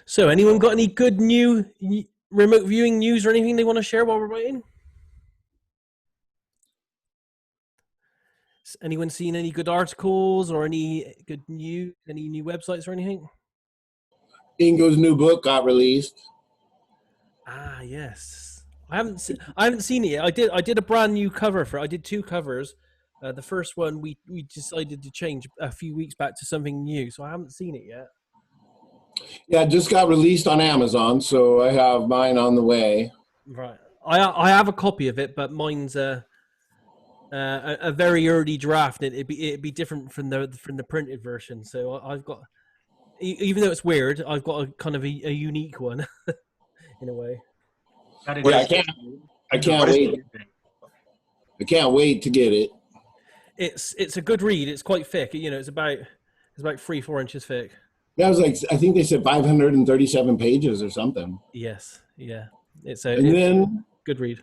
So, anyone got any good new remote viewing news or anything they want to share while we're waiting? Has anyone seen any good articles or any good news, any new websites or anything? Ingo's new book got released. Ah, yes. I haven't seen it yet. I did a brand new cover for it. I did 2 covers. The first one we decided to change a few weeks back to something new, so I haven't seen it yet. Yeah, it just got released on Amazon, so I have mine on the way. Right. I have a copy of it, but mine's a very early draft. It'd be different from the printed version. So I've got, even though it's weird, I've got a kind of a unique one in a way. Yeah, I can't wait. I can't wait to get it. It's a good read. It's quite thick. You know, it's about 3-4 inches thick. That was like, I think they said 537 pages or something. Yes, yeah. It's then good read.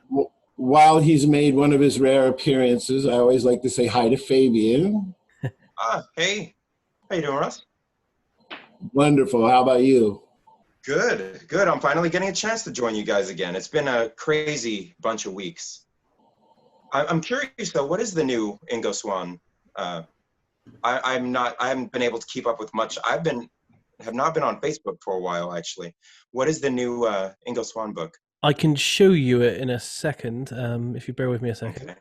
While he's made one of his rare appearances, I always like to say hi to Fabian. Hey. How you doing, Russ? Wonderful. How about you? Good. I'm finally getting a chance to join you guys again. It's been a crazy bunch of weeks. I'm curious though, what is the new Ingo Swann? I haven't been able to keep up with much. Have not been on Facebook for a while, actually. What is the new Ingo Swann book? I can show you it in a second, if you bear with me a second. Okay.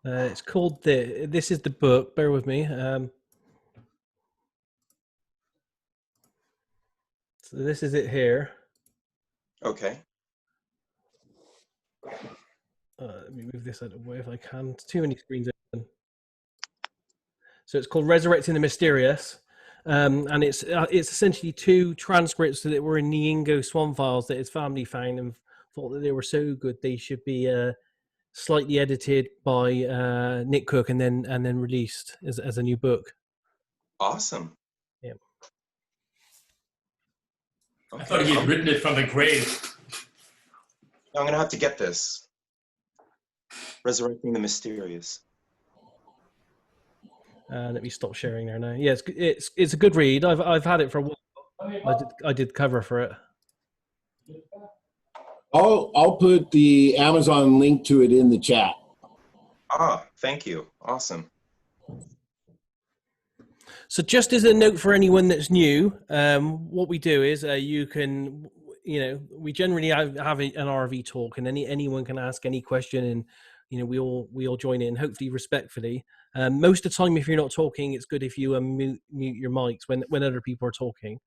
It's called this is the book. Bear with me. So this is it here. Okay. Let me move this out of the way if I can. It's too many screens open. So it's called Resurrecting the Mysterious, and it's essentially 2 transcripts that were in the Ingo Swann files that his family found and thought that they were so good they should be slightly edited by Nick Cook and then released as a new book. Awesome. Yeah. Okay. I thought he had written it from the grave. I'm going to have to get this. Resurrecting the Mysterious. Let me stop sharing there now. Yeah, it's a good read. I've had it for a while. I did cover for it. I'll put the Amazon link to it in the chat. Thank you. Awesome. So just as a note for anyone that's new, what we do is you can, we generally have an RV talk, and anyone can ask any question, and we all join in, hopefully respectfully. Most of the time, if you're not talking, it's good if you mute your mics when other people are talking.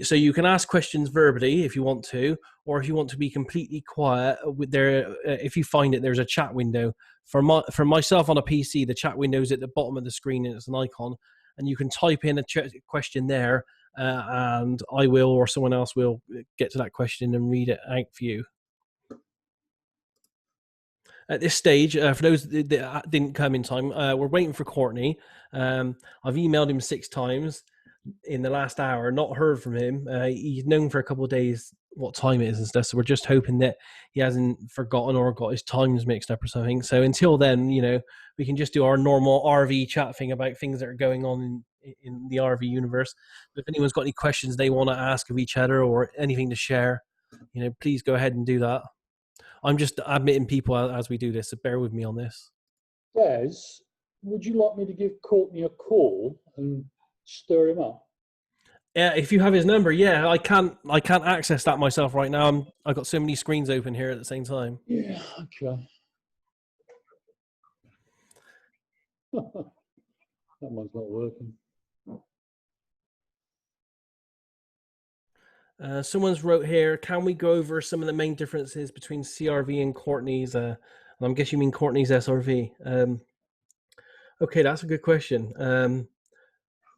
So you can ask questions verbally if you want to, or if you want to be completely quiet. If you find it, there's a chat window. For myself on a PC, the chat window is at the bottom of the screen and it's an icon, and you can type in a question there, and I will or someone else will get to that question and read it out for you. At this stage, for those that didn't come in time, we're waiting for Courtney. I've emailed him 6 times in the last hour, not heard from him. He's known for a couple of days what time it is and stuff, so we're just hoping that he hasn't forgotten or got his times mixed up or something. So until then, we can just do our normal RV chat thing about things that are going on in the RV universe. If anyone's got any questions they want to ask of each other or anything to share, please go ahead and do that. I'm just admitting people as we do this, so bear with me on this. Daz, would you like me to give Courtney a call and stir him up? Yeah, if you have his number, yeah. I can't access that myself right now. I've got so many screens open here at the same time. Yeah, okay. That one's not working. Someone's wrote here, can we go over some of the main differences between CRV and Courtney's? And I'm guessing you mean Courtney's SRV. Okay, that's a good question.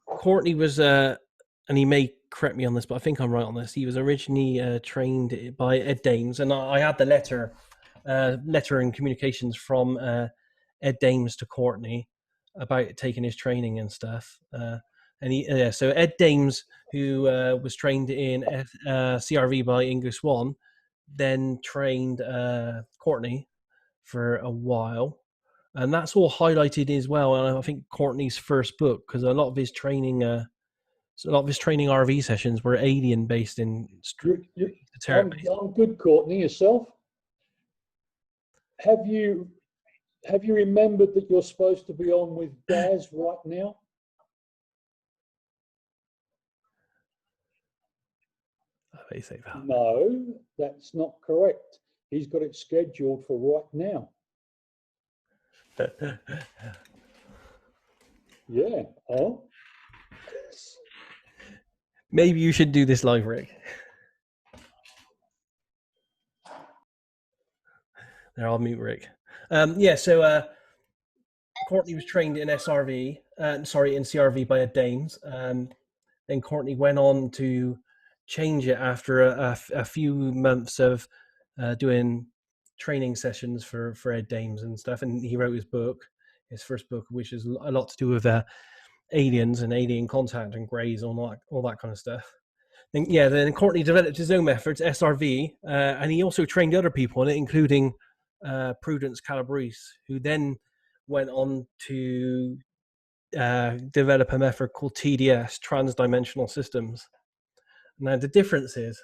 Courtney was, and he may correct me on this, but I think I'm right on this. He was originally trained by Ed Dames, and I had the letter and communications from Ed Dames to Courtney about taking his training and stuff. So Ed Dames, who was trained in CRV by Ingo Swann, then trained Courtney for a while. And that's all highlighted as well. And I think Courtney's first book, because a lot of his training RV sessions were alien based in I'm good, Courtney. Yourself? Have you remembered that you're supposed to be on with Daz right now? No, that's not correct. He's got it scheduled for right now. Yeah. Oh. Maybe you should do this live, Rick. There, I'll mute Rick. So Courtney was trained in in CRV by Ed Dames. Then Courtney went on to change it after a few months of doing training sessions for Ed Dames and stuff. And he wrote his first book, which is a lot to do with aliens and alien contact and greys, all that kind of stuff. Then Courtney developed his own methods, SRV, and he also trained other people in it, including Prudence Calabrese, who then went on to develop a method called TDS, Transdimensional Systems. Now, the difference is,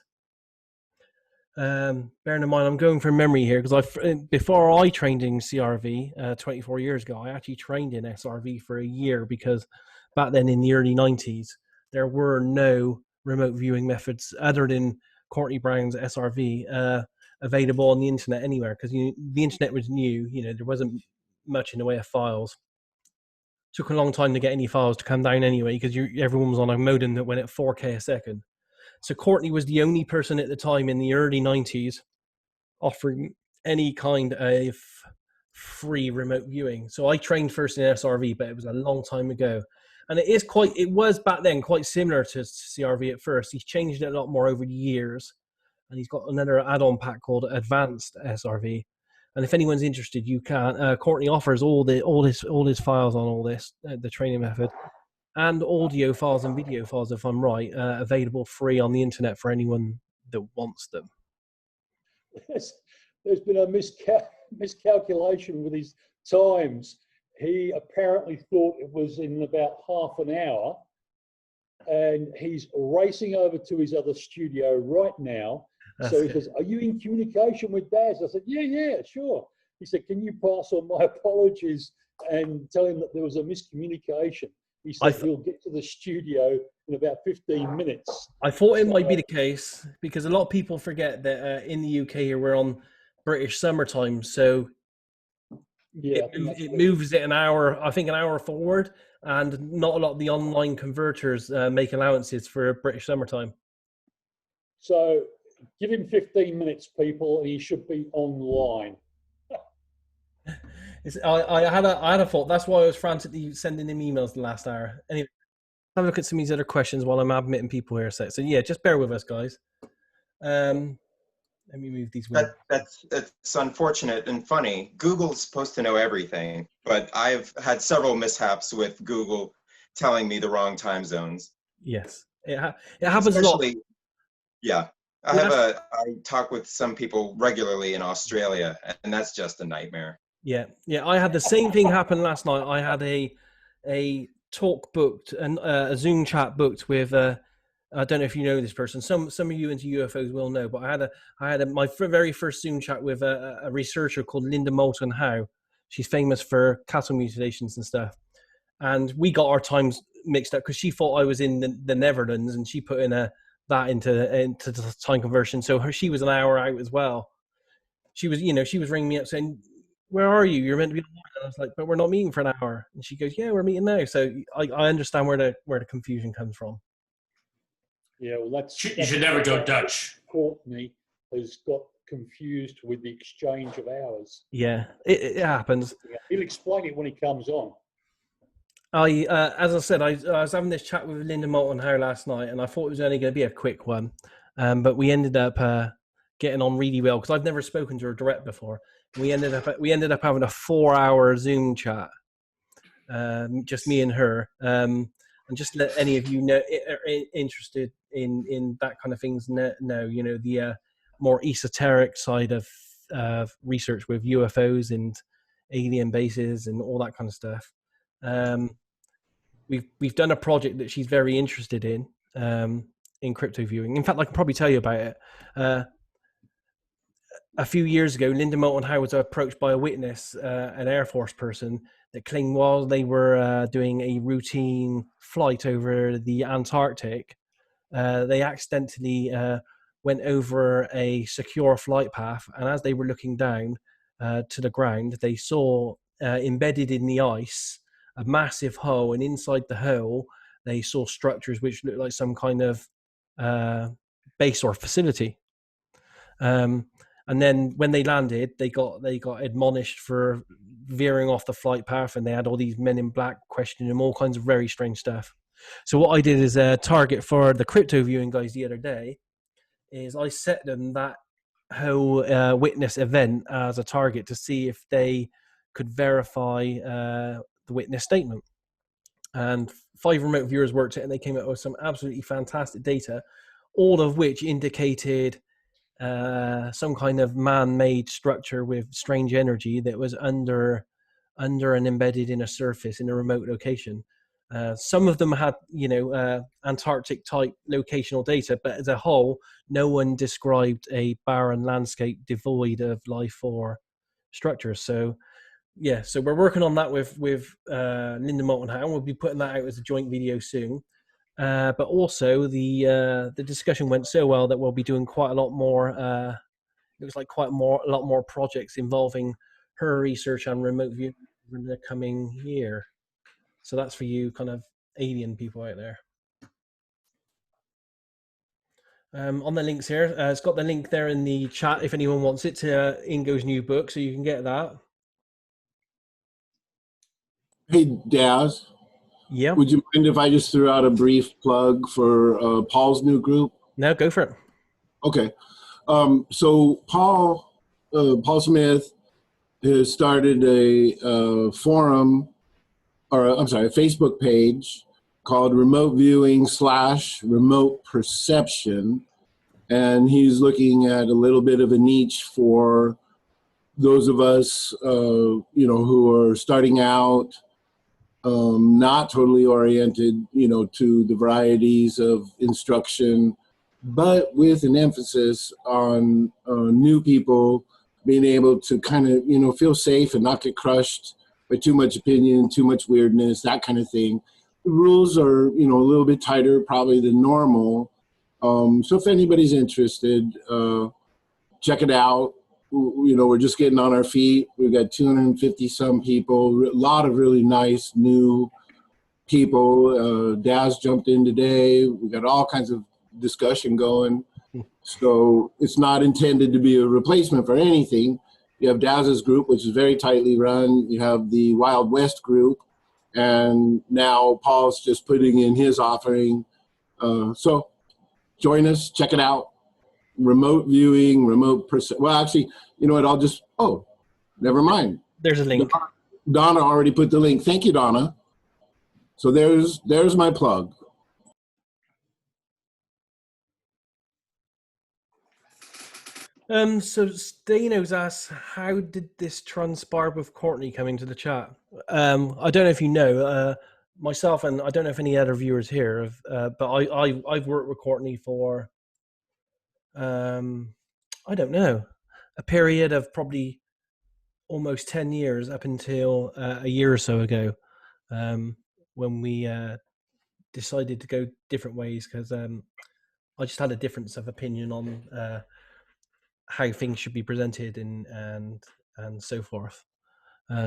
bearing in mind, I'm going from memory here, because before I trained in CRV 24 years ago, I actually trained in SRV for a year, because back then in the early 90s, there were no remote viewing methods other than Courtney Brown's SRV available on the internet anywhere, because the internet was new. There wasn't much in the way of files. Took a long time to get any files to come down anyway, because everyone was on a modem that went at 4K a second. So Courtney was the only person at the time in the early 90s offering any kind of free remote viewing. So I trained first in SRV, but it was a long time ago. And it was back then quite similar to CRV at first. He's changed it a lot more over the years. And he's got another add-on pack called Advanced SRV. And if anyone's interested, you can. Courtney offers all his files on all this, the training method, and audio files and video files, if I'm right, available free on the internet for anyone that wants them. There's been a miscalculation with his times. He apparently thought it was in about half an hour, and he's racing over to his other studio right now. So he says, "Are you in communication with Daz?" I said, yeah, sure. He said, "Can you pass on my apologies and tell him that there was a miscommunication?" He said he'll get to the studio in about 15 minutes. I thought it might be the case, because a lot of people forget that in the UK here we're on British summertime, so it moves it an hour forward, and not a lot of the online converters make allowances for British summertime. So give him 15 minutes, people, and he should be online. I had a thought. That's why I was frantically sending him emails the last hour. Anyway, have a look at some of these other questions while I'm admitting people here. So yeah, just bear with us, guys. Let me move these. That's unfortunate and funny. Google's supposed to know everything, but I've had several mishaps with Google telling me the wrong time zones. Yes, it happens a lot. Yeah. I talk with some people regularly in Australia, and that's just a nightmare. Yeah. I had the same thing happen last night. I had a talk booked and a Zoom chat booked with. I don't know if you know this person. Some of you into UFOs will know, but I had my very first Zoom chat with a researcher called Linda Moulton Howe. She's famous for cattle mutilations and stuff. And we got our times mixed up because she thought I was in the Netherlands, and she put in that into the time conversion. So she was an hour out as well. She was ringing me up saying, "Where are you? You're meant to be online." And I was like, "But we're not meeting for an hour." And she goes, "Yeah, we're meeting now." So I understand where the confusion comes from. Yeah, well, you should never go Dutch. Courtney has got confused with the exchange of hours. Yeah, it happens. Yeah, he'll explain it when he comes on. As I said, I was having this chat with Linda Moulton Howe last night, and I thought it was only going to be a quick one, but we ended up getting on really well because I've never spoken to her direct before. We ended up having a 4-hour Zoom chat, just me and her, and just let any of you know interested in that kind of things know, the more esoteric side of research with UFOs and alien bases and all that kind of stuff. We've done a project that she's very interested in crypto viewing. In fact, I can probably tell you about it. A few years ago, Linda Moulton Howe was approached by a witness, an Air Force person, that claimed while they were doing a routine flight over the Antarctic, they accidentally went over a secure flight path, and as they were looking down to the ground, they saw embedded in the ice a massive hole, and inside the hole they saw structures which looked like some kind of base or facility. And then when they landed, they got admonished for veering off the flight path, and they had all these men in black questioning them, all kinds of very strange stuff. So what I did is a target for the crypto viewing guys the other day is I set them that whole witness event as a target to see if they could verify the witness statement. And 5 remote viewers worked it, and they came up with some absolutely fantastic data, all of which indicated some kind of man-made structure with strange energy that was under and embedded in a surface in a remote location. Some of them had, Antarctic type locational data, but as a whole, no one described a barren landscape devoid of life or structures. So, yeah, so we're working on that with Linda Moulton Howe. We'll be putting that out as a joint video soon. But also the discussion went so well that we'll be doing quite a lot more. It was like a lot more projects involving her research on remote view in the coming year. So that's for you kind of alien people out there. On the links here, it's got the link there in the chat if anyone wants it to Ingo's new book, so you can get that. Hey, Daz. Yeah. Would you mind if I just threw out a brief plug for Paul's new group? No, go for it. Okay. So Paul Smith has started a forum, or I'm sorry, a Facebook page called Remote Viewing / Remote Perception. And he's looking at a little bit of a niche for those of us, who are starting out, not totally oriented, to the varieties of instruction, but with an emphasis on new people being able to kind of, feel safe and not get crushed by too much opinion, too much weirdness, that kind of thing. The rules are, a little bit tighter probably than normal. So if anybody's interested, check it out. We're just getting on our feet. We've got 250 some people, a lot of really nice new people. Daz jumped in today. We got all kinds of discussion going. So it's not intended to be a replacement for anything. You have Daz's group, which is very tightly run. You have the Wild West group. And now Paul's just putting in his offering. So join us, check it out. Remote viewing, well, actually, you know what, never mind. There's a link. Donna already put the link. Thank you, Donna. So there's my plug. So Stano's asked, how did this transpire with Courtney coming to the chat? I don't know if you know, myself, and I don't know if any other viewers here have, but I've worked with Courtney for, I don't know, a period of probably almost 10 years up until a year or so ago, when we decided to go different ways, because I just had a difference of opinion on how things should be presented and so forth.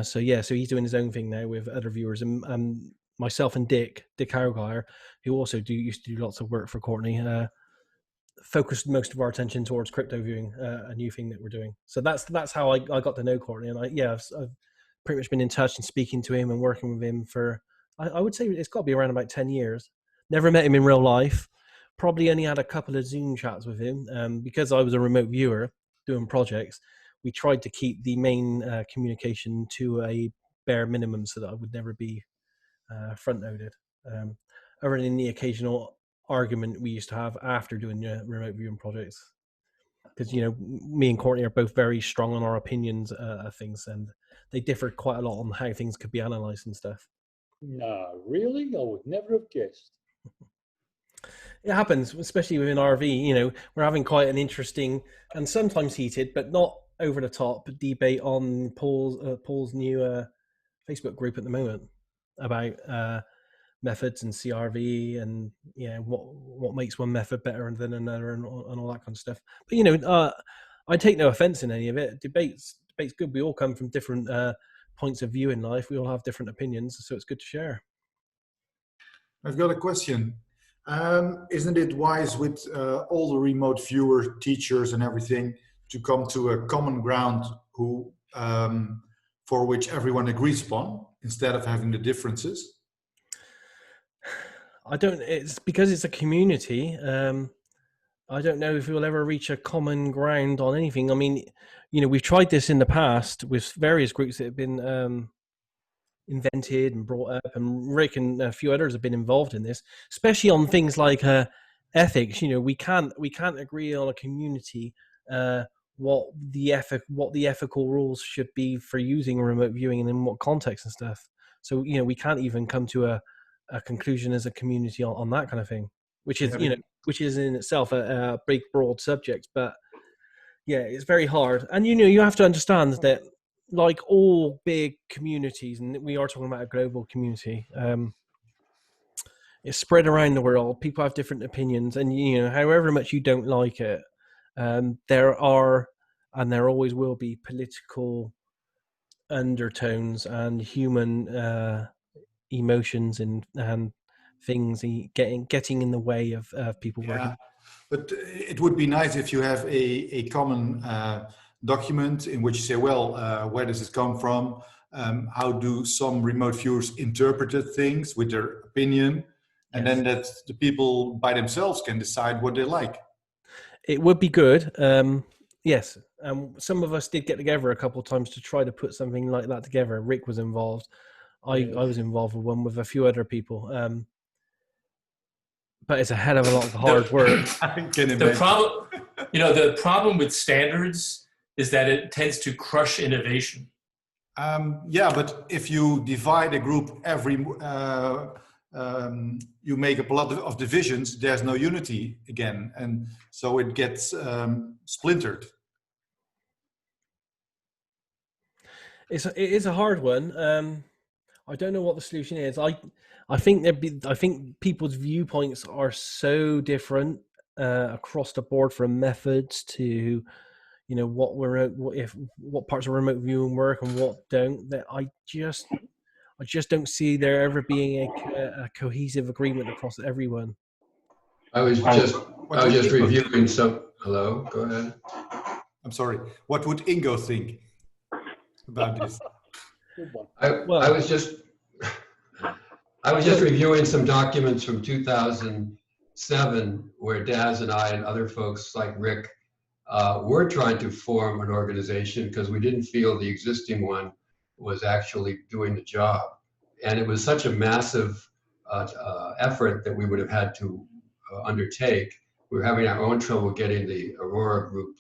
So he's doing his own thing now with other viewers, and myself and Dick Howgire, who also used to do lots of work for Courtney, focused most of our attention towards crypto viewing, a new thing that we're doing. So that's how I got to know Courtney, and I've pretty much been in touch and speaking to him and working with him for, I would say it's got to be around about 10 years. Never met him in real life. Probably only had a couple of Zoom chats with him. Because I was a remote viewer doing projects, we tried to keep the main communication to a bare minimum so that I would never be front-loaded. Other than the occasional argument we used to have after doing remote viewing projects. because me and Courtney are both very strong on our opinions of things, and they differ quite a lot on how things could be analysed and stuff. No, really? I would never have guessed. It happens, especially within RV. We're having quite an interesting and sometimes heated, but not over the top debate on Paul's new Facebook group at the moment about methods and CRV and what makes one method better than another and all that kind of stuff. But I take no offense in any of it. Debate's good. We all come from different points of view in life. We all have different opinions, so it's good to share. I've got a question. Isn't it wise with all the remote viewers, teachers and everything to come to a common ground for which everyone agrees upon instead of having the differences? It's because it's a community. I don't know if we'll ever reach a common ground on anything. I mean, we've tried this in the past with various groups that have been invented and brought up, and Rick and a few others have been involved in this, especially on things like ethics. We can't agree on a community what the ethical rules should be for using remote viewing and in what context and stuff. So we can't even come to a conclusion as a community on that kind of thing, which is which is in itself a big broad subject. But yeah, it's very hard, and you have to understand that, like all big communities, and we are talking about a global community, it's spread around the world. People have different opinions, and however much you don't like it, there are and there always will be political undertones and human emotions and things getting in the way of people working. But it would be nice if you have a common document in which you say, well, where does it come from? How do some remote viewers interpret things with their opinion? And then that the people by themselves can decide what they like. It would be good. Yes. Some of us did get together a couple of times to try to put something like that together. Rick was involved. I was involved with one with a few other people. But it's a hell of a lot of hard work. The problem with standards is that it tends to crush innovation. But if you divide a group you make a lot of divisions, there's no unity again. And so it gets splintered. It is a hard one. I don't know what the solution is. I think people's viewpoints are so different across the board, from methods to what parts of remote viewing work and what don't. That I just don't see there ever being a cohesive agreement across everyone. I was just reviewing some. Hello, go ahead. I'm sorry. What would Ingo think about this? I was just reviewing some documents from 2007 where Daz and I and other folks like Rick were trying to form an organization because we didn't feel the existing one was actually doing the job. And it was such a massive effort that we would have had to undertake. We were having our own trouble getting the Aurora group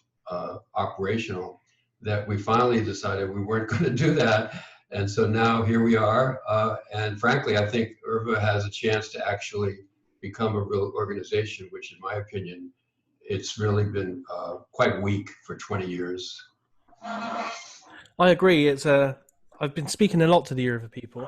operational, that we finally decided we weren't going to do that. And so now here we are. And frankly, I think IRVA has a chance to actually become a real organization, which in my opinion, it's really been quite weak for 20 years. I agree. I've been speaking a lot to the IRVA people,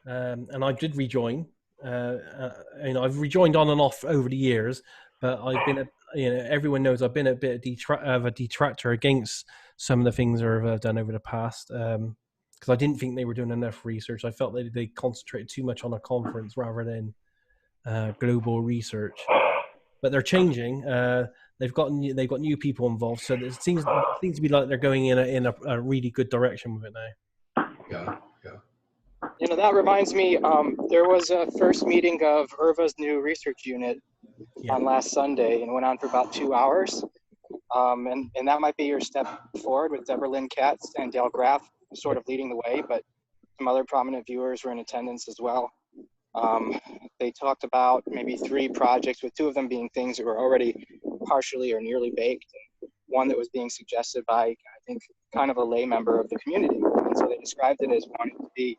and I did rejoin. I've rejoined on and off over the years, but I've been, everyone knows I've been a bit of a detractor against some of the things IRVA have done over the past, because I didn't think they were doing enough research. I felt they concentrated too much on a conference rather than global research. But they're changing. They've got new people involved, so it seems to be like they're going in a really good direction with it now. Yeah. That reminds me, there was a first meeting of IRVA's new research unit on last Sunday, and it went on for about 2 hours. And that might be your step forward, with Deborah Lynn Katz and Dale Graff sort of leading the way, but some other prominent viewers were in attendance as well. They talked about maybe 3 projects, with 2 of them being things that were already partially or nearly baked. one that was being suggested by, I think, kind of a lay member of the community. And so they described it as wanting to be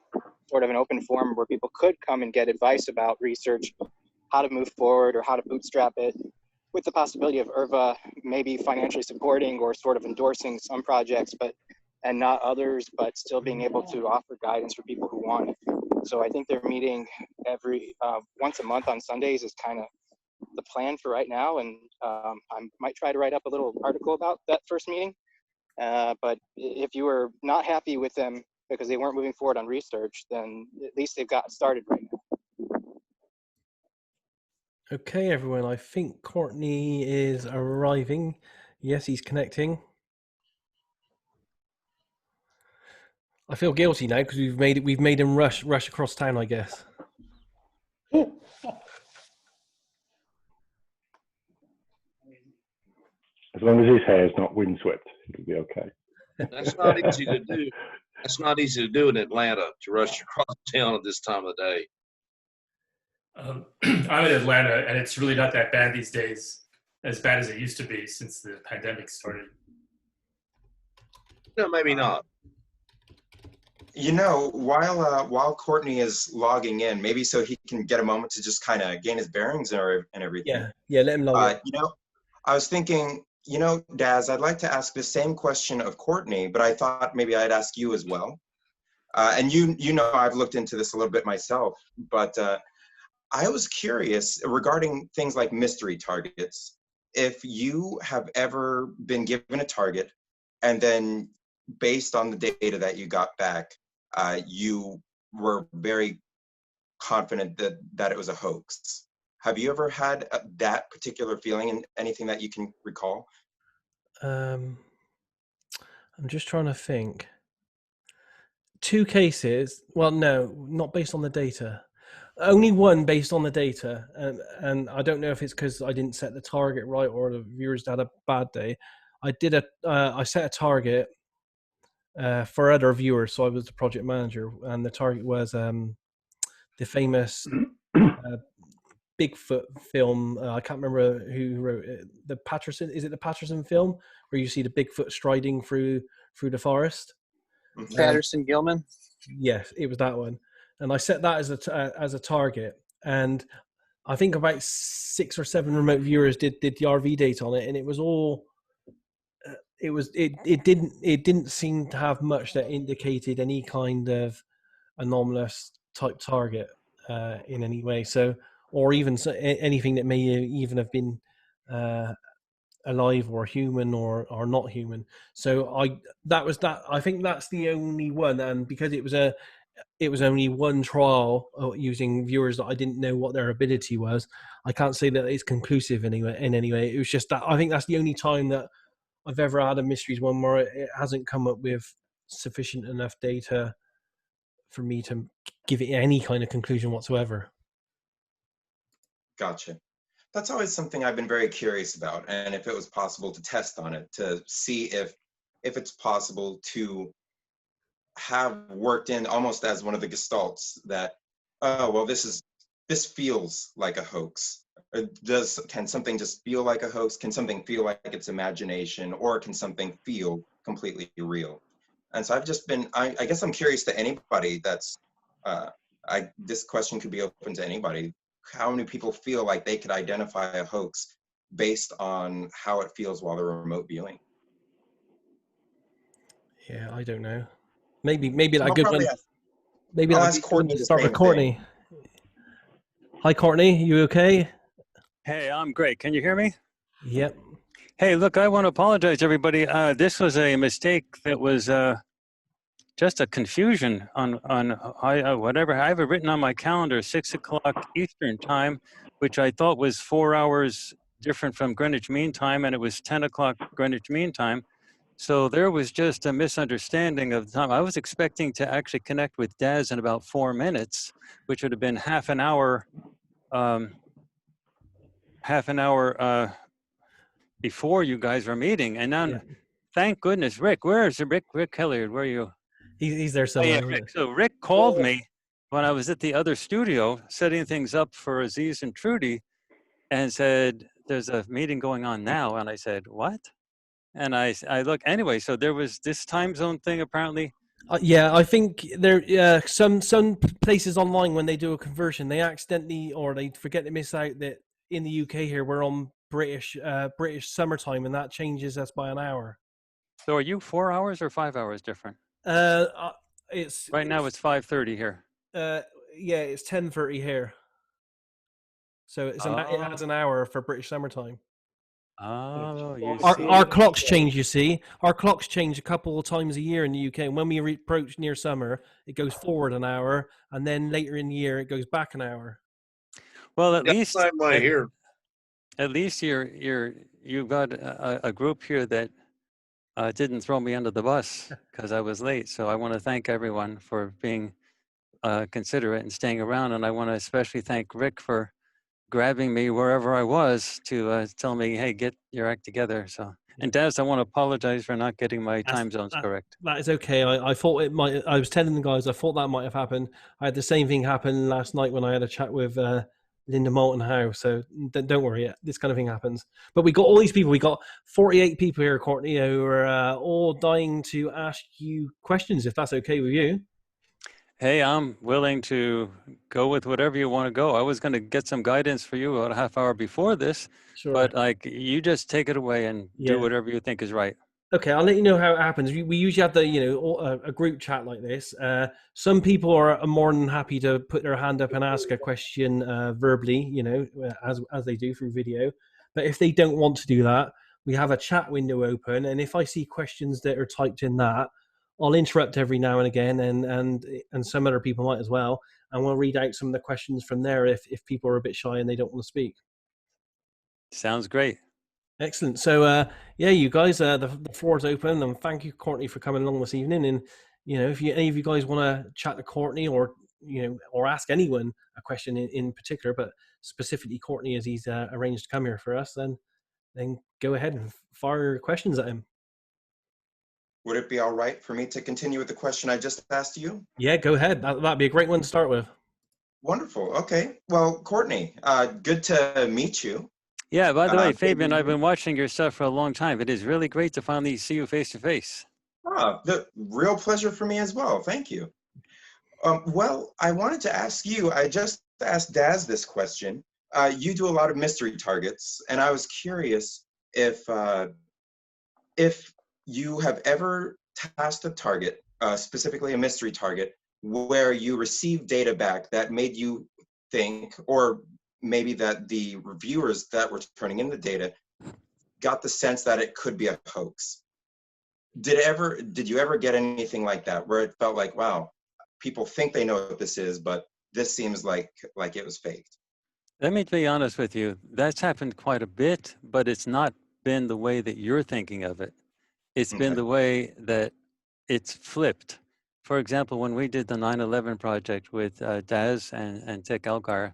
sort of an open forum where people could come and get advice about research, how to move forward or how to bootstrap it, with the possibility of IRVA maybe financially supporting or sort of endorsing some projects, and not others, but still being able to offer guidance for people who want it. So I think they're meeting every once a month on Sundays is kind of the plan for right now. And I might try to write up a little article about that first meeting. But if you were not happy with them because they weren't moving forward on research, then at least they've gotten started right now. Okay, everyone. I think Courtney is arriving. Yes, he's connecting. I feel guilty now because we've made him rush across town, I guess. As long as his hair is not windswept, it'll be okay. That's not easy to do. That's not easy to do in Atlanta, to rush across town at this time of the day. I'm in Atlanta, and it's really not that bad these days, as bad as it used to be since the pandemic started. No, maybe not. You know, while Courtney is logging in, maybe so he can get a moment to just kind of gain his bearings and everything. Yeah, let him log in. You know, I was thinking, you know, Daz, I'd like to ask the same question of Courtney, but I thought maybe I'd ask you as well. And you know, I've looked into this a little bit myself, but I was curious regarding things like mystery targets. If you have ever been given a target and then based on the data that you got back, you were very confident that it was a hoax. Have you ever had that particular feeling in anything that you can recall? I'm just trying to think. 2 cases. Well, no, not based on the data. Only one based on the data, and I don't know if it's because I didn't set the target right or the viewers had a bad day. I set a target for other viewers, so I was the project manager, and the target was the famous Bigfoot film. I can't remember who wrote it. The Patterson, is it the Patterson film where you see the Bigfoot striding through the forest? Patterson Gilman. Yes, it was that one, and I set that as a target. And I think about 6 or 7 remote viewers did the RV data on it, and it was all. It didn't seem to have much that indicated any kind of anomalous type target in any way. So, or even anything that may even have been alive or human or not human. So I think that's the only one, and because it was only one trial using viewers that I didn't know what their ability was, I can't say that it's conclusive in any way. It was just that I think that's the only time that I've ever had a mysteries one where it hasn't come up with sufficient enough data for me to give it any kind of conclusion whatsoever. Gotcha. That's always something I've been very curious about, and if it was possible to test on it to see if it's possible to have worked in almost as one of the gestalts that, oh well, this feels like a hoax. Can something just feel like a hoax? Can something feel like it's imagination, or can something feel completely real? And so I've just been, I guess I'm curious to anybody that's, this question could be open to anybody. How many people feel like they could identify a hoax based on how it feels while they're remote viewing? Yeah, I don't know. Maybe that good one. Maybe I'll that's ask Courtney start with Courtney. Hi, Courtney. You okay? Hey, I'm great. Can you hear me? Yep. Hey, look, I want to apologize, everybody. This was a mistake that was just a confusion on whatever. I have it written on my calendar, 6 o'clock Eastern time, which I thought was 4 hours different from Greenwich Mean Time, and it was 10 o'clock Greenwich Mean Time. So there was just a misunderstanding of the time. I was expecting to actually connect with Daz in about 4 minutes, which would have been half an hour before you guys were meeting. And then, thank goodness, Rick, where is Rick? Rick Hilliard, where are you? He's there somewhere. Oh, yeah, Rick. So Rick called me when I was at the other studio setting things up for Aziz and Trudy and said, there's a meeting going on now. And I said, what? And I look anyway. So there was this time zone thing apparently. Yeah, I think there some places online when they do a conversion, they accidentally or they forget to miss out that in the UK here we're on British summertime, and that changes us by an hour. So are you 4 hours or 5 hours different? It's right now it's 5:30 here. Yeah, it's 10:30 here. So it adds an hour for British summertime. Oh, you Our clocks change, you see. Our clocks change a couple of times a year in the UK. And when we approach near summer, it goes forward an hour. And then later in the year, it goes back an hour. Well, at least same way here. At least you've got a group here that didn't throw me under the bus because I was late. So I want to thank everyone for being considerate and staying around. And I want to especially thank Rick for grabbing me wherever I was to tell me, hey, get your act together. So, and Daz, I want to apologize for not getting my time zones correct. That is okay. I thought it might. I was telling the guys I thought that might have happened. I had the same thing happen last night when I had a chat with Linda Moulton Howe. So don't worry, this kind of thing happens. But we got all these people. We got 48 people here, Courtney, who are all dying to ask you questions, if that's okay with you. Hey, I'm willing to go with whatever you want to go. I was going to get some guidance for you about a half hour before this, but like you just take it away and do whatever you think is right. Okay, I'll let you know how it happens. We usually have a group chat like this. Some people are more than happy to put their hand up and ask a question verbally, as they do through video. But if they don't want to do that, we have a chat window open, and if I see questions that are typed in that, I'll interrupt every now and again, and some other people might as well, and we'll read out some of the questions from there if people are a bit shy and they don't want to speak. Sounds great. Excellent. So, you guys, the floor is open, and thank you, Courtney, for coming along this evening. And if any of you guys want to chat to Courtney, or or ask anyone a question in particular, but specifically Courtney, as he's arranged to come here for us, then go ahead and fire your questions at him. Would it be all right for me to continue with the question I just asked you? Yeah, go ahead. That'd be a great one to start with. Wonderful. Okay. Well, Courtney, good to meet you. Yeah, by the way, Fabian, I've been watching your stuff for a long time. It is really great to finally see you face to face. The real pleasure for me as well. Thank you. Well, I wanted to ask you, I just asked Daz this question. You do a lot of mystery targets, and I was curious if you have ever tasked a target, specifically a mystery target, where you received data back that made you think, or maybe that the reviewers that were turning in the data got the sense that it could be a hoax. Did you ever get anything like that, where it felt like, wow, people think they know what this is, but this seems like it was faked? Let me be honest with you. That's happened quite a bit, but it's not been the way that you're thinking of it. It's been the way that it's flipped. For example, when we did the 9/11 project with Daz and Tech Elgar,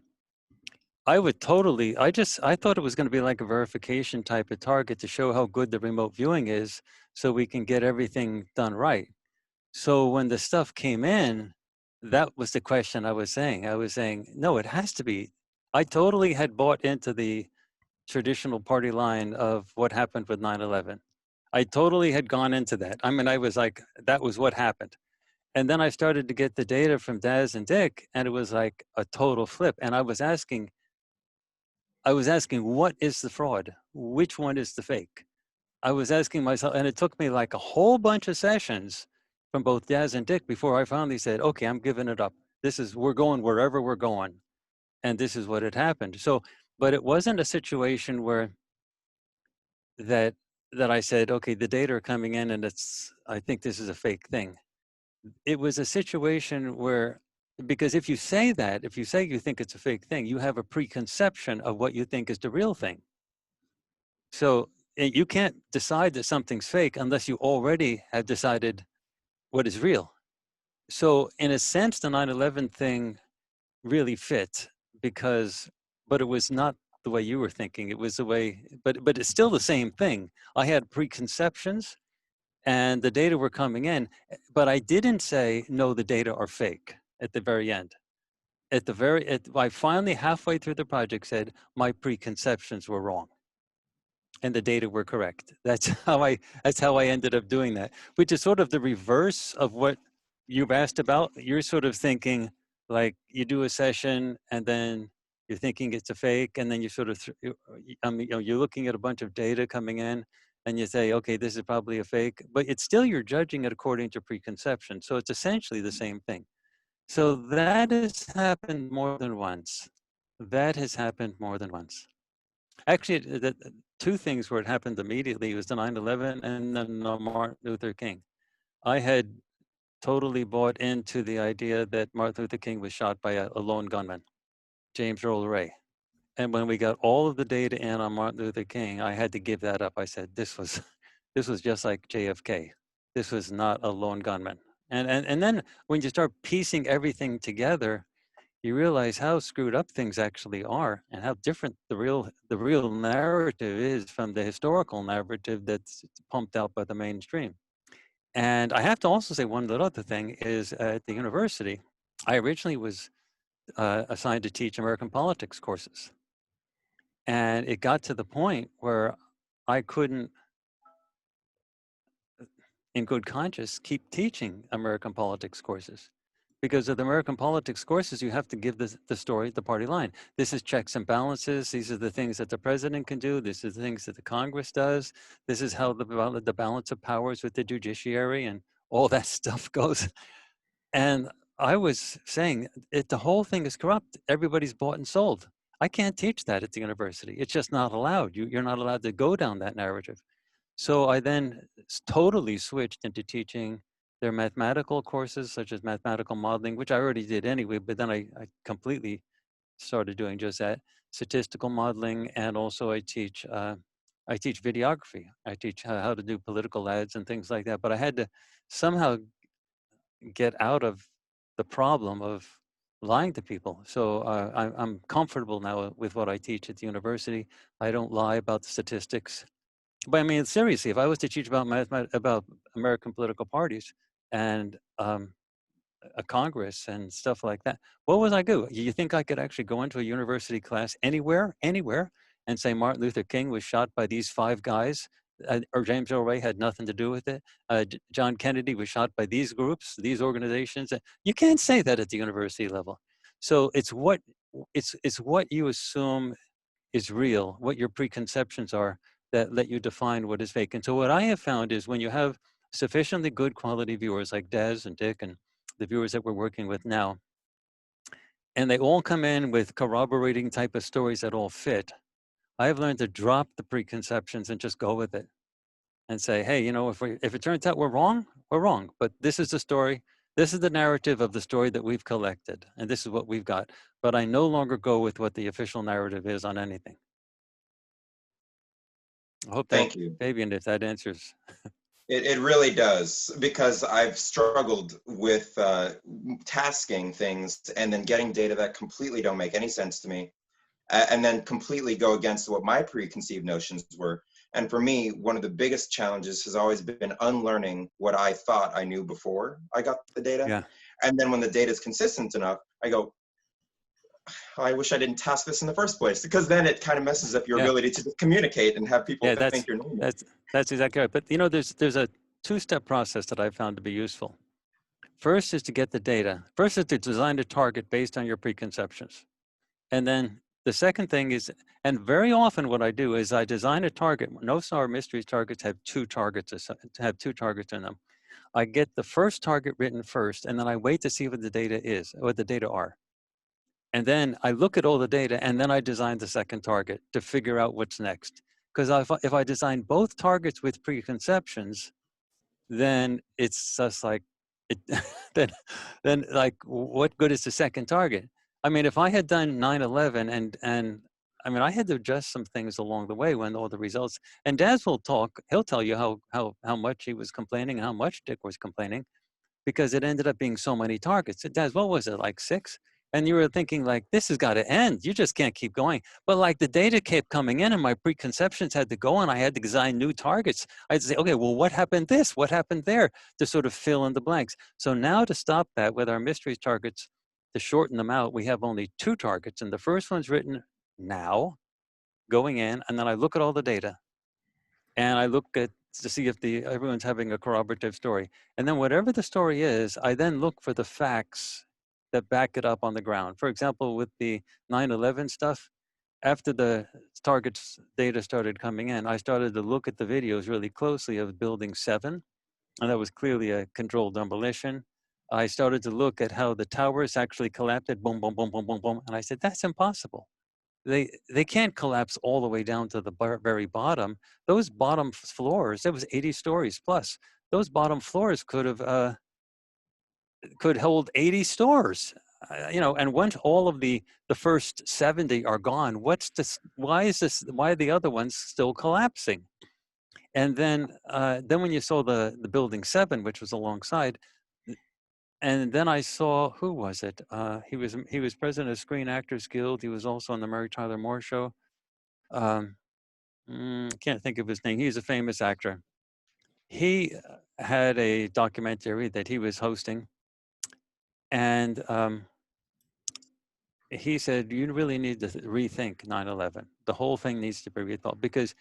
I thought it was going to be like a verification type of target to show how good the remote viewing is so we can get everything done right. So when the stuff came in, that was the question I was saying. I was saying, no, it has to be. I totally had bought into the traditional party line of what happened with 9/11. I totally had gone into that. I mean, I was like, that was what happened. And then I started to get the data from Daz and Dick, and it was like a total flip. And I was asking, what is the fraud? Which one is the fake? I was asking myself, and it took me like a whole bunch of sessions from both Daz and Dick before I finally said, okay, I'm giving it up. We're going wherever we're going. And this is what had happened. So, but it wasn't a situation where that I said, okay, the data are coming in and I think this is a fake thing. It was a situation where, because if you say you think it's a fake thing, you have a preconception of what you think is the real thing. So you can't decide that something's fake unless you already have decided what is real. So in a sense, the 9/11 thing really fit but it was not the way you were thinking. It was the way, but it's still the same thing. I had preconceptions and the data were coming in, but I didn't say, no, the data are fake at the very end. I finally, halfway through the project, said my preconceptions were wrong. and the data were correct. That's how I ended up doing that, which is sort of the reverse of what you've asked about. You're sort of thinking like you do a session and then you're thinking it's a fake, and then you sort of, you're looking at a bunch of data coming in and you say, okay, this is probably a fake, but it's still, you're judging it according to preconception. So it's essentially the same thing. So that has happened more than once. That has happened more than once. Actually, the two things where it happened immediately was the 9/11 and then Martin Luther King. I had totally bought into the idea that Martin Luther King was shot by a lone gunman, James Earl Ray. And when we got all of the data in on Martin Luther King, I had to give that up. I said, this was just like JFK. This was not a lone gunman. And then when you start piecing everything together, you realize how screwed up things actually are and how different the real narrative is from the historical narrative that's pumped out by the mainstream. And I have to also say one little other thing is at the university, I originally was assigned to teach American politics courses. And it got to the point where I couldn't, in good conscience, keep teaching American politics courses. Because of the American politics courses, you have to give the story, the party line. This is checks and balances. These are the things that the president can do. This is the things that the Congress does. This is how the balance of powers with the judiciary and all that stuff goes. And I was saying, the whole thing is corrupt. Everybody's bought and sold. I can't teach that at the university. It's just not allowed. You're not allowed to go down that narrative. So I then totally switched into teaching their mathematical courses, such as mathematical modeling, which I already did anyway, but then I completely started doing just that, statistical modeling, and also I teach videography. I teach how to do political ads and things like that, but I had to somehow get out of the problem of lying to people. So I'm comfortable now with what I teach at the university. I don't lie about the statistics. But I mean, seriously, if I was to teach about about American political parties and a Congress and stuff like that, what would I do? You think I could actually go into a university class anywhere, and say Martin Luther King was shot by these 5 guys, or James Earl Ray had nothing to do with it? John Kennedy was shot by these groups, these organizations. You can't say that at the university level. So it's what you assume is real, what your preconceptions are, that let you define what is fake. And so what I have found is when you have sufficiently good quality viewers like Daz and Dick and the viewers that we're working with now, and they all come in with corroborating type of stories that all fit, I've learned to drop the preconceptions and just go with it and say, hey, if it turns out we're wrong, we're wrong. But this is the story. This is the narrative of the story that we've collected. And this is what we've got. But I no longer go with what the official narrative is on anything. I hope Thank you. Fabian, if that answers. It really does, because I've struggled with tasking things and then getting data that completely don't make any sense to me, and then completely go against what my preconceived notions were. And for me, one of the biggest challenges has always been unlearning what I thought I knew before I got the data. Yeah. And then when the data is consistent enough, I go, I wish I didn't task this in the first place, because then it kind of messes up your ability to communicate and have people think you're normal. That's exactly right. But there's a 2-step process that I've found to be useful. First is to get the data. First is to design a target based on your preconceptions. And then the second thing is, and very often what I do is I design a target. Most of our mysteries targets have 2 targets in them. I get the first target written first, and then I wait to see what the data are. And then I look at all the data, and then I design the second target to figure out what's next. Because if I design both targets with preconceptions, then it's just like, then like, what good is the second target? I mean, if I had done 9/11 and I mean, I had to adjust some things along the way when all the results, and Daz will talk, he'll tell you how much he was complaining and how much Dick was complaining, because it ended up being so many targets. Daz, what was it, like 6? And you were thinking like, this has got to end. You just can't keep going. But like the data kept coming in and my preconceptions had to go, and I had to design new targets. I had to say, okay, well, what happened this? What happened there? To sort of fill in the blanks. So now to stop that with our mysteries targets, to shorten them out, we have only 2 targets. And the first one's written now, going in, and then I look at all the data. and I look at to see if everyone's having a corroborative story. And then whatever the story is, I then look for the facts that back it up on the ground. For example, with the 9/11 stuff, after the targets data started coming in, I started to look at the videos really closely of Building 7, and that was clearly a controlled demolition. I started to look at how the towers actually collapsed, boom, boom, boom, boom, boom, boom, and I said, that's impossible. They can't collapse all the way down to the very bottom. Those bottom floors, it was 80 stories plus. Those bottom floors could hold 80 stores. And once all of the first 70 are gone, why are the other ones still collapsing? And then when you saw the Building 7, which was alongside, and then I saw, who was it? He was president of Screen Actors Guild. He was also on the Mary Tyler Moore Show. Can't think of his name. He's a famous actor. He had a documentary that he was hosting, and he said, you really need to rethink 9/11. The whole thing needs to be rethought, because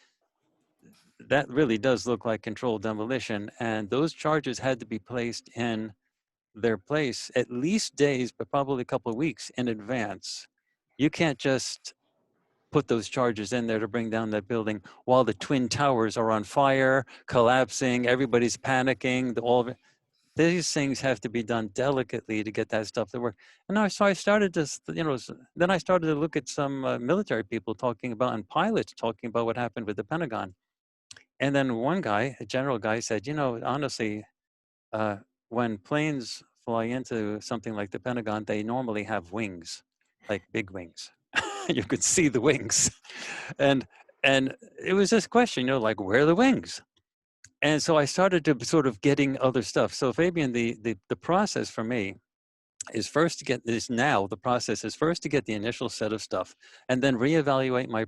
that really does look like controlled demolition, and those charges had to be placed in their place at least days, but probably a couple of weeks in advance. You can't just put those charges in there to bring down that building while the Twin Towers are on fire, collapsing, everybody's panicking. These things have to be done delicately to get that stuff to work. And so I started to, then I started to look at some military people talking about, and pilots talking about what happened with the Pentagon. And then one guy, a general guy, said, honestly, when planes fly into something like the Pentagon, they normally have wings, like big wings. You could see the wings. And it was this question, like, where are the wings? And so I started to sort of getting other stuff. So Fabian, the process for me is first to get this. Now the process is first to get the initial set of stuff, and then reevaluate my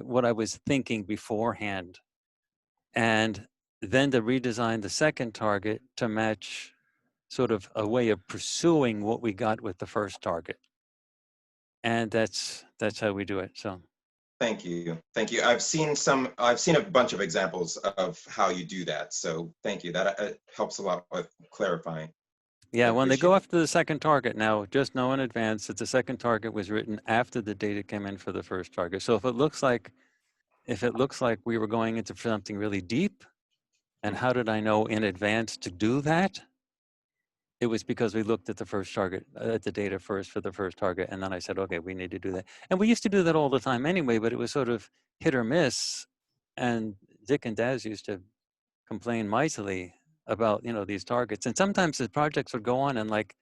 what I was thinking beforehand, and then to redesign the second target to match sort of a way of pursuing what we got with the first target. And that's how we do it. So thank you. I've seen a bunch of examples of how you do that. So thank you. That helps a lot with clarifying. Yeah, when they go after the second target now, just know in advance that the second target was written after the data came in for the first target. So if it looks like we were going into something really deep, and how did I know in advance to do that? It was because we looked at the first target, at the data first for the first target, and then I said, okay, we need to do that. And we used to do that all the time anyway, but it was sort of hit or miss. And Dick and Daz used to complain mightily about, these targets. And sometimes the projects would go on and like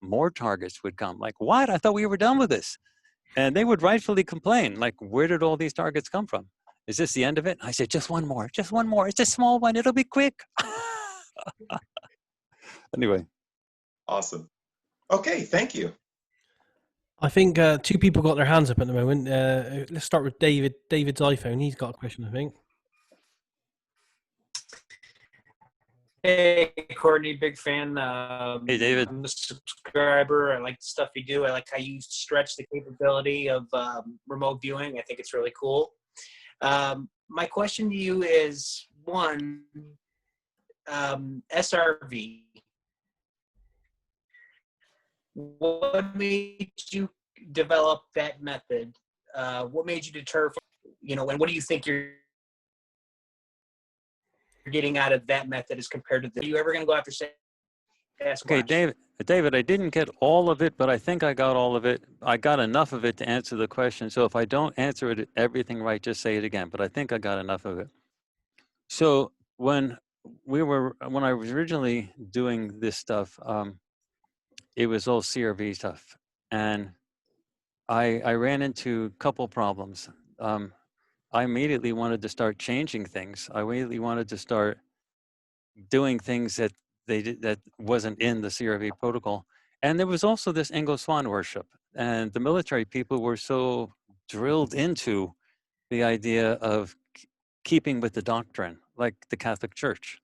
more targets would come. Like, what? I thought we were done with this. And they would rightfully complain, like, where did all these targets come from? Is this the end of it? I said, just one more. It's a small one. It'll be quick. Anyway. Awesome. Okay, thank you. I think two people got their hands up at the moment. Let's start with David. David's iPhone. He's got a question, I think. Hey, Courtney, big fan. Hey, David. I'm a subscriber. I like the stuff you do. I like how you stretch the capability of remote viewing. I think it's really cool. My question to you is, one, SRV. What made you develop that method? What made you deter from, and what do you think you're getting out of that method as compared to the, are you ever going to go after Sasquatch? Okay, David, I didn't get all of it, but I think I got all of it. I got enough of it to answer the question. So if I don't answer it everything right, just say it again, but I think I got enough of it. So when I was originally doing this stuff, it was all CRV stuff. And I ran into a couple problems. I immediately wanted to start changing things. I immediately wanted to start doing things that that wasn't in the CRV protocol. And there was also this Ingo Swann worship. And the military people were so drilled into the idea of keeping with the doctrine, like the Catholic Church.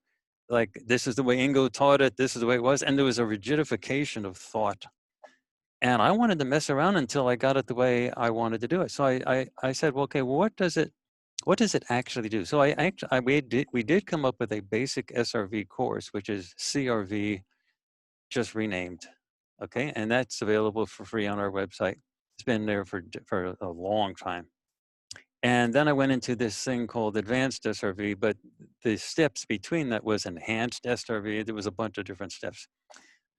Like, this is the way Ingo taught it, this is the way it was. And there was a rigidification of thought. And I wanted to mess around until I got it the way I wanted to do it. So I said, well, okay, well, what does it what does it actually do? So we did come up with a basic SRV course, which is CRV just renamed, okay? And that's available for free on our website. It's been there for a long time. And then I went into this thing called Advanced SRV, but the steps between that was Enhanced SRV. There was a bunch of different steps.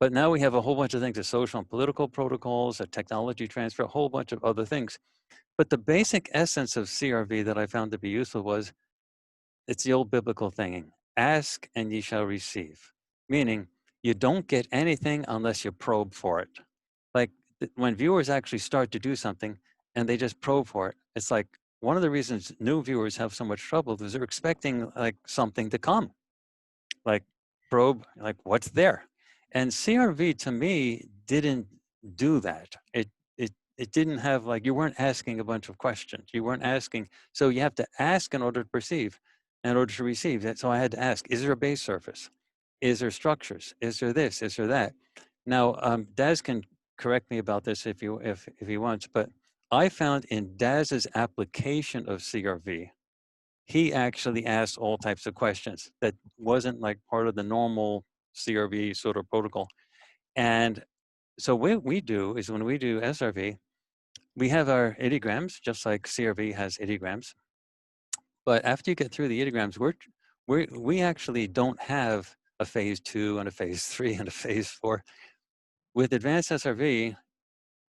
But now we have a whole bunch of things, a social and political protocols, a technology transfer, a whole bunch of other things. But the basic essence of CRV that I found to be useful was, it's the old biblical thing, ask and ye shall receive. Meaning, you don't get anything unless you probe for it. Like when viewers actually start to do something and they just probe for it, it's like one of the reasons new viewers have so much trouble is they're expecting like something to come. Like probe, like what's there? And CRV to me didn't do that. It didn't have like, you weren't asking a bunch of questions. You weren't asking, so you have to ask in order to perceive, in order to receive that. So I had to ask, is there a base surface? Is there structures? Is there this? Is there that? Now, Daz can correct me about this if he wants, but I found in Daz's application of CRV, he actually asked all types of questions that wasn't like part of the normal CRV sort of protocol. And so what we do is when we do SRV, we have our ideograms, just like CRV has ideograms. But after you get through the ideograms, we actually don't have a phase 2 and a phase 3 and a phase 4. With advanced SRV,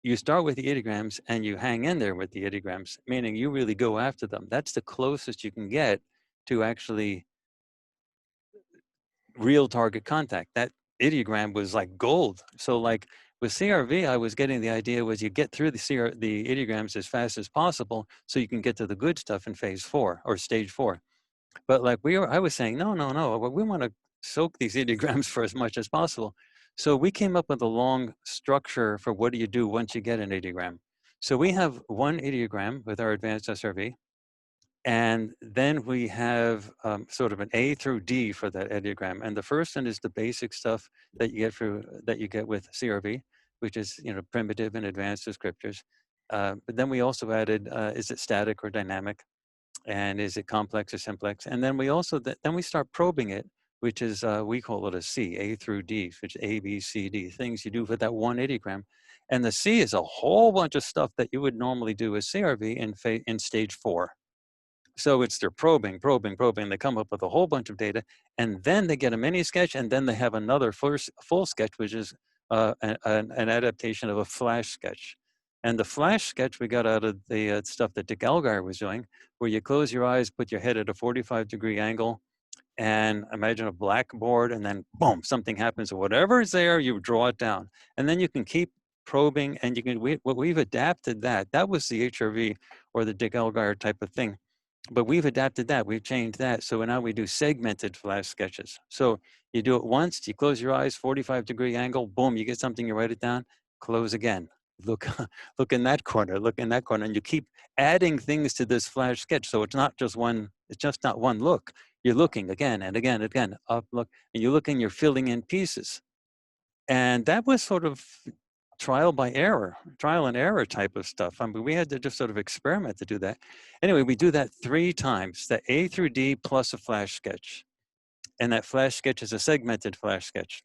you start with the ideograms and you hang in there with the ideograms, meaning you really go after them. That's the closest you can get to actually real target contact. That ideogram was like gold. So like with CRV, I was getting the idea was you get through the ideograms as fast as possible so you can get to the good stuff in phase 4 or stage 4. But like I was saying, no, we want to soak these ideograms for as much as possible. So we came up with a long structure for what do you do once you get an ideogram. So we have one ideogram with our advanced SRV. And then we have sort of an A through D for that ideogram. And the first one is the basic stuff that you get with CRV, which is primitive and advanced descriptors. But then we also added, is it static or dynamic? And is it complex or simplex? And then we also, then we start probing it, which is, we call it a C, A through D, which is A, B, C, D, things you do for that one ideogram. And the C is a whole bunch of stuff that you would normally do with CRV in stage 4. So it's they're probing. They come up with a whole bunch of data, and then they get a mini sketch, and then they have another full sketch, which is an adaptation of a flash sketch. And the flash sketch we got out of the stuff that Dick Algar was doing, where you close your eyes, put your head at a 45-degree angle, and imagine a blackboard, and then boom, something happens. Whatever is there, you draw it down, and then you can keep probing, and you can. We've adapted that. That was the HRV or the Dick Algar type of thing. But we've adapted that, we've changed that. So now we do segmented flash sketches. So you do it once, you close your eyes, 45-degree angle, boom, you get something, you write it down, close again. Look in that corner, look in that corner, and you keep adding things to this flash sketch. So it's not just one, it's just not one look. You're looking again and again and again, up, look, and you're looking, you're filling in pieces. And that was sort of trial and error type of stuff. I mean, we had to just sort of experiment to do that. Anyway, we do that 3 times, the A through D plus a flash sketch. And that flash sketch is a segmented flash sketch.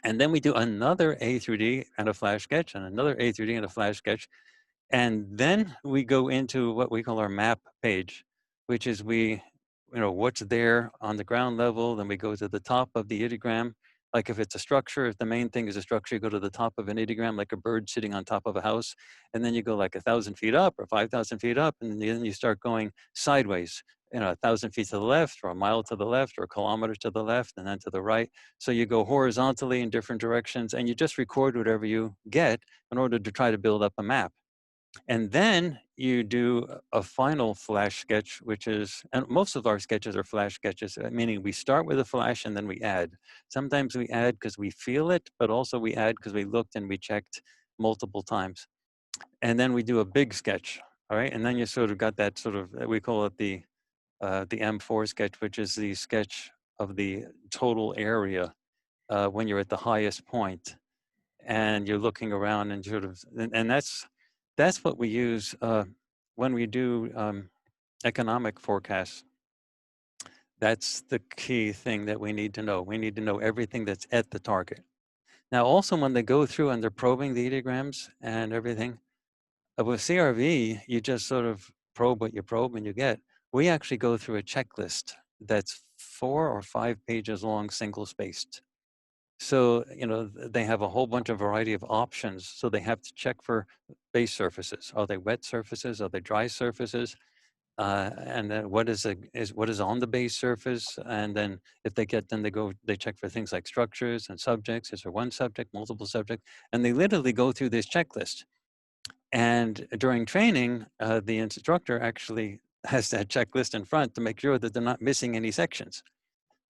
And then we do another A through D and a flash sketch, and another A through D and a flash sketch. And then we go into what we call our map page, which is what's there on the ground level. Then we go to the top of the ideogram. Like if it's a structure, if the main thing is a structure, you go to the top of an ideogram, like a bird sitting on top of a house. And then you go like 1,000 feet up or 5,000 feet up. And then you start going sideways, 1,000 feet to the left, or a mile to the left, or a kilometer to the left, and then to the right. So you go horizontally in different directions, and you just record whatever you get in order to try to build up a map. And then you do a final flash sketch, which is, and most of our sketches are flash sketches, meaning we start with a flash and then we add. Sometimes we add because we feel it, but also we add because we looked and we checked multiple times. And then we do a big sketch, all right? And then you sort of got that sort of, we call it the M4 sketch, which is the sketch of the total area when you're at the highest point and you're looking around and sort of, and that's what we use when we do economic forecasts. That's the key thing that we need to know. We need to know everything that's at the target. Now, also when they go through and they're probing the ideograms and everything, with CRV, you just sort of probe what you probe and you get. We actually go through a checklist that's 4 or 5 pages long, single spaced. So, you know, they have a whole bunch of variety of options. So they have to check for base surfaces. Are they wet surfaces? Are they dry surfaces? And then what is on the base surface? And then if they get, then they check for things like structures and subjects. Is there one subject, multiple subjects? And they literally go through this checklist. And during training, the instructor actually has that checklist in front to make sure that they're not missing any sections.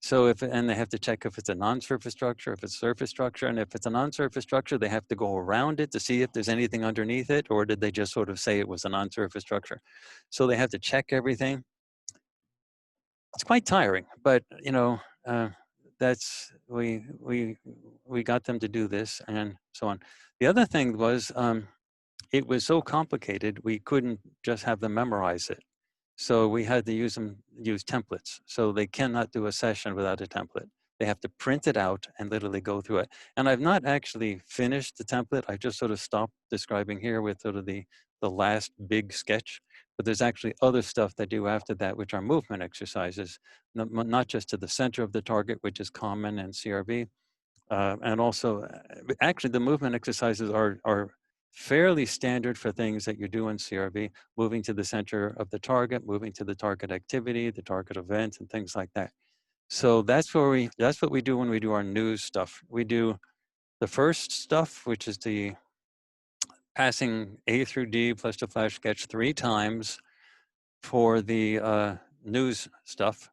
So and they have to check if it's a non-surface structure, if it's surface structure, and if it's a non-surface structure, they have to go around it to see if there's anything underneath it, or did they just sort of say it was a non-surface structure? So they have to check everything. It's quite tiring, but you know, that's we got them to do this and so on. The other thing was it was so complicated we couldn't just have them memorize it. So we had to use templates. So they cannot do a session without a template. They have to print it out and literally go through it. And I've not actually finished the template. I just sort of stopped describing here with sort of the last big sketch. But there's actually other stuff they do after that, which are movement exercises, not just to the center of the target, which is common in CRV. And also, actually, the movement exercises are fairly standard for things that you do in CRV, moving to the center of the target, moving to the target activity, the target event, and things like that. So that's what we do when we do our news stuff. We do the first stuff, which is the passing A through D plus the flash sketch 3 times for the news stuff.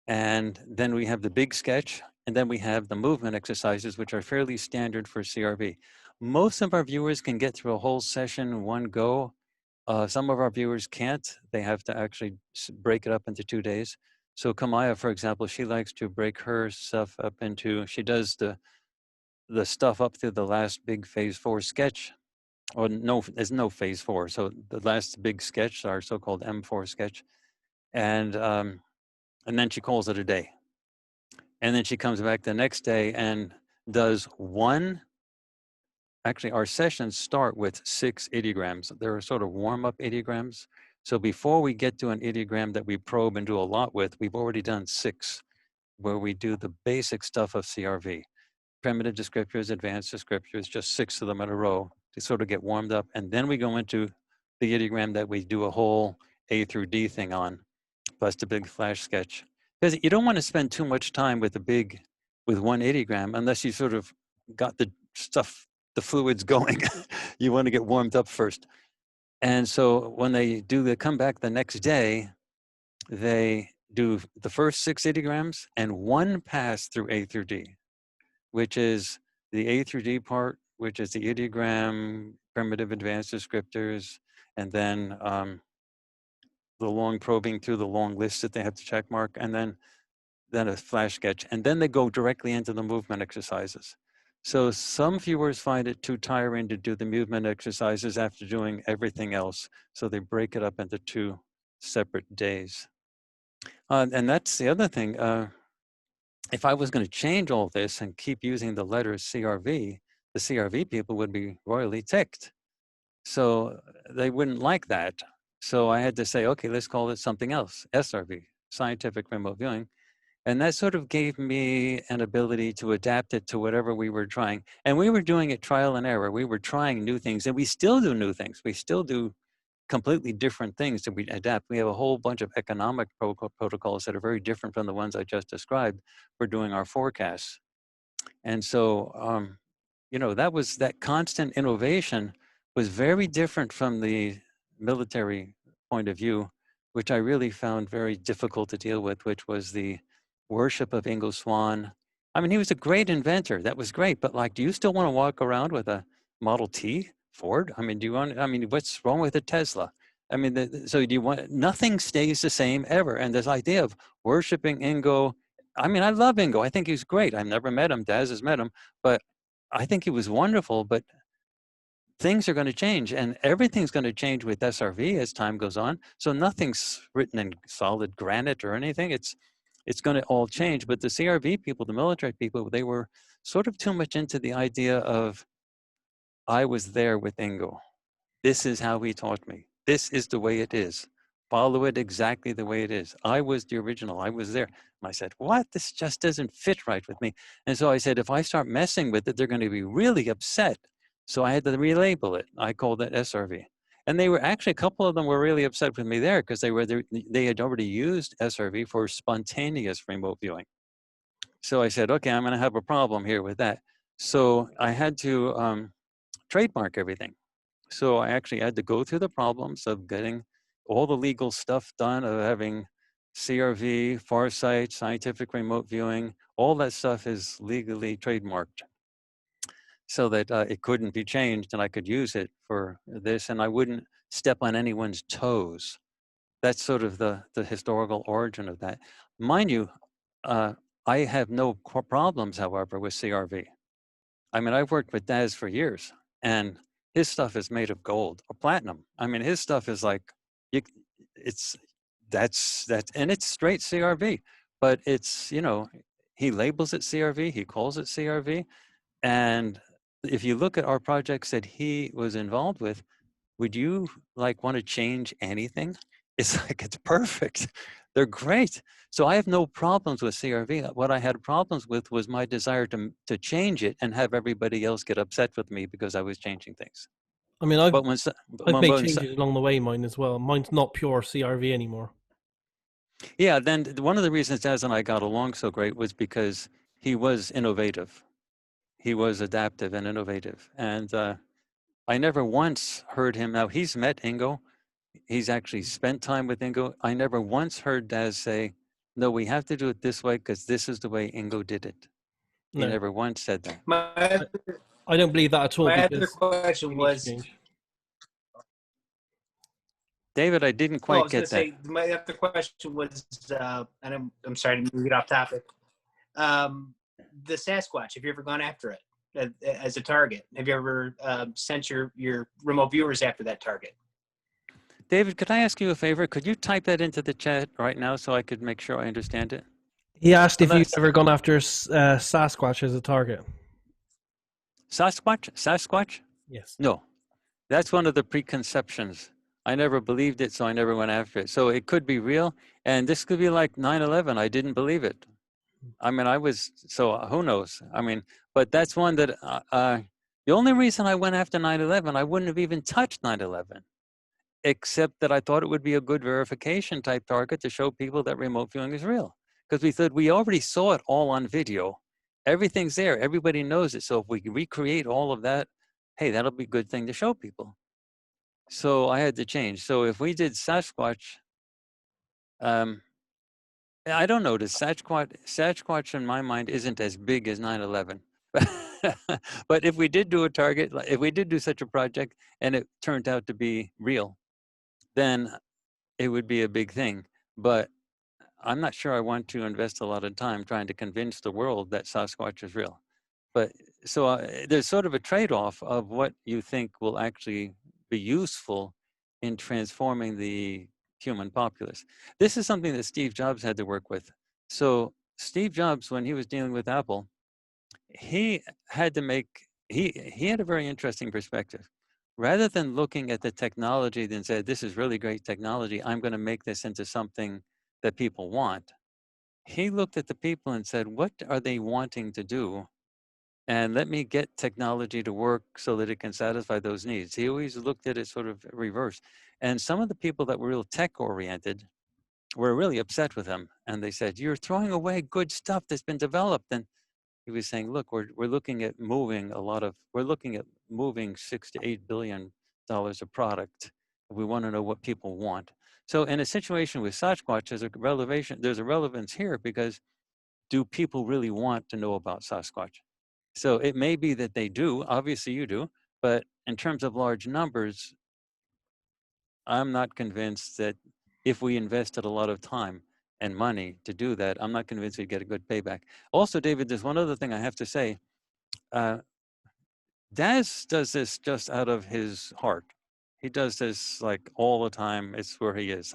And then we have the big sketch, and then we have the movement exercises, which are fairly standard for CRV. Most of our viewers can get through a whole session in one go. Some of our viewers can't. They have to actually break it up into 2 days. So Kamaya, for example, she likes to break her stuff up into, she does the stuff up to the last big phase 4 sketch. Or no, there's no phase 4. So the last big sketch, our so-called M4 sketch. And then she calls it a day. And then she comes back the next day and does one. Actually, our sessions start with 6 ideograms. They're sort of warm-up ideograms. So before we get to an ideogram that we probe and do a lot with, we've already done 6, where we do the basic stuff of CRV. Primitive descriptors, advanced descriptors, just 6 of them in a row to sort of get warmed up. And then we go into the ideogram that we do a whole A through D thing on, plus the big flash sketch. Because you don't want to spend too much time with one ideogram unless you sort of got the stuff, the fluids going. You want to get warmed up first. And so when they come back the next day, they do the first 6 ideograms and 1 pass through A through D, which is the A through D part, which is the ideogram, primitive advanced descriptors, and then the long probing through the long list that they have to check mark, and then a flash sketch, and then they go directly into the movement exercises. So some viewers find it too tiring to do the movement exercises after doing everything else, so they break it up into 2 separate days. And that's the other thing. If I was going to change all this and keep using the letters CRV, the CRV people would be royally ticked. So they wouldn't like that. So I had to say, okay, let's call it something else, SRV, Scientific Remote Viewing. And that sort of gave me an ability to adapt it to whatever we were trying. And we were doing it trial and error. We were trying new things, and we still do new things. We still do completely different things that we adapt. We have a whole bunch of economic protocols that are very different from the ones I just described for doing our forecasts. And so, you know, that constant innovation was very different from the military point of view, which I really found very difficult to deal with, which was the worship of Ingo Swann. I mean, he was a great inventor. That was great. But like, do you still want to walk around with a Model T Ford? I mean, what's wrong with a Tesla? I mean, so do you want, nothing stays the same ever. And this idea of worshiping Ingo, I mean, I love Ingo. I think he's great. I've never met him. Daz has met him, but I think he was wonderful. But things are going to change, and everything's going to change with SRV as time goes on. So nothing's written in solid granite or anything. It's going to all change. But the CRV people, the military people, they were sort of too much into the idea of, I was there with Ingo. This is how he taught me. This is the way it is. Follow it exactly the way it is. I was the original. I was there. And I said, what? This just doesn't fit right with me. And so I said, if I start messing with it, they're going to be really upset. So I had to relabel it. I called it SRV. And they were actually, a couple of them were really upset with me there because they had already used SRV for spontaneous remote viewing. So I said, okay, I'm going to have a problem here with that. So I had to trademark everything. So I actually had to go through the problems of getting all the legal stuff done, of having CRV, Farsight, scientific remote viewing, all that stuff is legally trademarked so that it couldn't be changed and I could use it for this and I wouldn't step on anyone's toes. That's sort of the historical origin of that. Mind you, I have no problems, however, with CRV. I mean, I've worked with Daz for years and his stuff is made of gold or platinum. I mean, his stuff is like, and it's straight CRV, but it's, you know, he labels it CRV, he calls it CRV. And if you look at our projects that he was involved with, would you like want to change anything? It's like, it's perfect. They're great. So I have no problems with CRV. What I had problems with was my desire to change it and have everybody else get upset with me because I was changing things. I mean, I've made changes along the way, mine as well. Mine's not pure CRV anymore. Yeah, then one of the reasons Daz and I got along so great was because he was innovative. He was adaptive and innovative. And I never once heard him, now he's met Ingo, he's actually spent time with Ingo. I never once heard Daz say, no, we have to do it this way because this is the way Ingo did it. He never once said that. I don't believe that at all. My other question was, David, I didn't quite get that. My other question was, and I'm sorry to get off topic. The Sasquatch, have you ever gone after it as a target? Have you ever sent your remote viewers after that target? David, could I ask you a favor? Could you type that into the chat right now so I could make sure I understand it? He asked if you've ever gone after Sasquatch as a target. Sasquatch? Sasquatch? Yes. No, that's one of the preconceptions. I never believed it, so I never went after it. So it could be real, and this could be like 9/11. I didn't believe it. I mean, so who knows? I mean, but that's one that the only reason I went after 9/11, I wouldn't have even touched 9/11, except that I thought it would be a good verification type target to show people that remote viewing is real. Because we thought we already saw it all on video. Everything's there. Everybody knows it. So if we recreate all of that, hey, that'll be a good thing to show people. So I had to change. So if we did Sasquatch, I don't know, Sasquatch in my mind isn't as big as 9/11. But if we did do a target, if we did do such a project and it turned out to be real, then it would be a big thing. But I'm not sure I want to invest a lot of time trying to convince the world that Sasquatch is real. But so there's sort of a trade-off of what you think will actually be useful in transforming the human populace. This is something that Steve Jobs had to work with. So Steve Jobs, when he was dealing with Apple, he had to make, he had a very interesting perspective. Rather than looking at the technology and say, this is really great technology, I'm going to make this into something that people want. He looked at the people and said, what are they wanting to do? And let me get technology to work so that it can satisfy those needs. He always looked at it sort of reverse. And some of the people that were real tech oriented were really upset with him. And they said, you're throwing away good stuff that's been developed. And he was saying, look, we're looking at moving we're looking at moving $6 to $8 billion of product. We want to know what people want. So in a situation with Sasquatch, there's a relevance here because do people really want to know about Sasquatch? So it may be that they do, obviously you do, but in terms of large numbers, I'm not convinced that if we invested a lot of time and money to do that, I'm not convinced we'd get a good payback. Also, David, there's one other thing I have to say. Daz does this just out of his heart. He does this like all the time. It's where he is.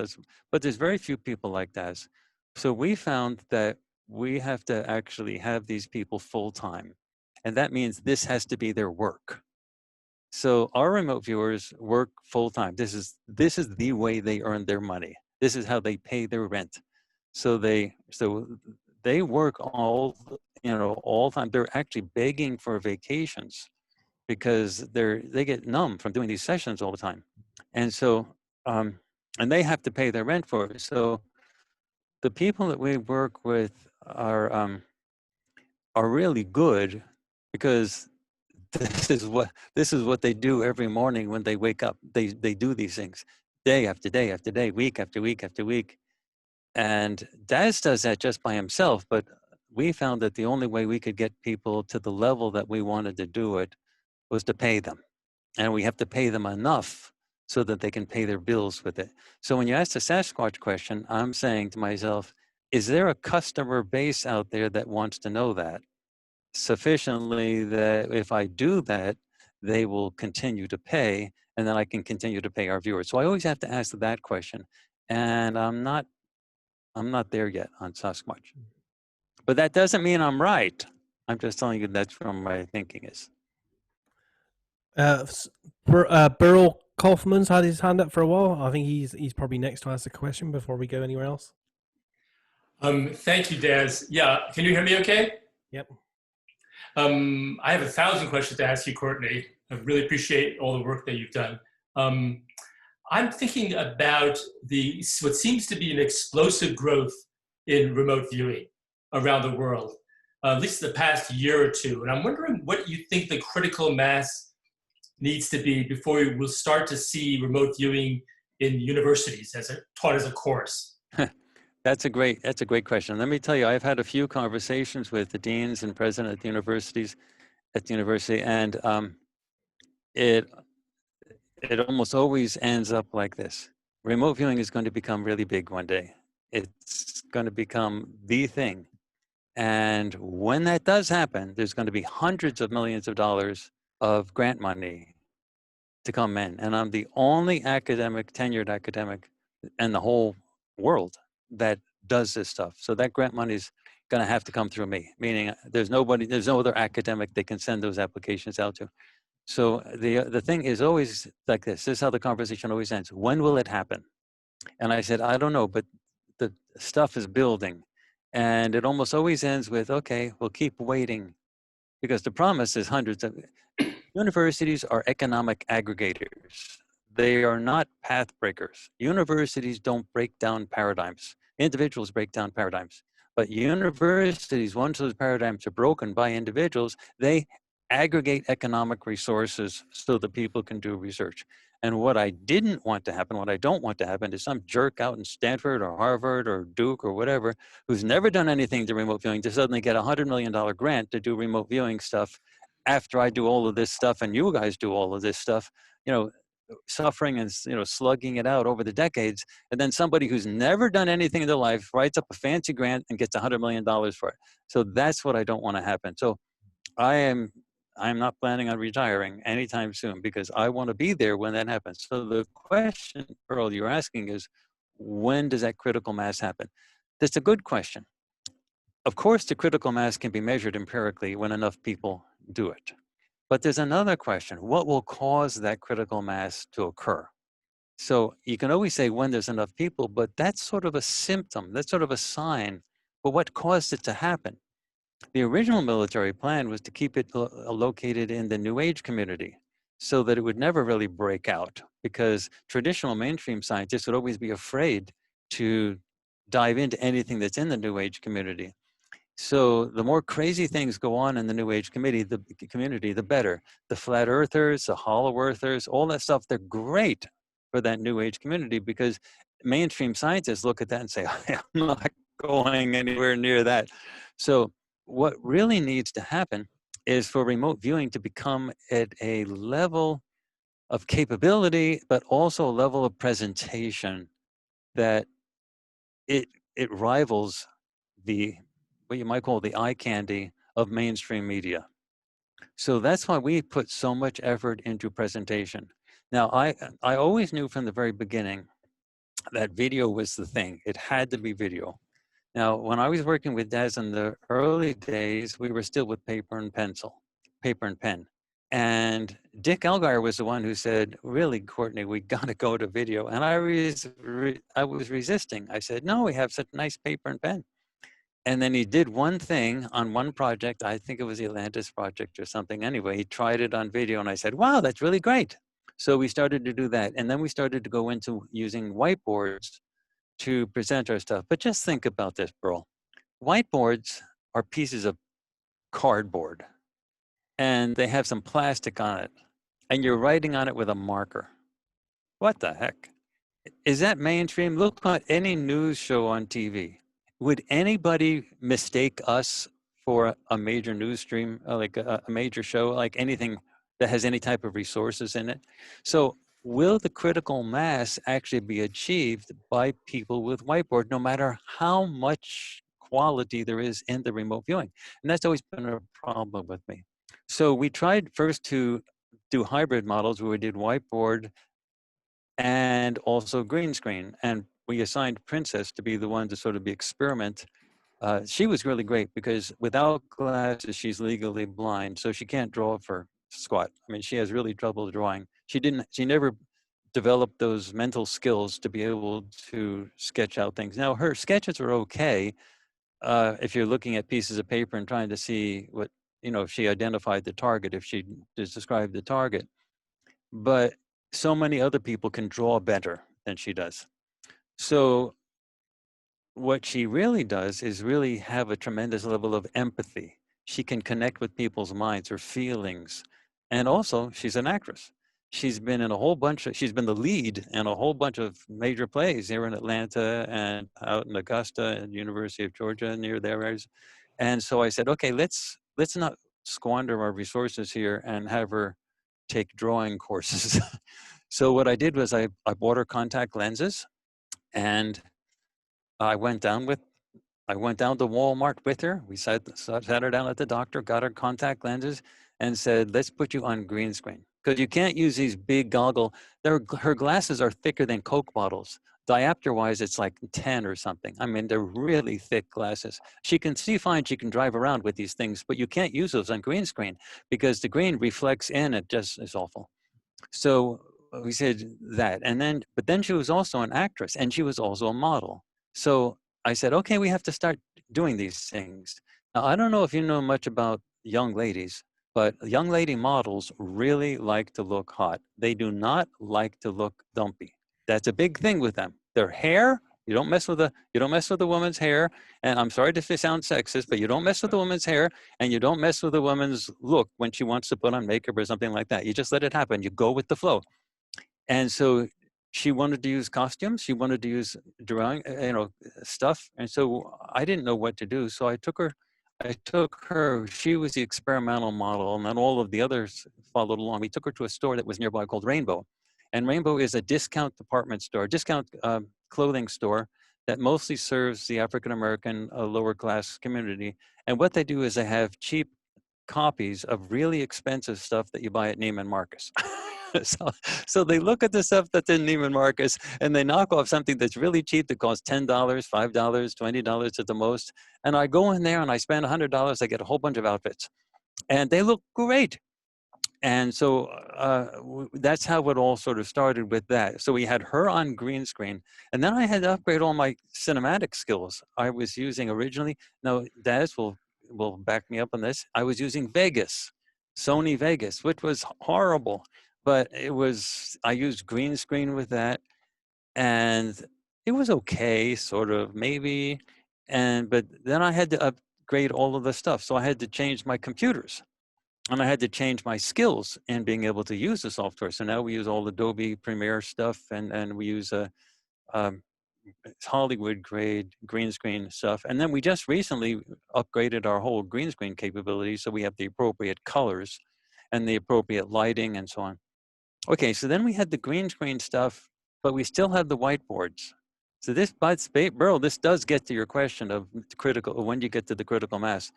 But there's very few people like Daz. So we found that we have to actually have these people full time. And that means this has to be their work. So our remote viewers work full time. This is the way they earn their money. This is how they pay their rent. So they work all time. They're actually begging for vacations because they get numb from doing these sessions all the time. And so and they have to pay their rent for it. So the people that we work with are really good because this is what they do every morning when they wake up. They do these things day after day after day, week after week after week. And Daz does that just by himself, but we found that the only way we could get people to the level that we wanted to do it was to pay them. And we have to pay them enough so that they can pay their bills with it. So when you ask the Sasquatch question, I'm saying to myself, is there a customer base out there that wants to know that sufficiently that if I do that, they will continue to pay, and then I can continue to pay our viewers? So I always have to ask that question. And I'm not there yet on Sasquatch. But that doesn't mean I'm right. I'm just telling you that's where my thinking is. Burl Kaufman's had his hand up for a while. I think he's probably next to ask a question before we go anywhere else. Thank you, Daz. Yeah, can you hear me okay? Yep. I have 1,000 questions to ask you, Courtney. I really appreciate all the work that you've done. I'm thinking about what seems to be an explosive growth in remote viewing around the world, at least the past year or two. And I'm wondering what you think the critical mass needs to be before we will start to see remote viewing in universities taught as a course. That's a great question. Let me tell you, I've had a few conversations with the deans and president at the university, and it almost always ends up like this. Remote viewing is going to become really big one day. It's going to become the thing. And when that does happen, there's going to be hundreds of millions of dollars of grant money to come in. And I'm the only tenured academic in the whole world that does this stuff. So that grant money is going to have to come through me, meaning there's no other academic they can send those applications out to. So the thing is always like this. This is how the conversation always ends. When will it happen? And I said, I don't know, but the stuff is building. And it almost always ends with, okay, we'll keep waiting. Because the promise is universities are economic aggregators. They are not path breakers. Universities don't break down paradigms. Individuals break down paradigms. But universities, once those paradigms are broken by individuals, they aggregate economic resources so that people can do research. And what I didn't want to happen, what I don't want to happen, is some jerk out in Stanford or Harvard or Duke or whatever, who's never done anything to remote viewing, to suddenly get a $100 million grant to do remote viewing stuff after I do all of this stuff and you guys do all of this stuff, suffering and, slugging it out over the decades. And then somebody who's never done anything in their life writes up a fancy grant and gets $100 million for it. So that's what I don't want to happen. So I'm not planning on retiring anytime soon because I want to be there when that happens. So the question, Earl, you're asking is, when does that critical mass happen? That's a good question. Of course, the critical mass can be measured empirically when enough people do it. But there's another question. What will cause that critical mass to occur? So you can always say when there's enough people, but that's sort of a symptom. That's sort of a sign. But what caused it to happen? The original military plan was to keep it located in the New Age community so that it would never really break out, because traditional mainstream scientists would always be afraid to dive into anything that's in the New Age community. So the more crazy things go on in the New Age community, the better. The flat earthers, the hollow earthers, all that stuff, they're great for that New Age community because mainstream scientists look at that and say, I'm not going anywhere near that. So what really needs to happen is for remote viewing to become at a level of capability, but also a level of presentation that it rivals what you might call the eye candy of mainstream media. So that's why we put so much effort into presentation. Now, I always knew from the very beginning that video was the thing. It had to be video. Now, when I was working with Daz in the early days, we were still with paper and pen. And Dick Elgar was the one who said, really, Courtney, we got to go to video. And I was resisting. I said, no, we have such nice paper and pen. And then he did one thing on one project. I think it was the Atlantis project or something. Anyway, he tried it on video and I said, wow, that's really great. So we started to do that. And then we started to go into using whiteboards to present our stuff. But just think about this, Pearl. Whiteboards are pieces of cardboard and they have some plastic on it and you're writing on it with a marker. What the heck? Is that mainstream? Look at any news show on TV. Would anybody mistake us for a major news stream, like a major show, like anything that has any type of resources in it? So will the critical mass actually be achieved by people with whiteboard, no matter how much quality there is in the remote viewing? And that's always been a problem with me. So we tried first to do hybrid models where we did whiteboard and also green screen. And we assigned Princess to be the one to sort of be experiment. She was really great because without glasses, she's legally blind. So she can't draw for squat. I mean, she has really trouble drawing. She never developed those mental skills to be able to sketch out things. Now her sketches are okay. If you're looking at pieces of paper and trying to see what, if she identified the target, if she described the target, but so many other people can draw better than she does. So what she really does is really have a tremendous level of empathy. She can connect with people's minds or feelings. And also she's an actress. She's been in she's been the lead in a whole bunch of major plays here in Atlanta and out in Augusta and University of Georgia near there. And so I said, okay, let's not squander our resources here and have her take drawing courses. So what I did was I bought her contact lenses and I went down to Walmart with her. We sat her down at the doctor, got her contact lenses and said, let's put you on green screen. Because you can't use these big goggle. Her glasses are thicker than Coke bottles. Diopter wise, it's like 10 or something. I mean, they're really thick glasses. She can see fine, she can drive around with these things, but you can't use those on green screen because the green reflects in, it just is awful. So we said that, but then she was also an actress and she was also a model. So I said, okay, we have to start doing these things. Now, I don't know if you know much about young ladies, but young lady models really like to look hot. They do not like to look dumpy. That's a big thing with them. Their hair, you don't mess with a woman's hair. And I'm sorry to sound sexist, but you don't mess with a woman's hair and you don't mess with a woman's look when she wants to put on makeup or something like that. You just let it happen. You go with the flow. And so she wanted to use costumes. She wanted to use drawing, stuff. And so I didn't know what to do. So I took her, she was the experimental model, and then all of the others followed along. We took her to a store that was nearby called Rainbow. And Rainbow is a discount department store, discount clothing store that mostly serves the African-American lower class community. And what they do is they have cheap copies of really expensive stuff that you buy at Neiman Marcus. So they look at the stuff that's in Neiman Marcus and they knock off something that's really cheap that costs $10, $5, $20 at the most. And I go in there and I spend $100, I get a whole bunch of outfits. And they look great. And so that's how it all sort of started with that. So we had her on green screen. And then I had to upgrade all my cinematic skills. I was using originally, now Daz will back me up on this. I was using Vegas, Sony Vegas, which was horrible. But I used green screen with that. And it was okay, sort of, maybe. But then I had to upgrade all of the stuff. So I had to change my computers. And I had to change my skills in being able to use the software. So now we use all Adobe Premiere stuff, and we use Hollywood grade green screen stuff. And then we just recently upgraded our whole green screen capability, so we have the appropriate colors and the appropriate lighting and so on. Okay, so then we had the green screen stuff, but we still had the whiteboards. So this does get to your question of when you get to the critical mass.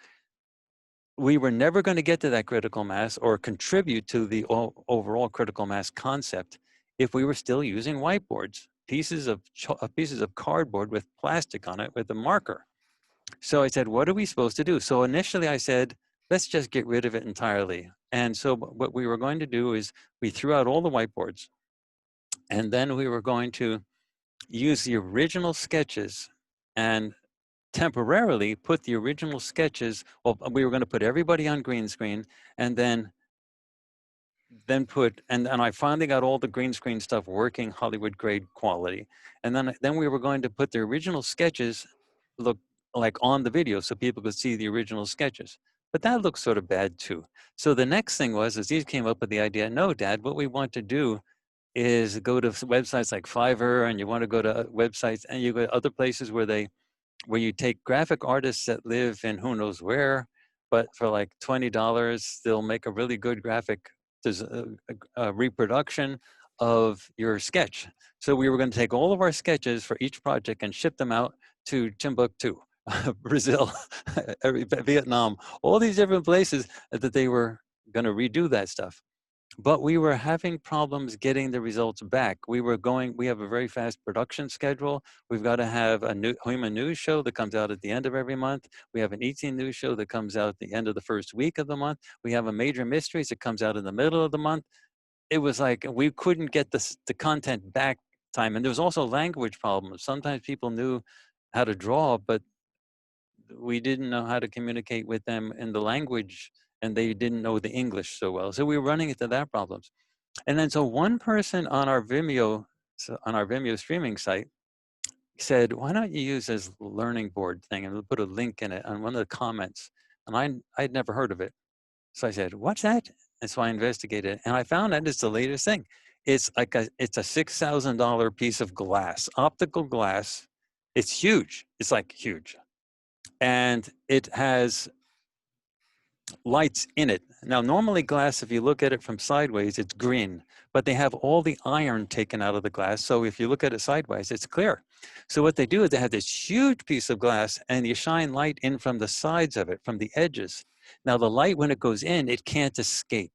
we were never going to get to that critical mass or contribute to the overall critical mass concept if we were still using whiteboards, pieces of cardboard with plastic on it with a marker. So I said, what are we supposed to do? So initially I said, let's just get rid of it entirely. And so what we were going to do is we threw out all the whiteboards, and then we were going to use the original sketches and temporarily put the original sketches, well, we were going to put everybody on green screen, and then put, and I finally got all the green screen stuff working Hollywood grade quality. And then we were going to put the original sketches look like on the video so people could see the original sketches. But that looks sort of bad too. So the next thing was, as these came up with the idea, no, Dad, what we want to do is go to websites like Fiverr, and you want to go to websites, and you go to other places where you take graphic artists that live in who knows where, but for like $20, they'll make a really good graphic reproduction of your sketch. So we were going to take all of our sketches for each project and ship them out to Timbuktu, Brazil, Vietnam, all these different places that they were going to redo that stuff. But we were having problems getting the results back. We have a very fast production schedule. We've got to have a new human news show that comes out at the end of every month. We have an ET news show that comes out at the end of the first week of the month. We have a major mysteries that comes out in the middle of the month. It was like we couldn't get the content back time. And there was also language problems. Sometimes people knew how to draw, but we didn't know how to communicate with them in the language, and they didn't know the English so well. So we were running into that problems. And then so one person on our Vimeo streaming site said, why don't you use this learning board thing? And we'll put a link in it on one of the comments. And I'd never heard of it. So I said, what's that? And so I investigated, and I found that it's the latest thing. It's a $6,000 piece of glass, optical glass. It's huge. It's like huge. And it has lights in it. Now, normally glass, if you look at it from sideways, it's green, but they have all the iron taken out of the glass. So if you look at it sideways, it's clear. So what they do is they have this huge piece of glass, and you shine light in from the sides of it, from the edges. Now, the light, when it goes in, it can't escape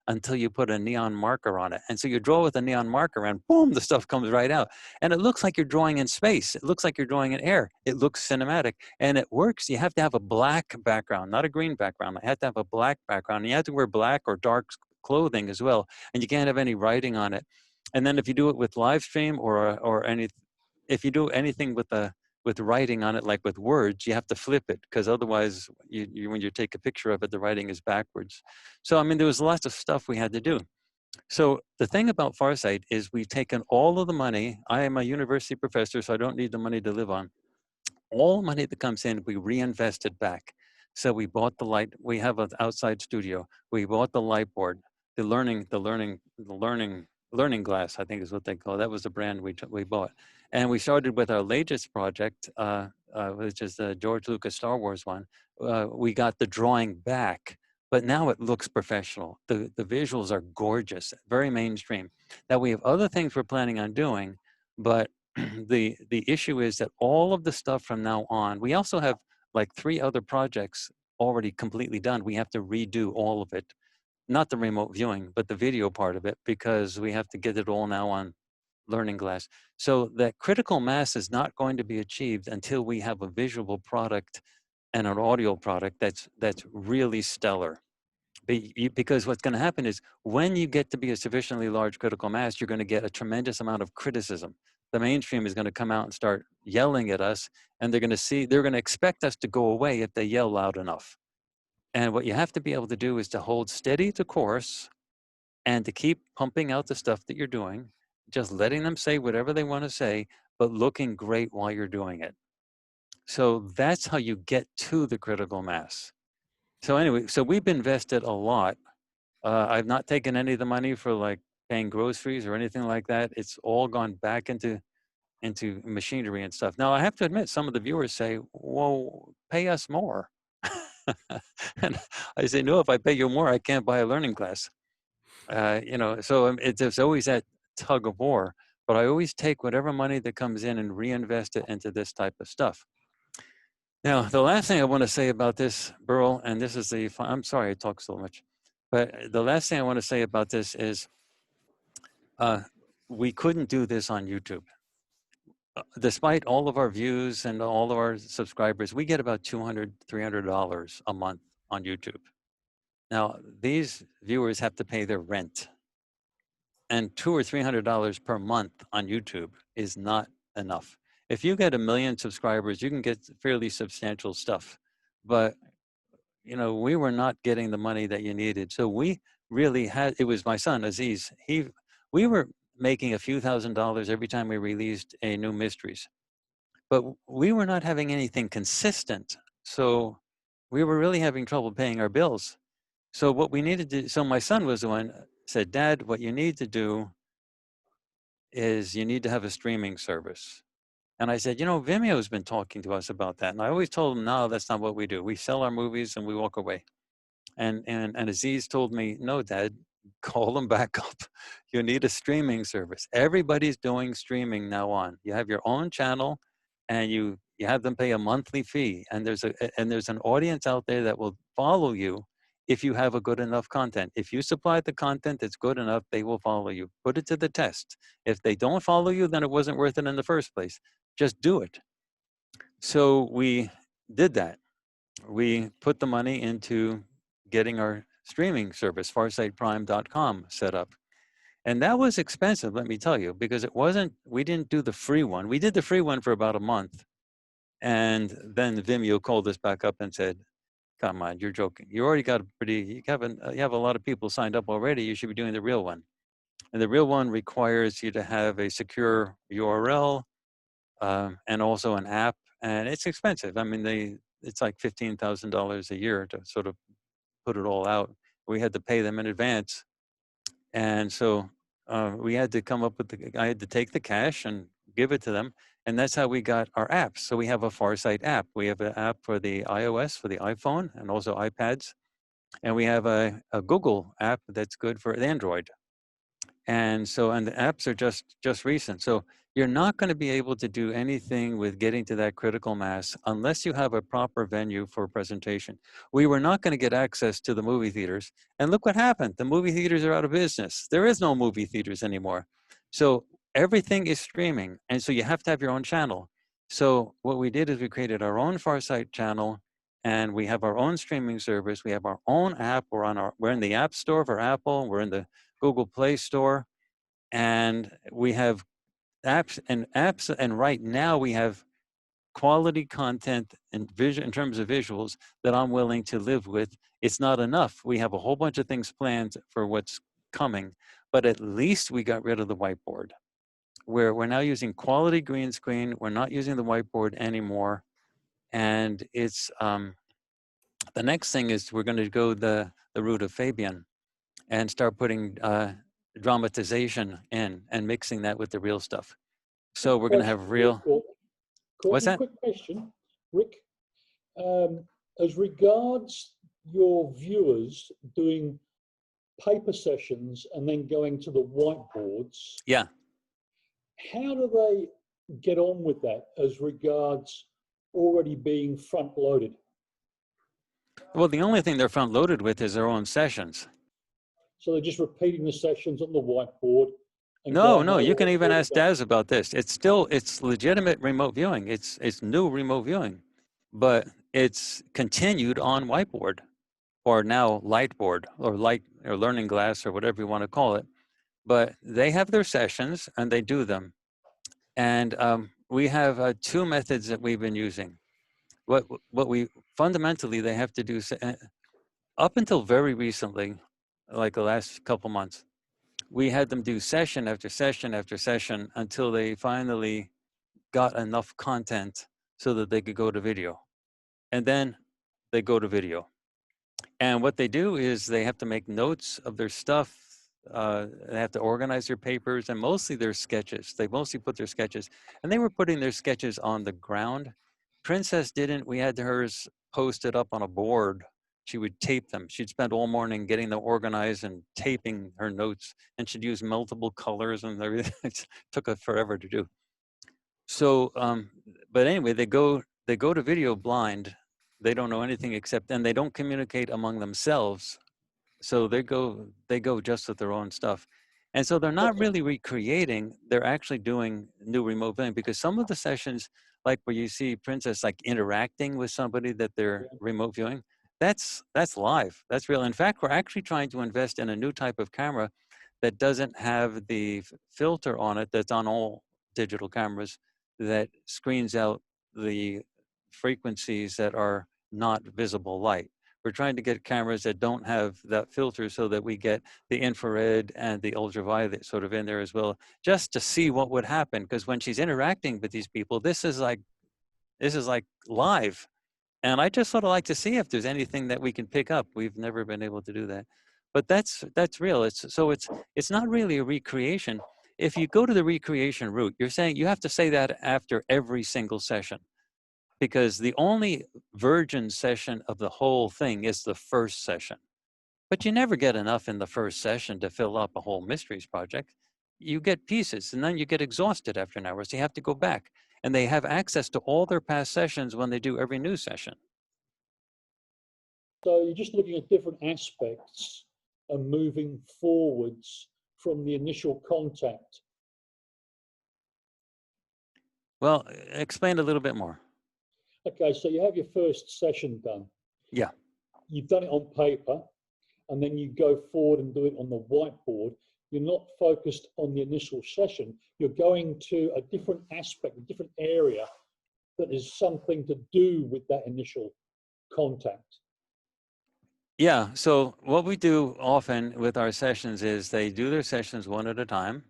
until you put a neon marker on it. And so you draw with a neon marker, and boom, the stuff comes right out. And it looks like you're drawing in space. It looks like you're drawing in air. It looks cinematic, and it works. You have to have a black background, not a green background. You have to have a black background. And you have to wear black or dark clothing as well. And you can't have any writing on it. And then if you do it with live stream if you do anything with writing on it, like with words, you have to flip it, because otherwise, when you take a picture of it, the writing is backwards. So, I mean, there was lots of stuff we had to do. So the thing about Farsight is we've taken all of the money. I am a university professor, so I don't need the money to live on. All money that comes in, we reinvest it back. So we bought the light. We have an outside studio. We bought the light board, the learning glass, I think is what they call it. That was the brand we bought. And we started with our latest project, which is the George Lucas Star Wars one. We got the drawing back, but now it looks professional. The visuals are gorgeous, very mainstream. Now we have other things we're planning on doing, but the issue is that all of the stuff from now on, we also have like 3 other projects already completely done. We have to redo all of it. Not the remote viewing, but the video part of it, because we have to get it all now on learning glass. So that critical mass is not going to be achieved until we have a visual product and an audio product that's really stellar. Because what's going to happen is when you get to be a sufficiently large critical mass, you're going to get a tremendous amount of criticism. The mainstream is going to come out and start yelling at us, and they're going to expect us to go away if they yell loud enough. And what you have to be able to do is to hold steady the course and to keep pumping out the stuff that you're doing, just letting them say whatever they want to say, but looking great while you're doing it. So that's how you get to the critical mass. So anyway, so we've invested a lot. I've not taken any of the money for like paying groceries or anything like that. It's all gone back into machinery and stuff. Now I have to admit, some of the viewers say, well, pay us more. And I say, no, if I pay you more, I can't buy a learning class. So there's always that tug of war, but I always take whatever money that comes in and reinvest it into this type of stuff. Now, the last thing I want to say about this, Burl, and this is I'm sorry I talk so much, but the last thing I want to say about this is we couldn't do this on YouTube. Despite all of our views and all of our subscribers, we get about $200, $300 a month on YouTube. Now, these viewers have to pay their rent. And $200 or $300 per month on YouTube is not enough. If you get 1 million subscribers, you can get fairly substantial stuff. But, you know, we were not getting the money that you needed. So we really had, it was my son, Aziz. We were making a few $1,000s every time we released a new Mysteries. But we were not having anything consistent. So we were really having trouble paying our bills. So what we needed to, so my son was the one said, Dad, what you need to do is you need to have a streaming service. And I said, you know, Vimeo's been talking to us about that. And I always told him, no, that's not what we do. We sell our movies and we walk away. And Aziz told me, no, Dad, call them back up. You need a streaming service. Everybody's doing streaming now on. You have your own channel and you have them pay a monthly fee. And there's an audience out there that will follow you if you have a good enough content. If you supply the content that's good enough, they will follow you. Put it to the test. If they don't follow you, then it wasn't worth it in the first place. Just do it. So we did that. We put the money into getting our streaming service, farsightprime.com, set up. And that was expensive, let me tell you, because we didn't do the free one. We did the free one for about a month. And then Vimeo called us back up and said, come on, you're joking. You already got you have a lot of people signed up already. You should be doing the real one. And the real one requires you to have a secure URL and also an app. And it's expensive. I mean, it's like $15,000 a year to sort of put it all out. We had to pay them in advance. And so we had to come up with I had to take the cash and give it to them. And that's how we got our apps. So we have a Farsight app. We have an app for the iOS, for the iPhone, and also iPads. And we have a Google app that's good for Android. And the apps are just recent. So you're not going to be able to do anything with getting to that critical mass unless you have a proper venue for presentation. We were not going to get access to the movie theaters. And look what happened. The movie theaters are out of business. There is no movie theaters anymore. So everything is streaming. And so you have to have your own channel. So what we did is we created our own Farsight channel, and we have our own streaming service. We have our own app. We're in the App Store for Apple. We're in the Google Play Store, and we have apps, and right now we have quality content and vision in terms of visuals that I'm willing to live with. It's not enough. We have a whole bunch of things planned for what's coming, but at least we got rid of the whiteboard. We're now using quality green screen. We're not using the whiteboard anymore, and it's the next thing is we're going to go the route of Fabian and start putting dramatization in and mixing that with the real stuff. So we're going to have real. Courtney, What's that? Quick question, Rick. As regards your viewers doing paper sessions and then going to the whiteboards, yeah, how do they get on with that as regards already being front loaded? Well, the only thing they're front loaded with is their own sessions. So they're just repeating the sessions on the whiteboard. No, you can even ask Daz about this. It's legitimate remote viewing. It's new remote viewing, but it's continued on whiteboard, or now lightboard, or learning glass, or whatever you want to call it. But they have their sessions and they do them. And we have 2 methods that we've been using. What we fundamentally they have to do up until very recently, like the last couple months, we had them do session after session after session until they finally got enough content so that they could go to video. And then they go to video. And what they do is they have to make notes of their stuff. They have to organize their papers and mostly their sketches. They mostly put their sketches. And they were putting their sketches on the ground. Princess didn't. We had hers posted up on a board. She would tape them. She'd spend all morning getting them organized and taping her notes. And she'd use multiple colors and everything. It took her forever to do. So, but anyway, they go they go to video blind. They don't know anything except, and they don't communicate among themselves. So they go just with their own stuff. And so they're not really recreating, they're actually doing new remote viewing, because some of the sessions, like where you see Princess like interacting with somebody that they're remote viewing, that's live, that's real. In fact, we're actually trying to invest in a new type of camera that doesn't have the filter on it that's on all digital cameras, that screens out the frequencies that are not visible light. We're trying to get cameras that don't have that filter so that we get the infrared and the ultraviolet sort of in there as well, just to see what would happen. Because when she's interacting with these people, this is like live. And I just sort of like to see if there's anything that we can pick up. We've never been able to do that. But that's real. It's not really a recreation. If you go to the recreation route, you're saying you have to say that after every single session, because the only virgin session of the whole thing is the first session. But you never get enough in the first session to fill up a whole mysteries project. You get pieces, and then you get exhausted after an hour, so you have to go back. And they have access to all their past sessions when they do every new session. So you're just looking at different aspects and moving forwards from the initial contact. Well, explain a little bit more. Okay, so you have your first session done. Yeah. You've done it on paper, and then you go forward and do it on the whiteboard. You're not focused on the initial session. You're going to a different aspect, a different area that is something to do with that initial contact. Yeah, so what we do often with our sessions is they do their sessions one at a time,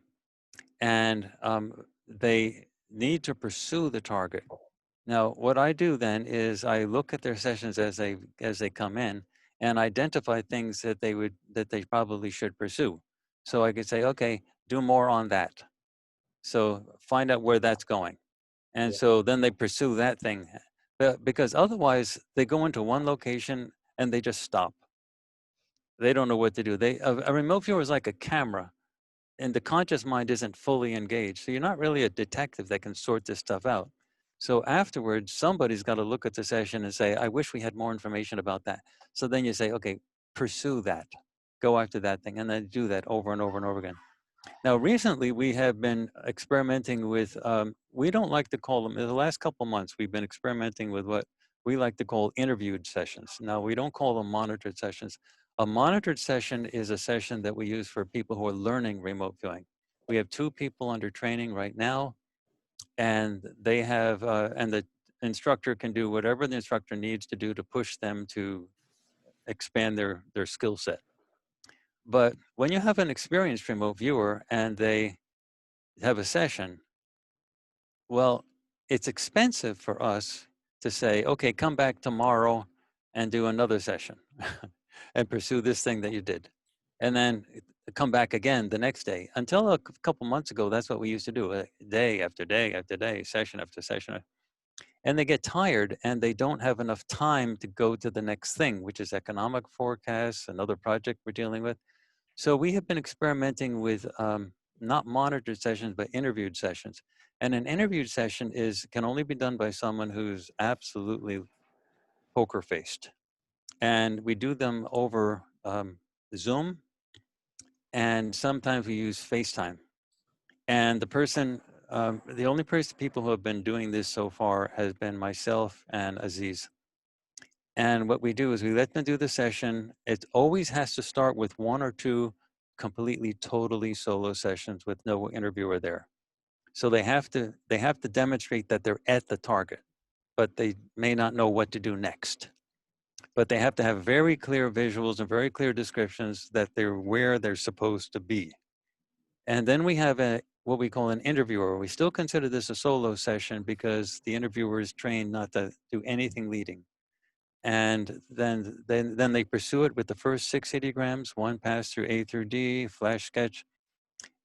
and they need to pursue the target. Now, what I do then is I look at their sessions as they come in and identify things that they probably should pursue. So I could say, okay, do more on that. So find out where that's going. And so then they pursue that thing. Because otherwise they go into one location and they just stop. They don't know what to do. A remote viewer is like a camera, and the conscious mind isn't fully engaged. So you're not really a detective that can sort this stuff out. So afterwards, somebody's got to look at the session and say, I wish we had more information about that. So then you say, okay, pursue that. Go after that thing, and then do that over and over and over again. Now, recently, we have been experimenting with, we don't like to call them, in the last couple of months, we've been experimenting with what we like to call interviewed sessions. Now, we don't call them monitored sessions. A monitored session is a session that we use for people who are learning remote viewing. We have 2 people under training right now, and they have, and the instructor can do whatever the instructor needs to do to push them to expand their skill set. But when you have an experienced remote viewer and they have a session, well, it's expensive for us to say, okay, come back tomorrow and do another session and pursue this thing that you did. And then come back again the next day. Until a couple months ago, that's what we used to do, day after day after day, session after session. And they get tired and they don't have enough time to go to the next thing, which is economic forecasts, another project we're dealing with. So we have been experimenting with not monitored sessions, but interviewed sessions. And an interviewed session can only be done by someone who's absolutely poker faced. And we do them over Zoom, and sometimes we use FaceTime. And the only people who have been doing this so far has been myself and Aziz. And what we do is we let them do the session. It always has to start with 1 or 2 completely, totally solo sessions with no interviewer there. So they have to demonstrate that they're at the target, but they may not know what to do next. But they have to have very clear visuals and very clear descriptions that they're where they're supposed to be. And then we have what we call an interviewer. We still consider this a solo session because the interviewer is trained not to do anything leading. And then they pursue it with the first 6 ideograms, 1 pass through A through D, flash sketch.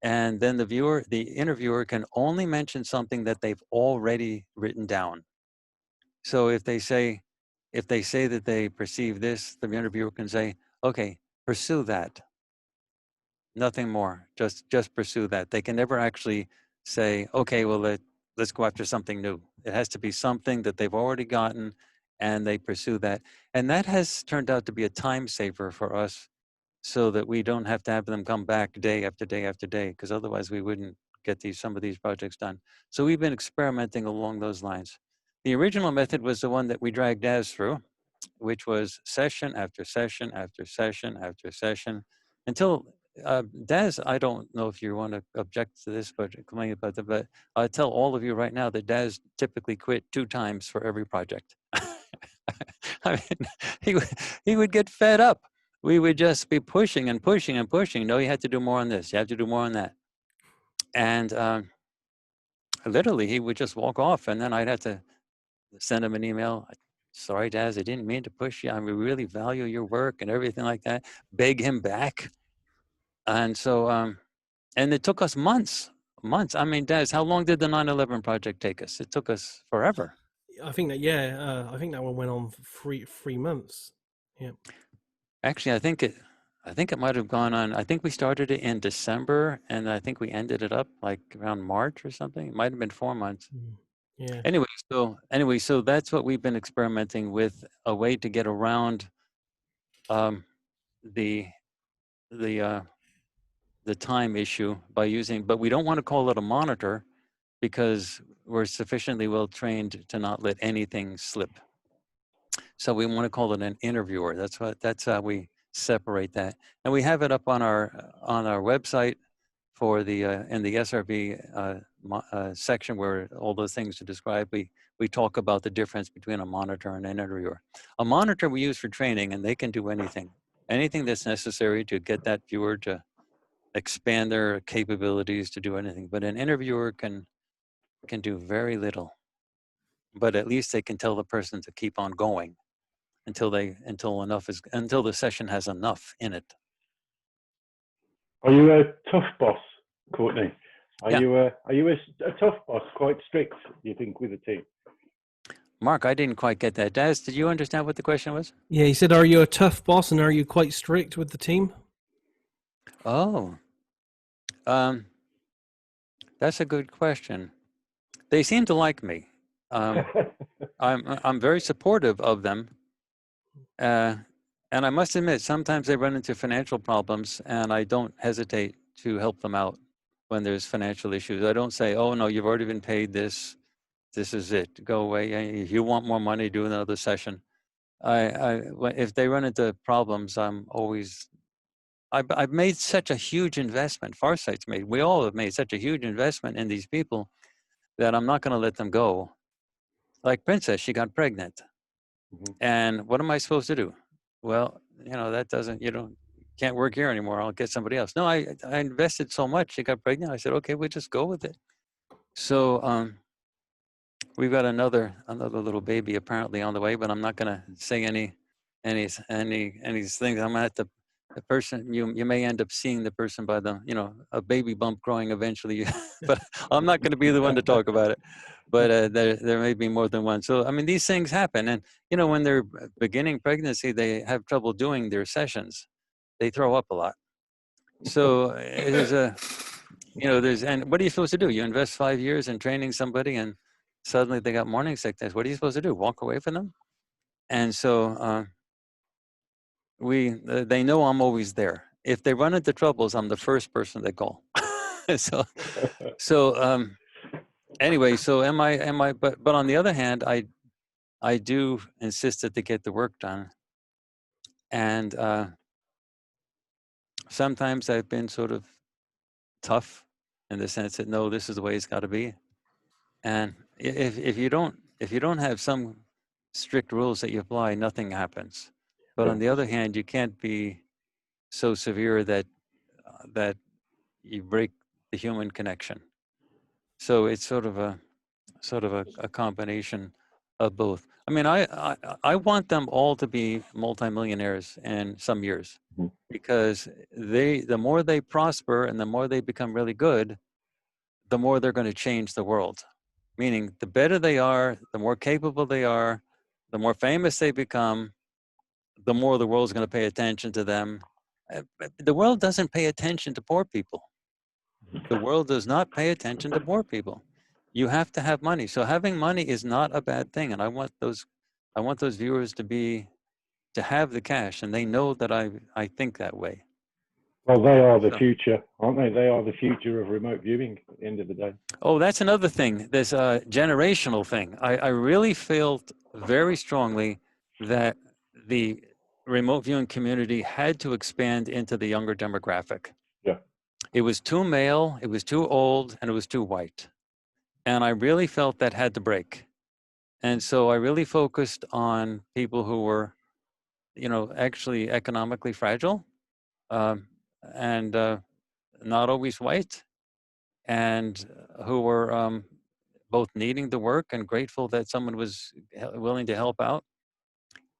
And then the interviewer can only mention something that they've already written down. So if they say that they perceive this, the interviewer can say, okay, pursue that. Nothing more, just pursue that. They can never actually say, okay, well, let's go after something new. It has to be something that they've already gotten, and they pursue that. And that has turned out to be a time saver for us, so that we don't have to have them come back day after day after day, because otherwise we wouldn't get some of these projects done. So we've been experimenting along those lines. The original method was the one that we dragged Daz through, which was session after session after session after session, until Daz, I don't know if you want to object to this, but complain about that, but I tell all of you right now that Daz typically quit 2 times for every project. I mean, he would get fed up. We would just be pushing and pushing and pushing. No, you have to do more on this. You have to do more on that. And literally, he would just walk off, and then I'd have to send him an email. Sorry, Daz, I didn't mean to push you. I mean, we really value your work and everything like that. Beg him back. And so, and it took us months. I mean, Daz, how long did the 9/11 project take us? It took us forever. I think that, yeah, I think that one went on for three months. Yeah. Actually, I think it might have gone on. I think we started it in December, and I think we ended it up like around March or something. It might have been 4 months. Yeah. Anyway, so that's what we've been experimenting with, a way to get around the time issue by using, but we don't want to call it a monitor, because we're sufficiently well trained to not let anything slip. So we want to call it an interviewer. That's how we separate that. And we have it up on our website for the in the SRV section, where all those things are described. We talk about the difference between a monitor and an interviewer. A monitor we use for training, and they can do anything that's necessary to get that viewer to expand their capabilities to do anything. But an interviewer can do very little. But at least they can tell the person to keep on going until the session has enough in it. Are you a tough boss, Courtney? Are Yeah. you a tough boss, quite strict, you think, with the team? Mark, I didn't quite get that. Daz, did you understand what the question was? Yeah, he said, are you a tough boss, and are you quite strict with the team? Oh, that's a good question. They seem to like me. I'm very supportive of them. And I must admit, sometimes they run into financial problems, and I don't hesitate to help them out when there's financial issues. I don't say, oh, no, you've already been paid this. This is it. Go away. If you want more money, do another session. If they run into problems, I've made such a huge investment. Farsight's made. We all have made such a huge investment in these people that I'm not going to let them go. Like Princess, she got pregnant. And what am I supposed to do? Well, that doesn't, can't work here anymore. I'll get somebody else. No, I invested so much. She got pregnant. I said, okay, we'll just go with it. So we've got another little baby apparently on the way, but I'm not going to say any things. I'm going to have to, the person, you may end up seeing the person by a baby bump growing eventually, but I'm not going to be the one to talk about it. But there may be more than one. So, I mean, these things happen. And, when they're beginning pregnancy, they have trouble doing their sessions. They throw up a lot. So and what are you supposed to do? You invest 5 years in training somebody, and suddenly they got morning sickness. What are you supposed to do? Walk away from them? And so they know I'm always there. If they run into troubles, I'm the first person they call. Anyway, so am I, but on the other hand, I do insist that they get the work done. And sometimes I've been sort of tough in the sense that, no, this is the way it's got to be. And if you don't have some strict rules that you apply, nothing happens. But on the other hand, you can't be so severe that you break the human connection. So it's sort of a combination of both. I mean, I want them all to be multimillionaires in some years, because the more they prosper and the more they become really good, the more they're going to change the world. Meaning, the better they are, the more capable they are, the more famous they become, the more the world's going to pay attention to them. The world doesn't pay attention to poor people. The world does not pay attention to poor people. You have to have money. So having money is not a bad thing. And I want those viewers to have the cash, and they know that I think that way. Well, they are the future, aren't they? They are the future of remote viewing at the end of the day. Oh, that's another thing. There's a generational thing. I really felt very strongly that the remote viewing community had to expand into the younger demographic. Yeah. It was too male, it was too old, and it was too white. And I really felt that had to break. And so I really focused on people who were, actually economically fragile, and not always white, and who were both needing the work and grateful that someone was willing to help out.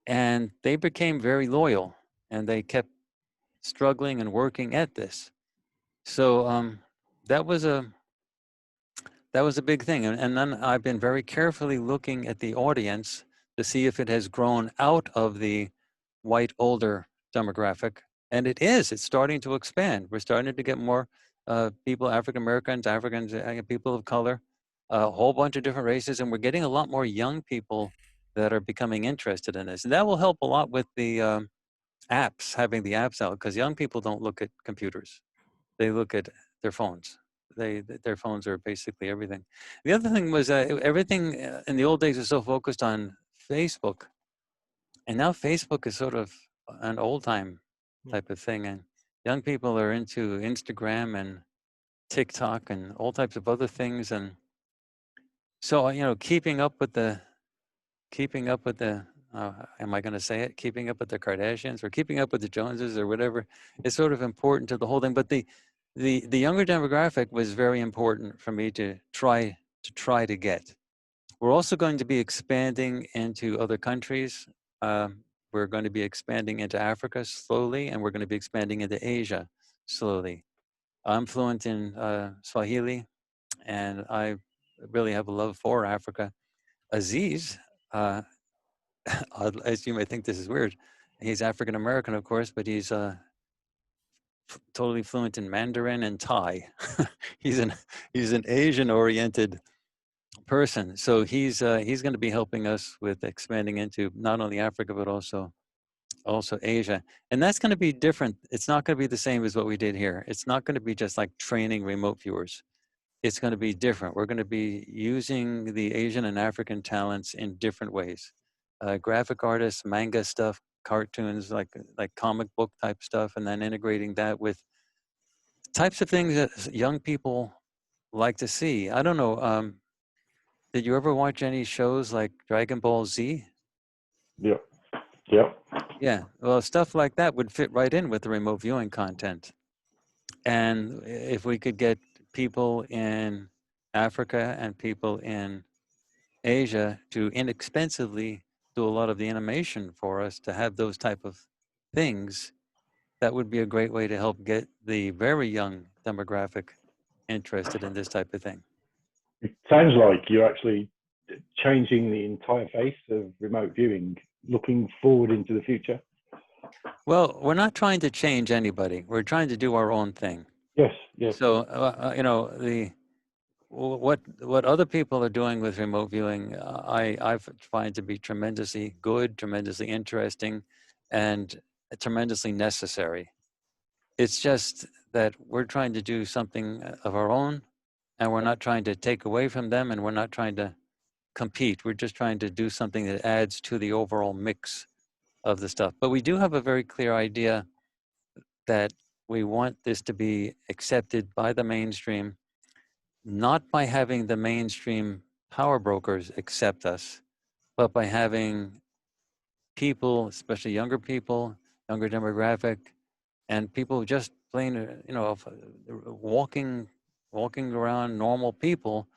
And they became very loyal, and they kept struggling and working at this. So that was a big thing. And then I've been very carefully looking at the audience to see if it has grown out of the white older demographic. And it's starting to expand. We're starting to get more people, African Americans, people of color, a whole bunch of different races. And we're getting a lot more young people that are becoming interested in this. And that will help a lot with the apps, having the apps out, because young people don't look at computers. They look at their phones. Their phones are basically everything. The other thing was everything in the old days was so focused on Facebook. And now Facebook is sort of an old time type of thing. And young people are into Instagram and TikTok and all types of other things. And so, keeping up with the, am I going to say it? Keeping up with the Kardashians or keeping up with the Joneses or whatever is sort of important to the whole thing. But the younger demographic was very important for me to try to get. We're also going to be expanding into other countries. We're going to be expanding into Africa slowly, and we're going to be expanding into Asia slowly. I'm fluent in Swahili, and I really have a love for Africa. Aziz, as you may think this is weird, he's African American, of course, but he's totally fluent in Mandarin and Thai. he's an Asian-oriented person, so he's going to be helping us with expanding into not only Africa but also Asia, and that's going to be different. It's not going to be the same as what we did here. It's not going to be just like training remote viewers. It's going to be different. We're going to be using the Asian and African talents in different ways. Graphic artists, manga stuff, cartoons, like comic book type stuff, and then integrating that with types of things that young people like to see. I don't know. Did you ever watch any shows like Dragon Ball Z? Yeah. Yep. Yeah. Well, stuff like that would fit right in with the remote viewing content. And if we could get people in Africa and people in Asia to inexpensively do a lot of the animation for us to have those type of things, that would be a great way to help get the very young demographic interested in this type of thing. It sounds like you're actually changing the entire face of remote viewing, looking forward into the future. Well, we're not trying to change anybody. We're trying to do our own thing. Yes, yes. So, what other people are doing with remote viewing, I find to be tremendously good, tremendously interesting, and tremendously necessary. It's just that we're trying to do something of our own, and we're not trying to take away from them, and we're not trying to compete. We're just trying to do something that adds to the overall mix of the stuff. But we do have a very clear idea that we want this to be accepted by the mainstream, not by having the mainstream power brokers accept us, but by having people, especially younger people, younger demographic, and people just plain, walking around, normal people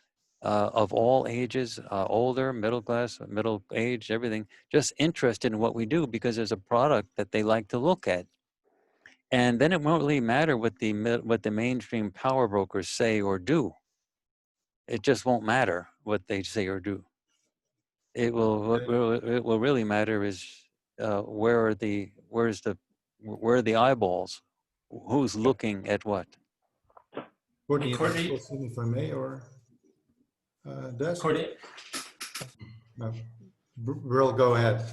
of all ages, older, middle class, middle age, everything, just interested in what we do because there's a product that they like to look at. And then it won't really matter what the mainstream power brokers say or do. It just won't matter what they say or do. It will really matter is where are the eyeballs? Who's looking at what? Courtney, Courtney, if I may, or Des? Courtney, No. Brill, go ahead.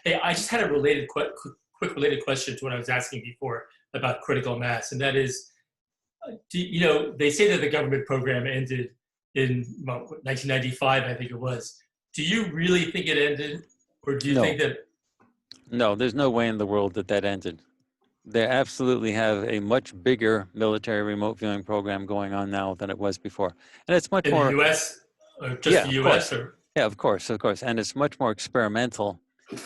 hey, I just had a quick related question to what I was asking before about critical mass, and that is, they say that the government program ended in 1995, I think it was. Do you really think it ended, or do you think that? No, there's no way in the world that that ended. They absolutely have a much bigger military remote viewing program going on now than it was before, and it's much more In the U.S. or just the U.S. or? Yeah, of course, and it's much more experimental,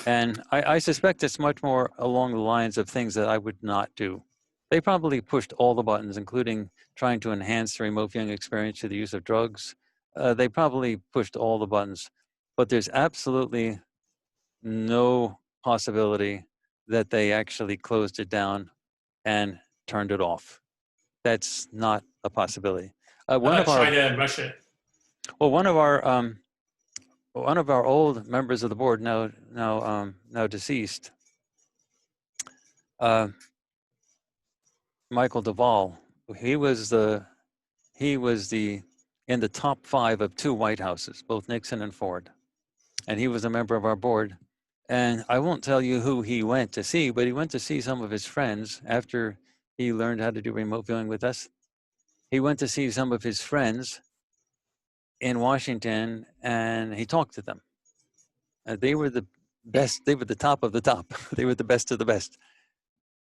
and I suspect it's much more along the lines of things that I would not do. They probably pushed all the buttons, including trying to enhance the remote viewing experience through the use of drugs. They probably pushed all the buttons, but there's absolutely no possibility that they actually closed it down and turned it off. That's not a possibility. China and Russia? Well, one of our old members of the board, now deceased, Michael Duvall, he was in the top 5 of 2 White Houses, both Nixon and Ford, and he was a member of our board. And I won't tell you who he went to see, but he went to see some of his friends after he learned how to do remote viewing with us. He went to see some of his friends in Washington, and he talked to them. They were the best. They were the top of the top. They were the best of the best.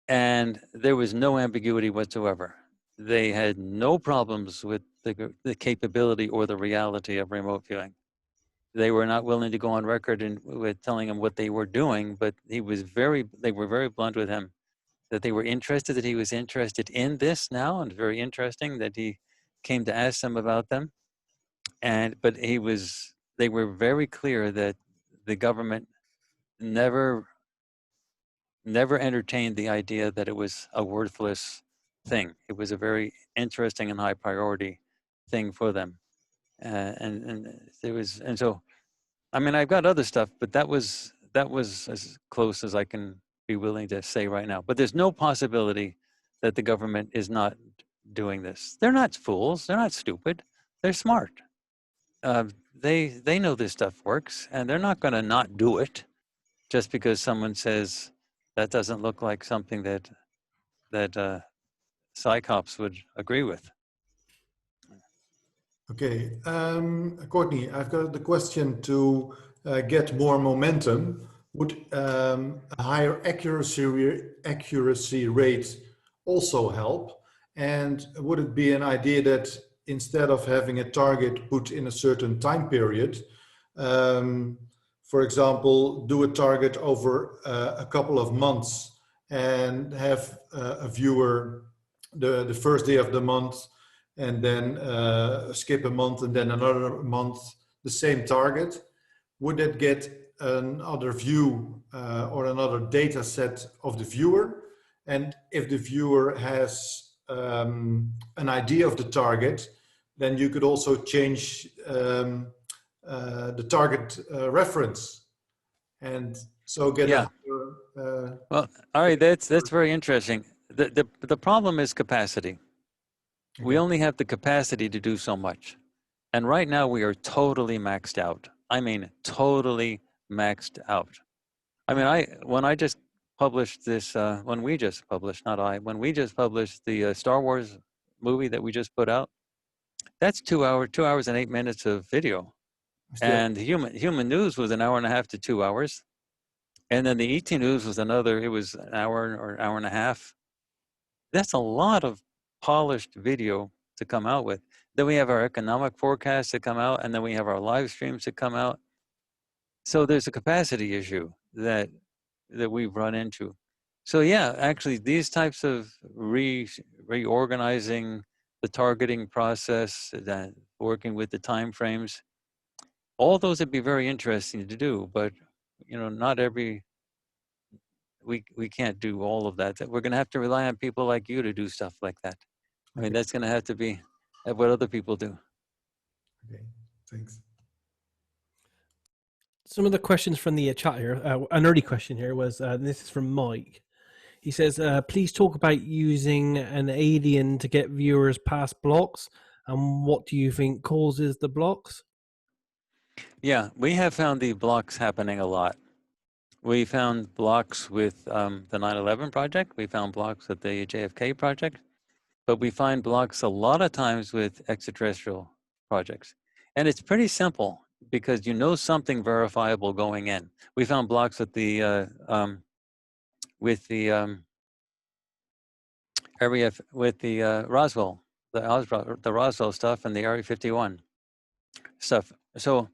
And there was no ambiguity whatsoever. They had no problems with the capability or the reality of remote viewing. They were not willing to go on record with telling him what they were doing, but they were very blunt with him that they were interested, that he was interested in this now, and very interesting that he came to ask them about them. But they were very clear that the government never entertained the idea that it was a worthless thing. It was a very interesting and high priority thing for them. So, I mean, I've got other stuff, but that was as close as I can be willing to say right now. But there's no possibility that the government is not doing this. They're not fools. They're not stupid. They're smart. They know this stuff works, and they're not going to not do it just because someone says that doesn't look like something that psychops would agree with. Okay, Courtney, I've got the question to get more momentum. Would a higher accuracy rate also help? And would it be an idea that instead of having a target put in a certain time period, for example, do a target over a couple of months and have a viewer the first day of the month, and then skip a month and then another month, the same target? Would that get another view or another data set of the viewer? And if the viewer has an idea of the target, then you could also change the target reference, and so get well, all right, that's very interesting. The problem is capacity. Okay. We only have the capacity to do so much, and right now we are totally maxed out. I mean, totally maxed out. I mean, when we just published the Star Wars movie that we just put out, that's 2 hours and 8 minutes of video. And human news was 1.5 hours to 2 hours. And then the ET News was it was an hour or an hour and a half. That's a lot of polished video to come out with. Then we have our economic forecasts that come out, and then we have our live streams that come out. So there's a capacity issue that we've run into. So yeah, actually these types of reorganizing the targeting process, that working with the time frames, all those would be very interesting to do, but not we can't do all of that. We're going to have to rely on people like you to do stuff like that. I mean, that's going to have to be what other people do. Okay, thanks. Some of the questions from the chat here, an early question here was, this is from Mike. He says, please talk about using an alien to get viewers past blocks And what do you think causes the blocks? Yeah, we have found the blocks happening a lot. We found blocks with the 9/11 project. We found blocks with the JFK project. But we find blocks a lot of times with extraterrestrial projects. And it's pretty simple because you know something verifiable going in. We found blocks with the area with the Roswell, the Roswell stuff and the Area 51 stuff. So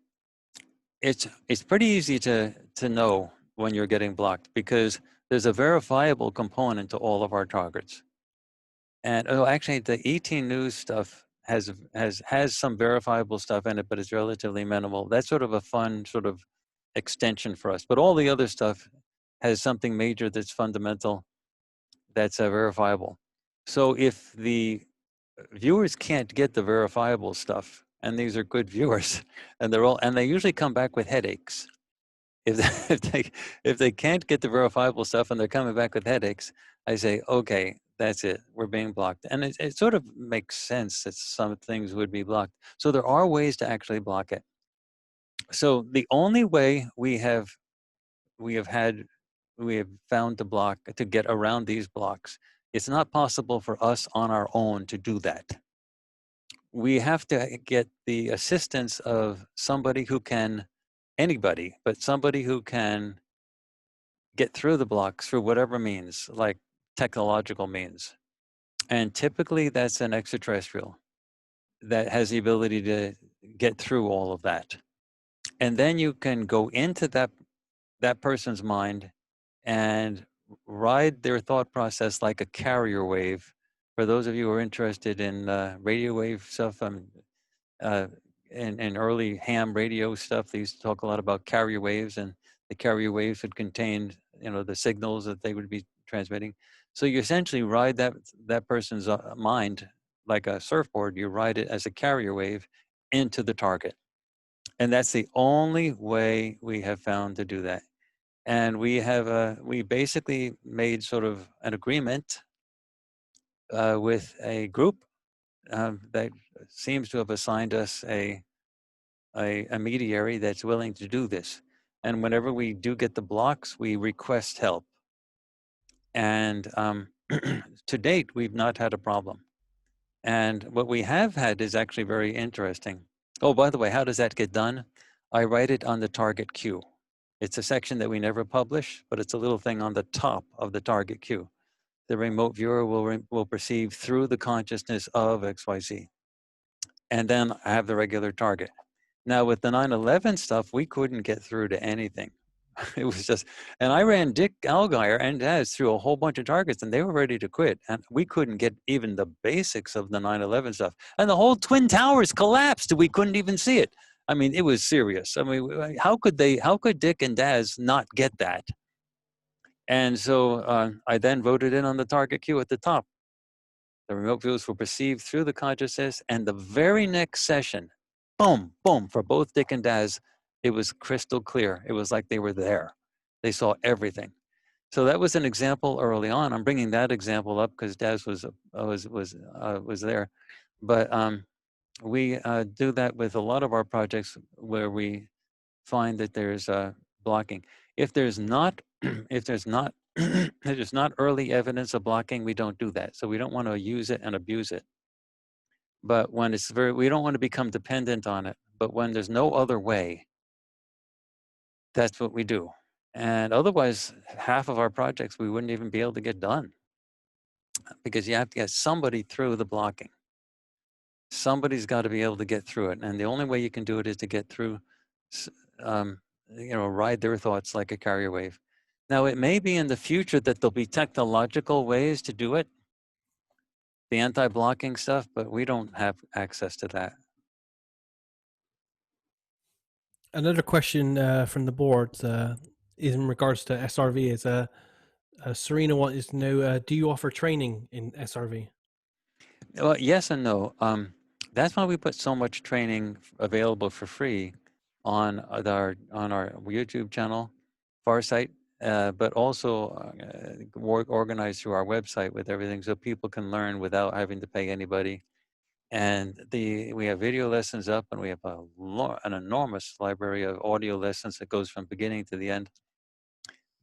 it's pretty easy to know when you're getting blocked because there's a verifiable component to all of our targets. And actually, the ET News stuff has some verifiable stuff in it, but it's relatively minimal. That's sort of a fun sort of extension for us. But all the other stuff has something major that's fundamental, that's verifiable. So if the viewers can't get the verifiable stuff, and these are good viewers, and they usually come back with headaches. If they can't get the verifiable stuff and they're coming back with headaches, I say, okay, that's it. We're being blocked. And it sort of makes sense that some things would be blocked. So there are ways to actually block it. So the only way we have found to get around these blocks, it's not possible for us on our own to do that. We have to get the assistance of somebody who can, anybody, but somebody who can get through the blocks through whatever means, like technological means. And typically that's an extraterrestrial that has the ability to get through all of that. And then you can go into that person's mind and ride their thought process like a carrier wave. For those of you who are interested in radio wave stuff, in early ham radio stuff, they used to talk a lot about carrier waves, and the carrier waves would contain, the signals that they would be transmitting. So you essentially ride that person's mind like a surfboard. You ride it as a carrier wave into the target, and that's the only way we have found to do that. And we basically made sort of an agreement with a group that seems to have assigned us a mediary that's willing to do this. And whenever we do get the blocks, we request help. And to date, we've not had a problem. And what we have had is actually very interesting. Oh, by the way, how does that get done? I write it on the target queue. It's a section that we never publish, but it's a little thing on the top of the target queue. The remote viewer will perceive through the consciousness of XYZ. And then I have the regular target. Now with the 9/11 stuff, we couldn't get through to anything. It was just, and I ran Dick Algeier and Daz through a whole bunch of targets and they were ready to quit. And we couldn't get even the basics of the 9/11 stuff. And the whole Twin Towers collapsed. We couldn't even see it. I mean, it was serious. I mean, how could Dick and Daz not get that? And so I then voted in on the target queue at the top. The remote views were perceived through the consciousness, and the very next session, boom, boom, for both Dick and Daz, it was crystal clear. It was like they were there. They saw everything. So that was an example early on. I'm bringing that example up because Daz was there. But we do that with a lot of our projects where we find that there's blocking. If there's not early evidence of blocking, we don't do that. So we don't want to use it and abuse it. But when we don't want to become dependent on it. But when there's no other way, that's what we do. And otherwise, half of our projects we wouldn't even be able to get done because you have to get somebody through the blocking. Somebody's got to be able to get through it. And the only way you can do it is to get through, ride their thoughts like a carrier wave. Now, it may be in the future that there'll be technological ways to do it, the anti-blocking stuff, but we don't have access to that. Another question from the board is in regards to SRV. Is Serena wanted to know, do you offer training in SRV? Well, yes and no. That's why we put so much training available for free on our YouTube channel, Farsight, but also organized through our website with everything, so people can learn without having to pay anybody. And we have video lessons up, and we have an enormous library of audio lessons that goes from beginning to the end.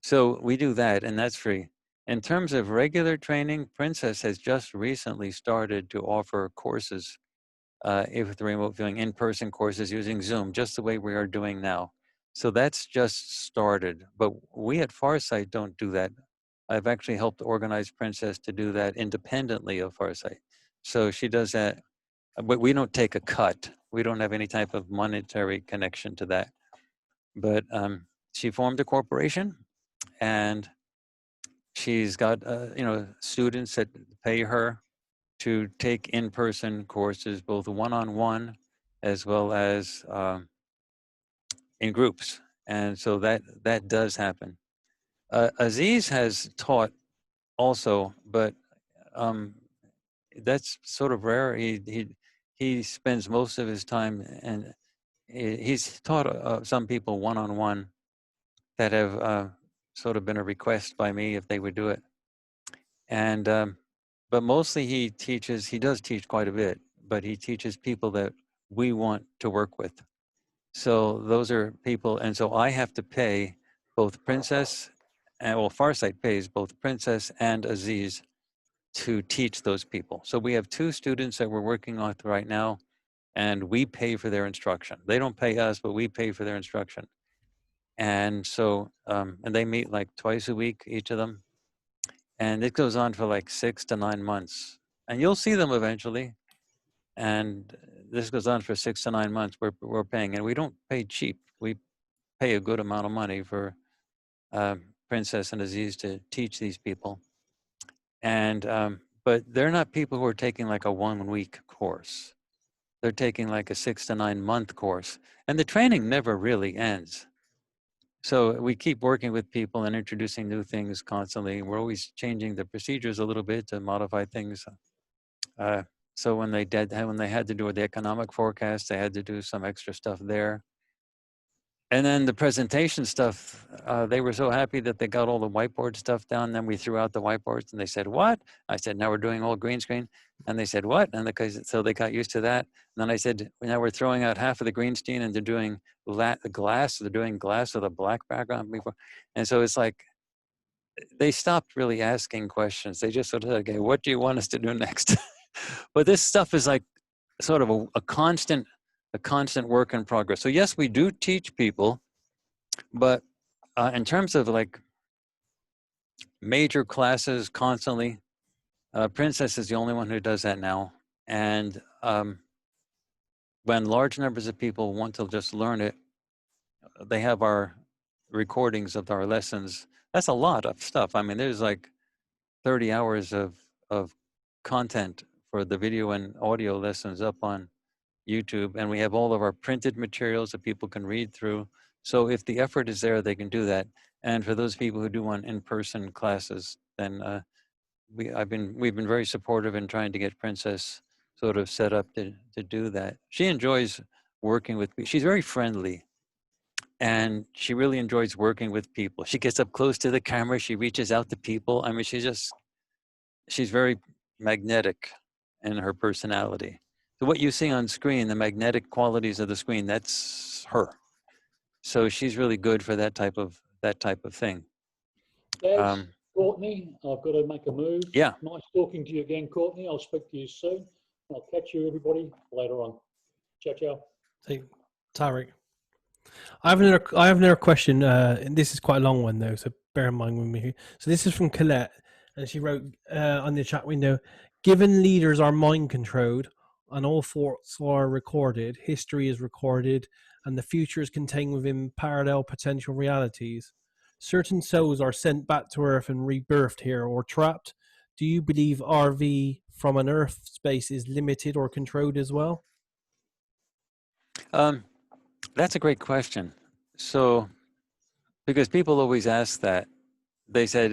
So we do that, and that's free. In terms of regular training, Princess has just recently started to offer courses with the remote viewing, in-person courses using Zoom, just the way we are doing now. So that's just started, but we at Farsight don't do that. I've actually helped organize Princess to do that independently of Farsight. So she does that, but we don't take a cut. We don't have any type of monetary connection to that. But she formed a corporation, and she's got students that pay her to take in-person courses, both one-on-one as well as in groups. And so that does happen. Aziz has taught also, but that's sort of rare. He spends most of his time, and he's taught some people one-on-one that have sort of been a request by me if they would do it. And but mostly he does teach quite a bit, but he teaches people that we want to work with. So those are people, and so I have to pay both Princess, and Farsight pays both Princess and Aziz to teach those people. So we have 2 students that we're working on right now, and we pay for their instruction. They don't pay us, but we pay for their instruction. And so, and they meet like twice a week, each of them. And it goes on for like 6 to 9 months. And you'll see them eventually. And this goes on for 6 to 9 months. We're paying, and we don't pay cheap. We pay a good amount of money for Princess and Aziz to teach these people. And but they're not people who are taking like a 1-week course. They're taking like a 6 to 9 month course, and the training never really ends. So we keep working with people and introducing new things constantly. We're always changing the procedures a little bit to modify things. So when they had to do the economic forecast, they had to do some extra stuff there. And then the presentation stuff, they were so happy that they got all the whiteboard stuff down. Then we threw out the whiteboards, and they said, "What?" I said, "Now we're doing all green screen." And they said, "What?" And so they got used to that. And then I said, "Now we're throwing out half of the green screen, and they're doing glass. They're doing glass with a black background before." And so it's like they stopped really asking questions. They just sort of said, "Okay, what do you want us to do next?" But this stuff is like sort of a constant work in progress. So yes, we do teach people, but in terms of like major classes constantly, Princess is the only one who does that now. And when large numbers of people want to just learn it, they have our recordings of our lessons. That's a lot of stuff. I mean, there's like 30 hours of content for the video and audio lessons up on YouTube, and we have all of our printed materials that people can read through. So if the effort is there, they can do that. And for those people who do want in-person classes, then we've been very supportive in trying to get Princess sort of set up to do that. She enjoys working with people. She's very friendly, and she really enjoys working with people. She gets up close to the camera. She reaches out to people. I mean, she's very magnetic in her personality. So what you see on screen, the magnetic qualities of the screen, that's her. So she's really good for that type of thing. Daz, Courtney, I've got to make a move. Yeah. Nice talking to you again, Courtney. I'll speak to you soon. I'll catch you, everybody, later on. Ciao, ciao. Hey, Tarek. I have another question. And this is quite a long one though, so bear in mind with me. So this is from Colette, and she wrote on the chat window: "Given leaders are mind controlled, and all thoughts are recorded, history is recorded, and the future is contained within parallel potential realities. Certain souls are sent back to Earth and rebirthed here or trapped. Do you believe RV from an Earth space is limited or controlled as well?" That's a great question. So, because people always ask that, they said,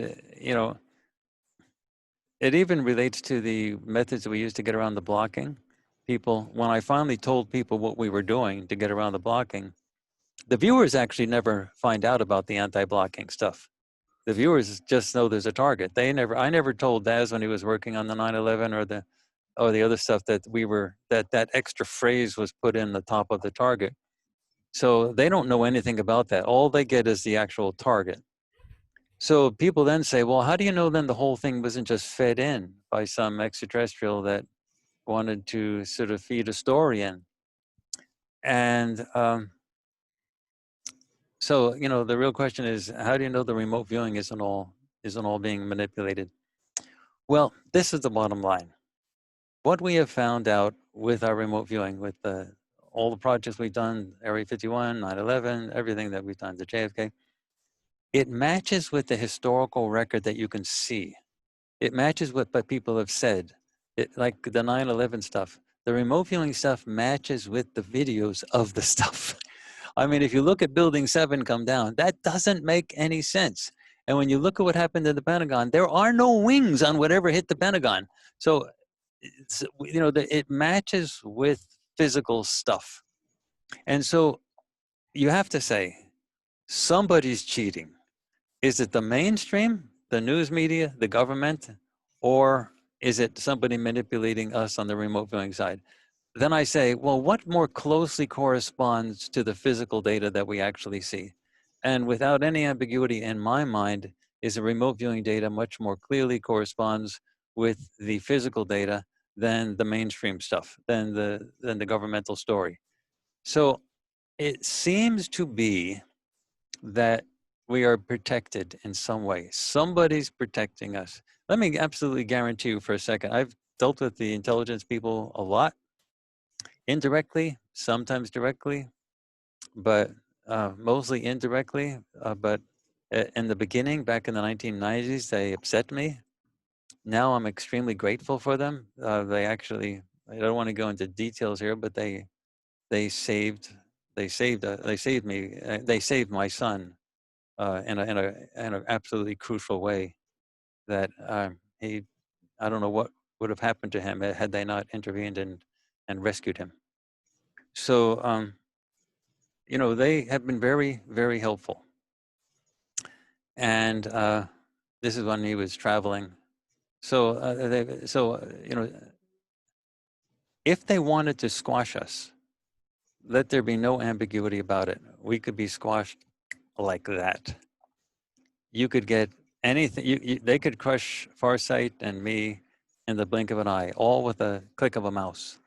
it even relates to the methods that we use to get around the blocking. When I finally told people what we were doing to get around the blocking, the viewers actually never find out about the anti-blocking stuff. The viewers just know there's a target. I never told Daz when he was working on the 9/11 or the or the other stuff that that extra phrase was put in the top of the target. So they don't know anything about that. All they get is the actual target. So people then say, well, how do you know then the whole thing wasn't just fed in by some extraterrestrial that wanted to sort of feed a story in? And so, you know, the real question is, how do you know the remote viewing isn't all being manipulated? Well, this is the bottom line. What we have found out with our remote viewing, with all the projects we've done, Area 51, 9/11, everything that we've done, the JFK, it matches with the historical record that you can see. It matches with what people have said. Like the 9/11 stuff, the remote viewing stuff matches with the videos of the stuff. I mean, if you look at Building 7 come down, that doesn't make any sense. And when you look at what happened in the Pentagon, there are no wings on whatever hit the Pentagon. So, you know, it matches with physical stuff. And so you have to say, somebody's cheating. Is it the mainstream, the news media, the government, or is it somebody manipulating us on the remote viewing side? Then I say, well, what more closely corresponds to the physical data that we actually see? And without any ambiguity in my mind, is the remote viewing data much more clearly corresponds with the physical data than the mainstream stuff, than the governmental story. So it seems to be that we are protected in some way. Somebody's protecting us. Let me absolutely guarantee you for a second, I've dealt with the intelligence people a lot, indirectly, sometimes directly, but mostly indirectly. But in the beginning, back in the 1990s, they upset me. Now I'm extremely grateful for them. They actually, I don't want to go into details here, but they saved me. They saved my son in an absolutely crucial way. That I don't know what would have happened to him had they not intervened and rescued him. So you know, they have been very, very helpful. And this is when he was traveling. So you know, if they wanted to squash us, let there be no ambiguity about it. We could be squashed like that. You could get anything. They could crush Farsight and me in the blink of an eye, all with a click of a mouse.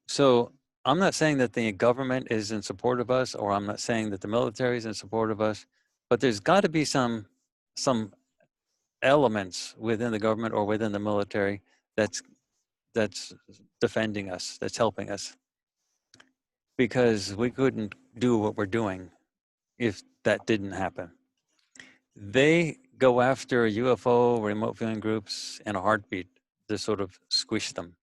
So I'm not saying that the government is in support of us, or I'm not saying that the military is in support of us, but there's got to be some elements within the government or within the military that's defending us, that's helping us, because we couldn't do what we're doing if that didn't happen. They go after UFO remote viewing groups in a heartbeat to sort of squish them.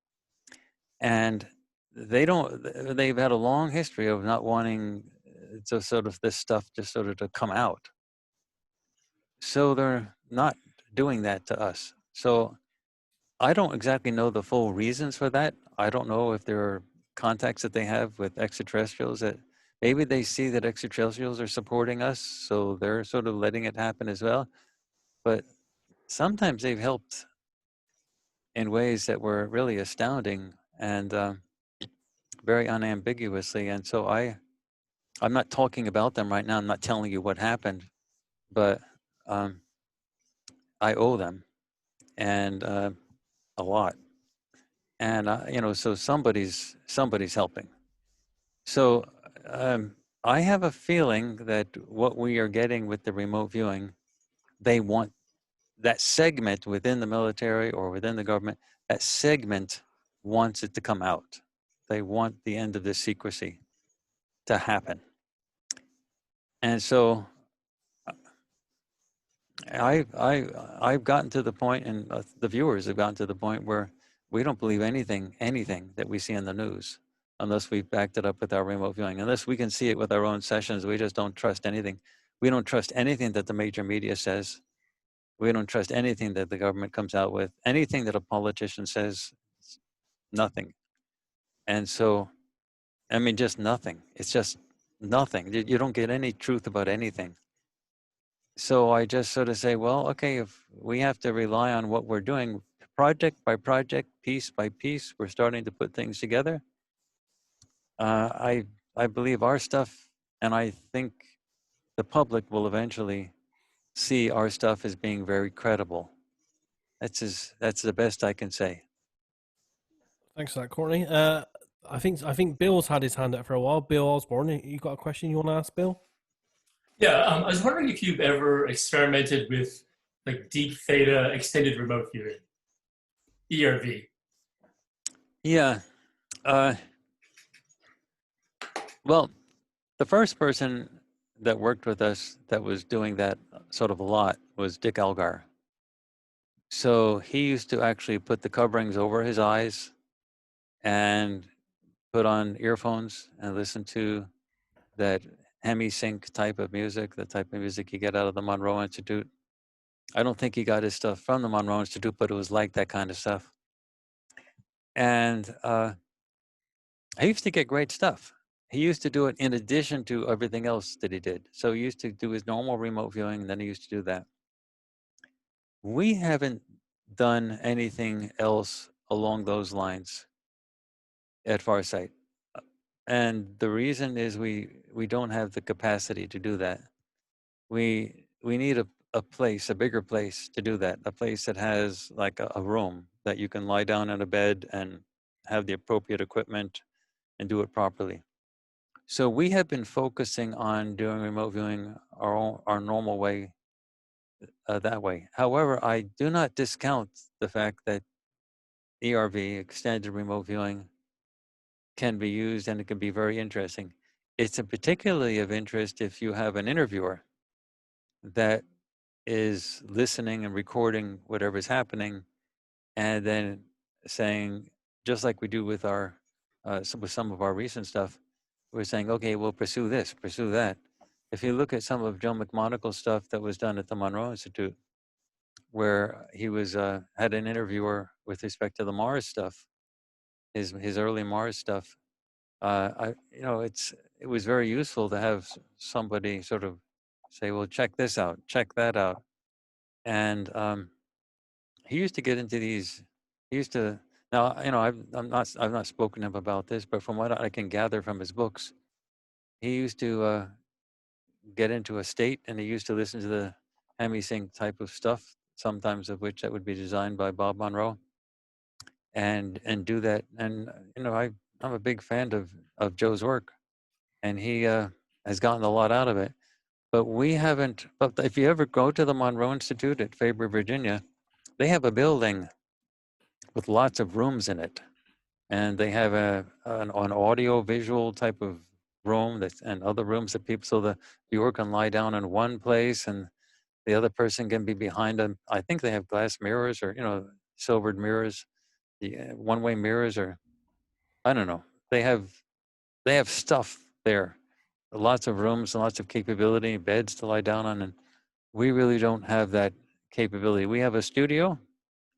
And they've had a long history of not wanting to sort of this stuff just sort of to come out. So they're not doing that to us. So I don't exactly know the full reasons for that. I don't know if there are contacts that they have with extraterrestrials that maybe they see that extraterrestrials are supporting us, so they're sort of letting it happen as well. But sometimes they've helped in ways that were really astounding and very unambiguously. And so I'm not talking about them right now. I'm not telling you what happened, but I owe them, and a lot. And you know, so somebody's helping. So I have a feeling that what we are getting with the remote viewing, they want that segment within the military or within the government, that segment wants it to come out. They want the end of this secrecy to happen. And so I've gotten to the point, and the viewers have gotten to the point where we don't believe anything that we see in the news unless we've backed it up with our remote viewing. Unless we can see it with our own sessions, we just don't trust anything. We don't trust anything that the major media says. We don't trust anything that the government comes out with. Anything that a politician says, nothing. And so, I mean, just nothing. It's just nothing. You don't get any truth about anything. So I just sort of say, well, okay, if we have to rely on what we're doing, project by project, piece by piece, we're starting to put things together. I believe our stuff, and I think the public will eventually see our stuff as being very credible. That's the best I can say. Thanks for that, Courtney. I think Bill's had his hand up for a while. Bill Osborne, you got a question you want to ask Bill? Yeah, I was wondering if you've ever experimented with like deep theta extended remote viewing, ERV. Yeah. Well, the first person that worked with us that was doing that sort of a lot was Dick Elgar. So he used to actually put the coverings over his eyes and put on earphones and listen to that hemi-sync type of music, the type of music you get out of the Monroe Institute. I don't think he got his stuff from the Monroe Institute, but it was like that kind of stuff. And he used to get great stuff. He used to do it in addition to everything else that he did. So he used to do his normal remote viewing, and then he used to do that. We haven't done anything else along those lines at Farsight. And the reason is we don't have the capacity to do that. We need a place, a bigger place to do that, a place that has like a room that you can lie down on a bed and have the appropriate equipment and do it properly. So we have been focusing on doing remote viewing our normal way, that way. However, I do not discount the fact that ERV, extended remote viewing, can be used and it can be very interesting. It's particularly of interest if you have an interviewer that is listening and recording whatever's happening and then saying, just like we do with our with some of our recent stuff, we're saying, okay, we'll pursue this, pursue that. If you look at some of Joe McMonagle's stuff that was done at the Monroe Institute, where he was had an interviewer with respect to the Mars stuff, his early Mars stuff, it was very useful to have somebody sort of say, well, check this out, check that out. And he used to get into these, he used to, now, I've not spoken to him about this, but from what I can gather from his books, he used to get into a state and he used to listen to the hemi-sync type of stuff, sometimes of which that would be designed by Bob Monroe, and do that. And, I'm a big fan of Joe's work, and he has gotten a lot out of it. But we haven't, but if you ever go to the Monroe Institute at Faber, Virginia, they have a building with lots of rooms in it. And they have an audio visual type of room and other rooms that people, so the viewer can lie down in one place and the other person can be behind them. I think they have glass mirrors or, silvered mirrors, the one-way mirrors, or I don't know. They have stuff there, lots of rooms and lots of capability, beds to lie down on, and we really don't have that capability. We have a studio,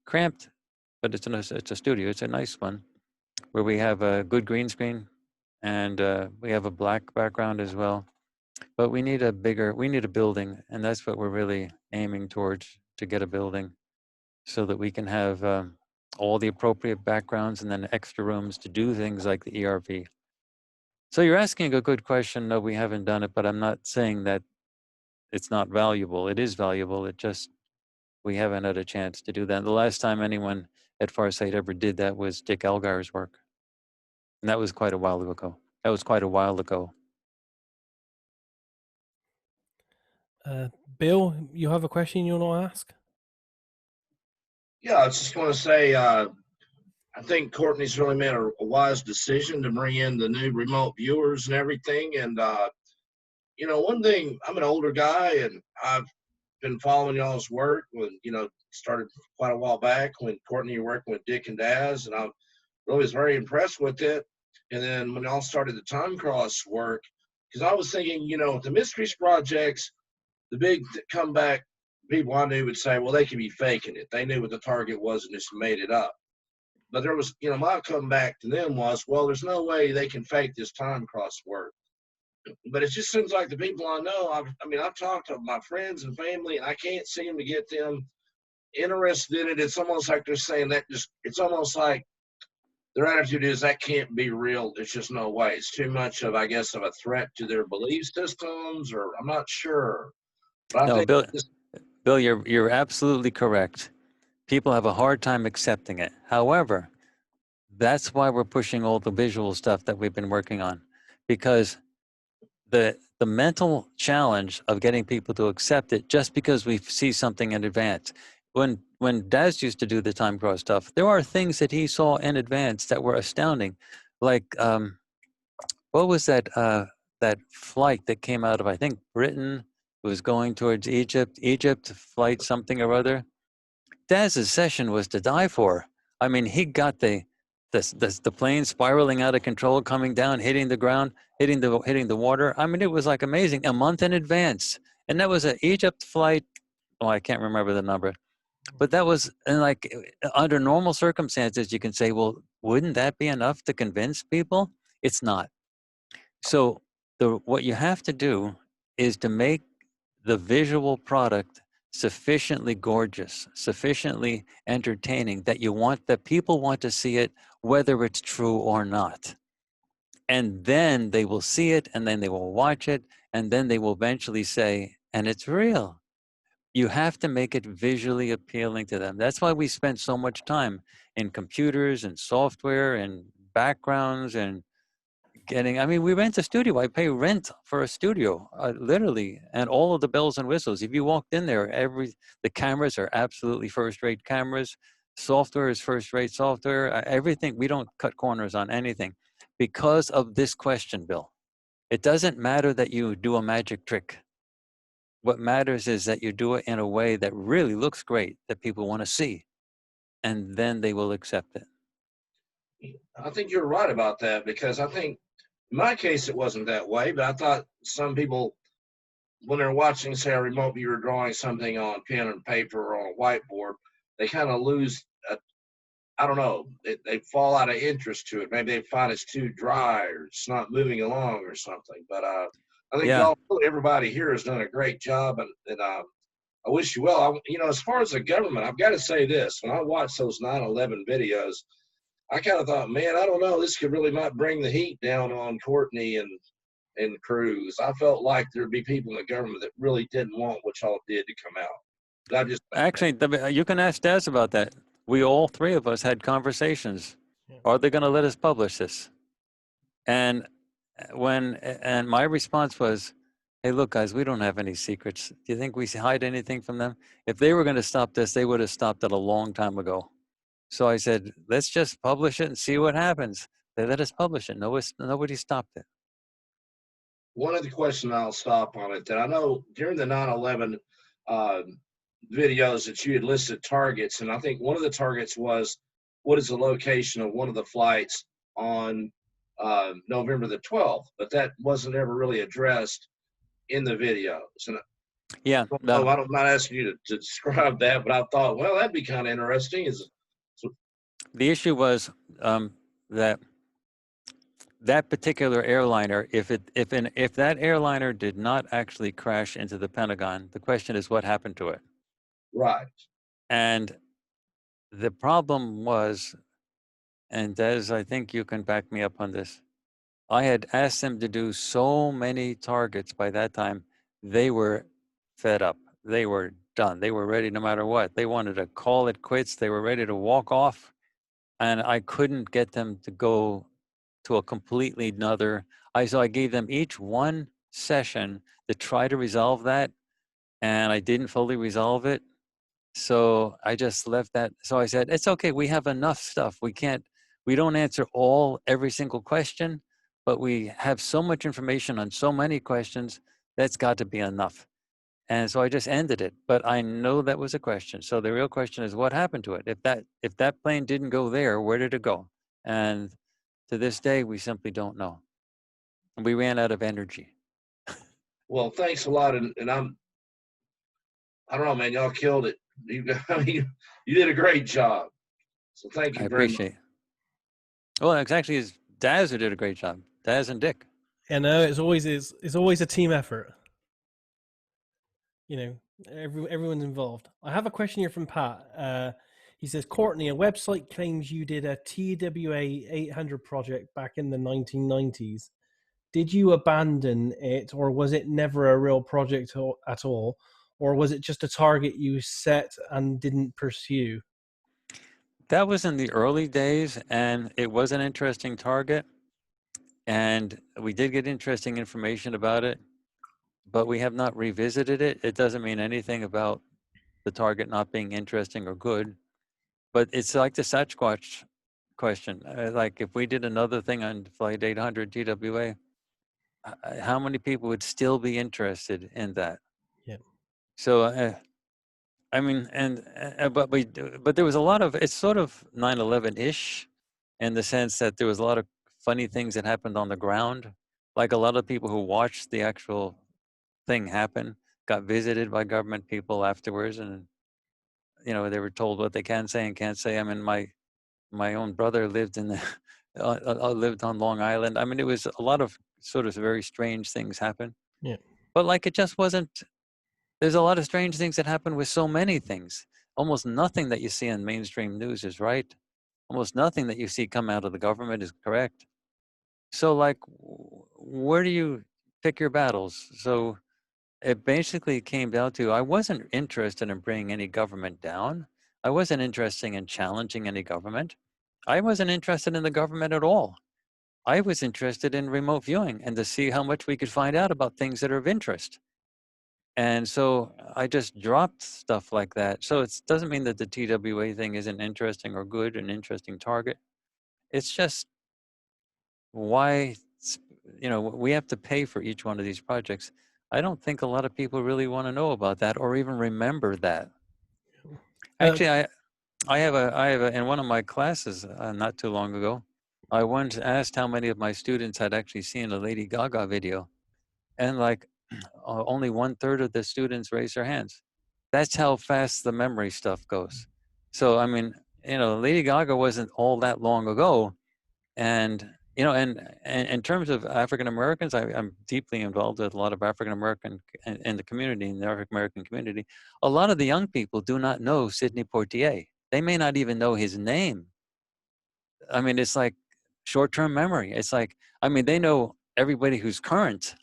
cramped, but it's a studio. It's a nice one where we have a good green screen and we have a black background as well. But we need a building, and that's what we're really aiming towards, to get a building so that we can have all the appropriate backgrounds and then extra rooms to do things like the ERV. So you're asking a good question. No, we haven't done it, but I'm not saying that it's not valuable. It is valuable. It just, we haven't had a chance to do that. The last time anyone at Farsight ever did that was Dick Elgar's work. And that was quite a while ago. Bill, you have a question you want to ask? Yeah, I just want to say, I think Courtney's really made a wise decision to bring in the new remote viewers and everything. And, one thing, I'm an older guy and I've been following y'all's work when, started quite a while back when Courtney worked with Dick and Daz, and I really was very impressed with it. And then when y'all started the time cross work, because I was thinking, the Mysteries projects, the big comeback people I knew would say, well, they could be faking it. They knew what the target was and just made it up. But there was, my comeback to them was, well, there's no way they can fake this time cross work. But it just seems like the people I know, I've talked to my friends and family, and I can't seem to get them interested in it. It's almost like they're saying that it's almost like their attitude is that can't be real. There's just no way. It's too much of, I guess, of a threat to their belief systems, or I'm not sure. But I No, think Bill, you're absolutely correct. People have a hard time accepting it. However, that's why we're pushing all the visual stuff that we've been working on, because the mental challenge of getting people to accept it just because we see something in advance. When Daz used to do the time cross stuff, there are things that he saw in advance that were astounding. Like what was that flight that came out of, I think, Britain? It was going towards Egypt flight something or other. Daz's session was to die for. I mean, he got the plane spiraling out of control, coming down, hitting the ground, hitting the water. I mean, it was like amazing, a month in advance. And that was an Egypt flight. Oh, I can't remember the number. But that was, and like, under normal circumstances, you can say, well, wouldn't that be enough to convince people? It's not. So what you have to do is to make the visual product sufficiently gorgeous, sufficiently entertaining that people want to see it, whether it's true or not. And then they will see it, and then they will watch it, and then they will eventually say, and it's real. You have to make it visually appealing to them. That's why we spend so much time in computers and software and backgrounds and we rent a studio. I pay rent for a studio, literally, and all of the bells and whistles. If you walked in there, the cameras are absolutely first-rate cameras. Software is first-rate software. Everything, we don't cut corners on anything because of this question, Bill. It doesn't matter that you do a magic trick. What matters is that you do it in a way that really looks great, that people want to see, and then they will accept it. I think you're right about that, because I think in my case, it wasn't that way, but I thought some people, when they're watching, say, a remote viewer drawing something on pen and paper or on a whiteboard, they kind of lose, I don't know, they fall out of interest to it. Maybe they find it's too dry or it's not moving along or something. But I think everybody here has done a great job, and I wish you well. As far as the government, I've got to say this. When I watched those 9/11 videos, I kind of thought, man, I don't know, this could really might bring the heat down on Courtney and Cruz. I felt like there'd be people in the government that really didn't want what y'all did to come out. But I just actually, you can ask Daz about that. We all three of us had conversations. Are they going to let us publish this? And my response was, hey, look, guys, we don't have any secrets. Do you think we hide anything from them? If they were going to stop this, they would have stopped it a long time ago. So I said, let's just publish it and see what happens. They let us publish it. Nobody stopped it. One of the questions, I'll stop on it, that I know during the 9/11 videos that you had listed targets, and I think one of the targets was, what is the location of one of the flights on November the 12th? But that wasn't ever really addressed in the videos. And yeah, I'm not asking you to describe that, but I thought, well, that'd be kind of interesting. The issue was that particular airliner, if that airliner did not actually crash into the Pentagon, the question is what happened to it. Right. And the problem was, and Des, I think you can back me up on this, I had asked them to do so many targets by that time, they were fed up. They were done. They were ready no matter what. They wanted to call it quits. They were ready to walk off. And I couldn't get them to go to a completely another. So I gave them each one session to try to resolve that, and I didn't fully resolve it. So I just left that. So I said, it's okay. We have enough stuff. We don't answer every single question, but we have so much information on so many questions, that's got to be enough. And so I just ended it, but I know that was a question. So the real question is, what happened to it? If that plane didn't go there, where did it go? And to this day, we simply don't know. And we ran out of energy. Well, thanks a lot. And I don't know, man, y'all killed it. You did a great job. So thank you very much. I appreciate it. Well, it's actually Daz who did a great job. Daz and Dick. Yeah, no, it's always a team effort. Everyone's involved. I have a question here from Pat. He says, Courtney, a website claims you did a TWA 800 project back in the 1990s. Did you abandon it, or was it never a real project at all? Or was it just a target you set and didn't pursue? That was in the early days, and it was an interesting target. And we did get interesting information about it, but we have not revisited it. It doesn't mean anything about the target not being interesting or good. But it's like the Sasquatch question. Like if we did another thing on Flight 800 TWA, how many people would still be interested in that? Yeah. So, I mean, but there was a lot of, it's sort of 9/11-ish in the sense that there was a lot of funny things that happened on the ground. Like a lot of people who watched the actual thing happen got visited by government people afterwards, and you know they were told what they can say and can't say. I mean, my own brother lived in the lived on Long Island. I mean, it was a lot of sort of very strange things happen. Yeah. But like it just wasn't. There's a lot of strange things that happen with so many things. Almost nothing that you see in mainstream news is right. Almost nothing that you see come out of the government is correct. So like, where do you pick your battles? So it basically came down to, I wasn't interested in bringing any government down. I wasn't interested in challenging any government. I wasn't interested in the government at all. I was interested in remote viewing and to see how much we could find out about things that are of interest. And so I just dropped stuff like that. So it doesn't mean that the TWA thing isn't interesting or good, an interesting target. It's just why, you know, we have to pay for each one of these projects. I don't think a lot of people really want to know about that or even remember that. Actually, I have a in one of my classes not too long ago, I once asked how many of my students had actually seen a Lady Gaga video, and like only 1/3 of the students raised their hands. That's how fast the memory stuff goes. So I mean, you know, Lady Gaga wasn't all that long ago, and you know, and in terms of African Americans, I'm deeply involved with a lot of African American in the community, in the African American community. A lot of the young people do not know Sidney Poitier. They may not even know his name. I mean, it's like short-term memory. It's like, I mean, they know everybody who's current,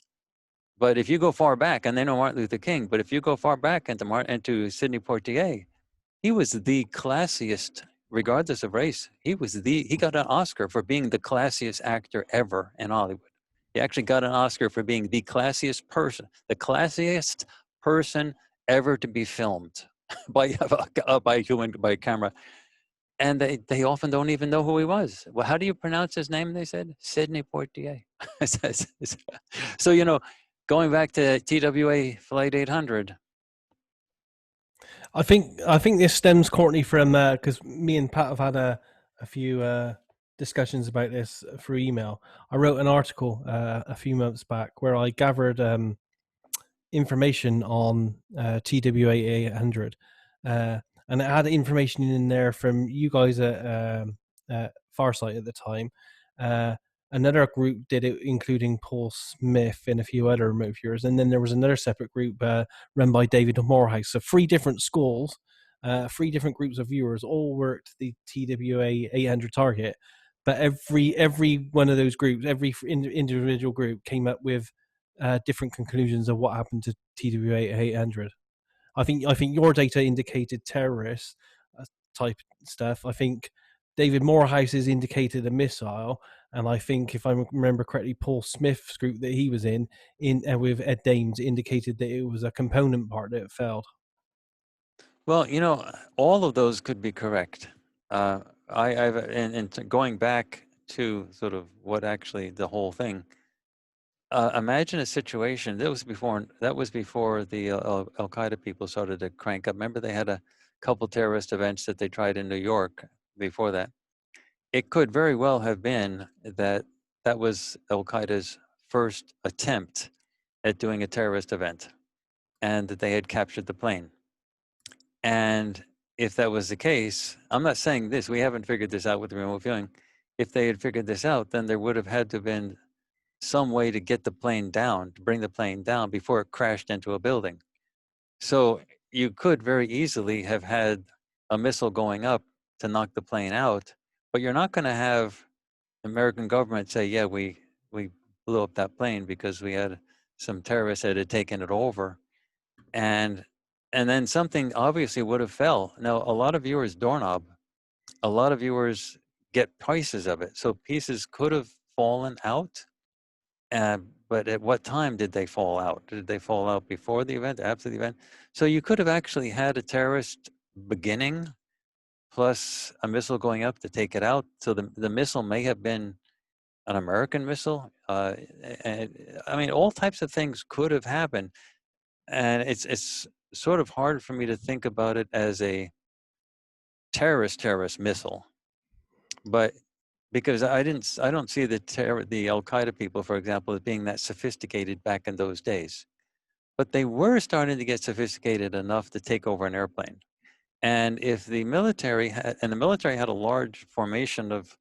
but if you go far back, and they know Martin Luther King, but if you go far back into Sidney Poitier, he was the classiest, regardless of race. He got an Oscar for being the classiest actor ever in Hollywood. He actually got an Oscar for being the classiest person ever to be filmed by a camera. And they often don't even know who he was. Well, how do you pronounce his name? They said Sidney Poitier. So, you know, going back to TWA Flight 800. I think this stems, Courtney, from because me and Pat have had a few discussions about this through email. I wrote an article a few months back where I gathered information on TWA 800, and it had information in there from you guys at Farsight at the time. Another group did it, including Paul Smith and a few other remote viewers, and then there was another separate group run by David Morehouse. So 3 different schools, 3 different groups of viewers, all worked the TWA 800 target. But every one of those groups, every individual group, came up with different conclusions of what happened to TWA 800. I think your data indicated terrorist type stuff. I think David Morehouse's indicated a missile, and I think, if I remember correctly, Paul Smith's group that he was in with Ed Dames indicated that it was a component part that failed. Well, you know, all of those could be correct. And going back to sort of what actually the whole thing. Imagine a situation that was before the Al Qaeda people started to crank up. Remember, they had a couple terrorist events that they tried in New York before that. It could very well have been that was Al Qaeda's first attempt at doing a terrorist event, and that they had captured the plane. And if that was the case, I'm not saying this, we haven't figured this out with the remote viewing. If they had figured this out, then there would have had to have been some way to get the plane down, to bring the plane down before it crashed into a building. So you could very easily have had a missile going up to knock the plane out, but you're not going to have the American government say, yeah, we blew up that plane because we had some terrorists that had taken it over. And then something obviously would have fell. Now, a lot of viewers doorknob, a lot of viewers get pieces of it. So pieces could have fallen out. But at what time did they fall out? Did they fall out before the event, after the event? So you could have actually had a terrorist beginning plus a missile going up to take it out. So the missile may have been an American missile. And, I mean, all types of things could have happened. And it's sort of hard for me to think about it as a terrorist missile. But because I don't see the Al Qaeda people, for example, as being that sophisticated back in those days. But they were starting to get sophisticated enough to take over an airplane. And if the military had a large formation of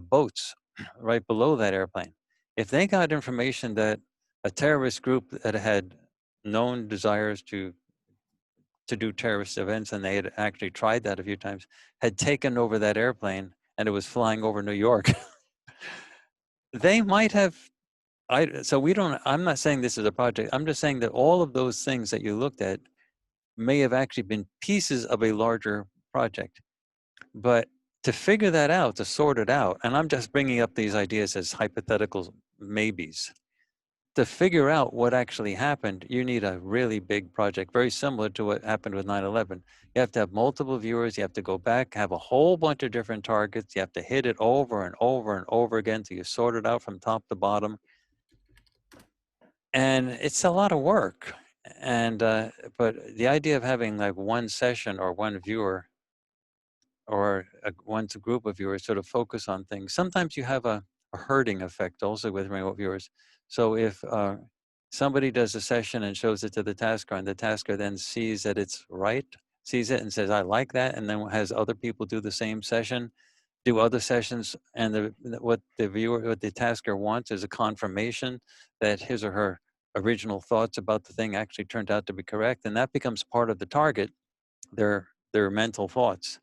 boats right below that airplane, if they got information that a terrorist group that had known desires to do terrorist events, and they had actually tried that a few times, had taken over that airplane and it was flying over New York, they might have. I'm not saying this is a project. I'm just saying that all of those things that you looked at may have actually been pieces of a larger project. But to figure that out, to sort it out, and I'm just bringing up these ideas as hypothetical maybes, to figure out what actually happened, you need a really big project, very similar to what happened with 9/11. You have to have multiple viewers, you have to go back, have a whole bunch of different targets, you have to hit it over and over and over again till you sort it out from top to bottom. And it's a lot of work. And but the idea of having like one session or one viewer or one group of viewers sort of focus on things, sometimes you have a herding effect also with remote viewers. So if somebody does a session and shows it to the tasker, and the tasker then sees that it's right, sees it and says, I like that, and then has other people do the same session, do other sessions, and what the tasker wants is a confirmation that his or her original thoughts about the thing actually turned out to be correct, and that becomes part of the target, their mental thoughts.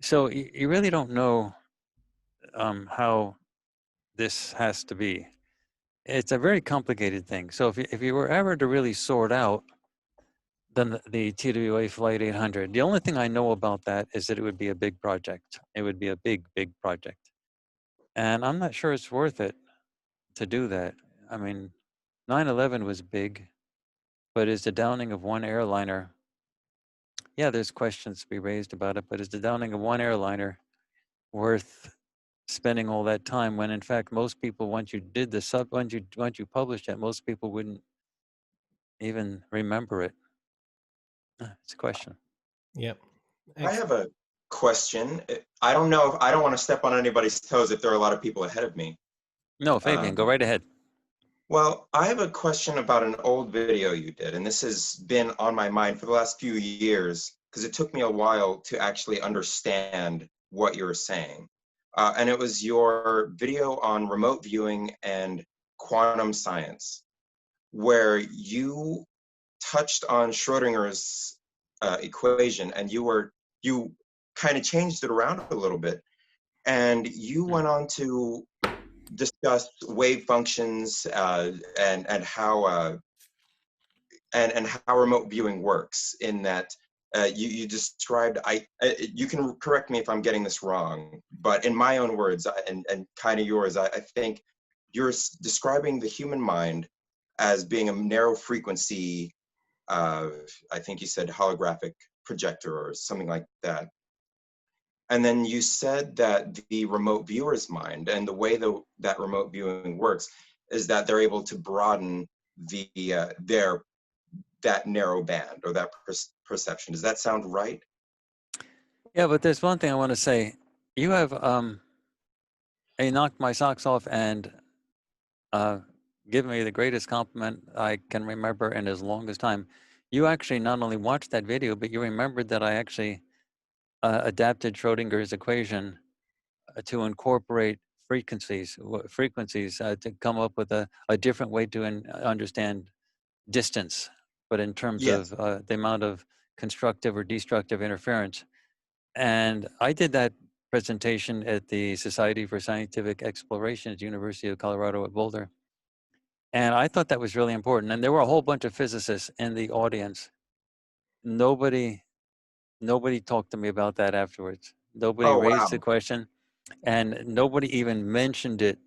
So you really don't know how this has to be. It's a very complicated thing. So if you were ever to really sort out the TWA Flight 800, the only thing I know about that is that it would be a big project. It would be a big, big project. And I'm not sure it's worth it to do that. I mean, 9/11 was big, but is the downing of one airliner, yeah, there's questions to be raised about it, but is the downing of one airliner worth spending all that time when in fact most people, once you published it, most people wouldn't even remember it? It's a question. Yep. I have a question. I don't know if I don't want to step on anybody's toes if there are a lot of people ahead of me. No, Fabian, go right ahead. Well, I have a question about an old video you did, and this has been on my mind for the last few years because it took me a while to actually understand what you were saying. And it was your video on remote viewing and quantum science, where you touched on Schrodinger's equation, and you kind of changed it around a little bit, and you went on to discuss wave functions and how remote viewing works. In that you described, you can correct me if I'm getting this wrong, but in my own words and kind of yours, I think you're describing the human mind as being a narrow frequency, I think you said holographic projector or something like that. And then you said that the remote viewer's mind and the way that remote viewing works is that they're able to broaden that narrow band or that perception. Does that sound right? Yeah, but there's one thing I want to say. You have knocked my socks off and given me the greatest compliment I can remember in as long as time. You actually not only watched that video, but you remembered that I actually adapted Schrodinger's equation to incorporate frequencies to come up with a different way to understand distance. but in terms Yes. of the amount of constructive or destructive interference. And I did that presentation at the Society for Scientific Exploration at the University of Colorado at Boulder. And I thought that was really important. And there were a whole bunch of physicists in the audience. Nobody talked to me about that afterwards. Nobody Oh, raised the wow. question, and nobody even mentioned it,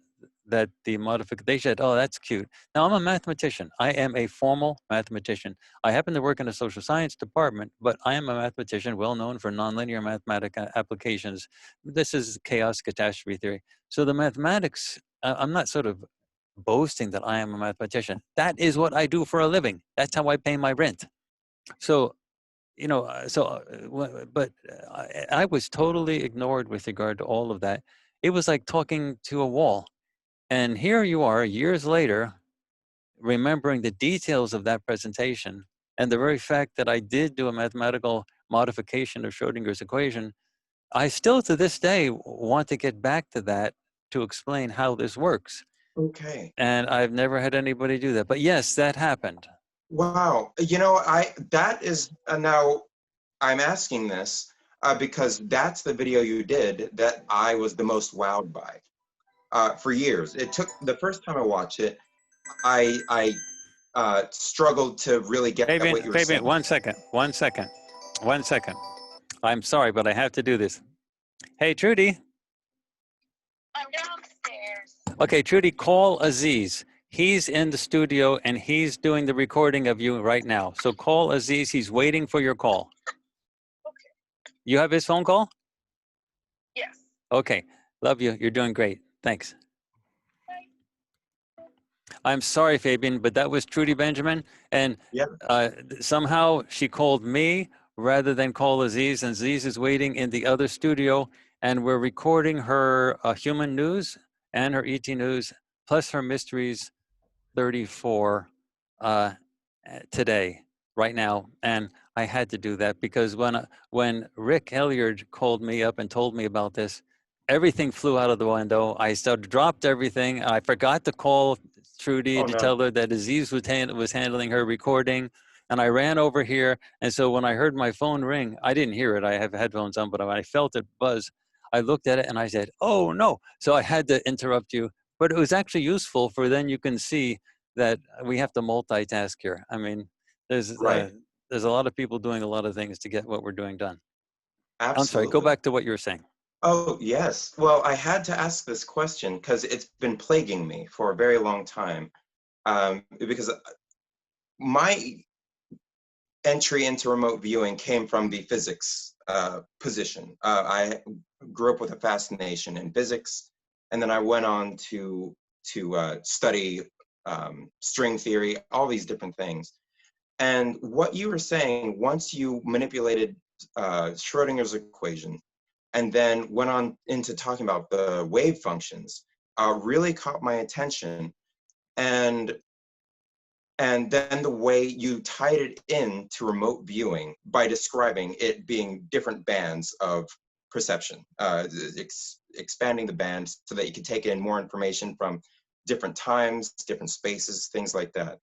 that the modification, they said, oh, that's cute. Now, I'm a mathematician. I am a formal mathematician. I happen to work in a social science department, but I am a mathematician well known for nonlinear mathematical applications. This is chaos catastrophe theory. So the mathematics, I'm not sort of boasting that I am a mathematician. That is what I do for a living. That's how I pay my rent. So, you know, but I was totally ignored with regard to all of that. It was like talking to a wall. And here you are years later, remembering the details of that presentation and the very fact that I did do a mathematical modification of Schrodinger's equation. I still to this day want to get back to that to explain how this works. Okay. And I've never had anybody do that. But yes, that happened. Wow. That is now I'm asking this because that's the video you did that I was the most wowed by for years. It took the first time I watched it, I struggled to really get what you were saying. One second. I'm sorry, but I have to do this. Hey, Trudy. I'm downstairs. Okay, Trudy, call Aziz. He's in the studio and he's doing the recording of you right now. So call Aziz. He's waiting for your call. Okay. You have his phone call? Yes. Okay. Love you. You're doing great. Thanks. Bye. I'm sorry, Fabian, but that was Trudy Benjamin. And somehow she called me rather than call Aziz. And Aziz is waiting in the other studio. And we're recording her Human News and her ET News, plus her Mysteries 34 today, right now. And I had to do that because when Rick Hilliard called me up and told me about this, everything flew out of the window. I dropped everything. I forgot to call Trudy to tell her that Aziz was handling her recording. And I ran over here. And so when I heard my phone ring, I didn't hear it. I have headphones on, but when I felt it buzz, I looked at it and I said, oh no. So I had to interrupt you. But it was actually useful for then you can see that we have to multitask here. I mean, there's a lot of people doing a lot of things to get what we're doing done. Absolutely. I'm sorry, go back to what you were saying. Oh, yes. Well, I had to ask this question because it's been plaguing me for a very long time. Because my entry into remote viewing came from the physics position. I grew up with a fascination in physics, and then I went on to study string theory, all these different things. And what you were saying, once you manipulated Schrodinger's equation, and then went on into talking about the wave functions, really caught my attention. And then the way you tied it in to remote viewing by describing it being different bands of perception, expanding the bands so that you could take in more information from different times, different spaces, things like that.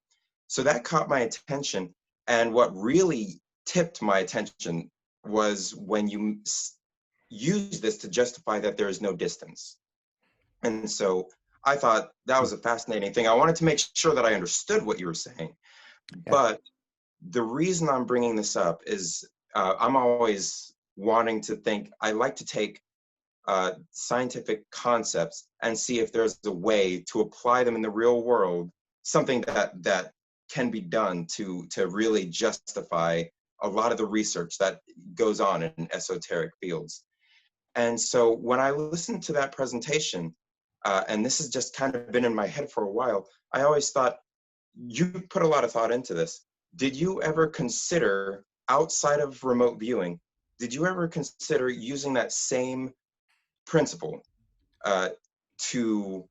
So that caught my attention. And what really tipped my attention was when you use this to justify that there is no distance. And so I thought that was a fascinating thing. I wanted to make sure that I understood what you were saying. But the reason I'm bringing this up is I'm always wanting to think, I like to take scientific concepts and see if there's a way to apply them in the real world, something that can be done to really justify a lot of the research that goes on in esoteric fields. And so when I listened to that presentation, and this has just kind of been in my head for a while, I always thought, you put a lot of thought into this. Did you ever consider, outside of remote viewing, did you ever consider using that same principle to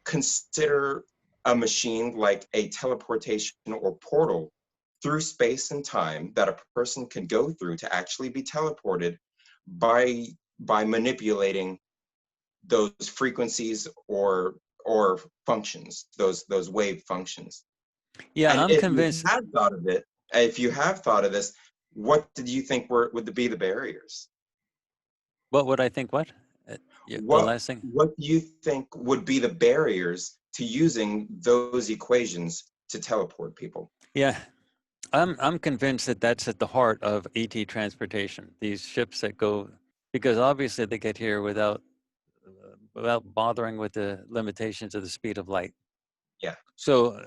consider a machine like a teleportation or portal through space and time that a person can go through to actually be teleported by manipulating those frequencies or functions, those wave functions? Yeah, And I'm if you convinced. had thought of it, if you have thought of this, what did you think would be the barriers? What would I think? What? The last thing. What do you think would be the barriers to using those equations to teleport people? Yeah, I'm convinced that that's at the heart of ET transportation. These ships that go, because obviously they get here without bothering with the limitations of the speed of light. Yeah. So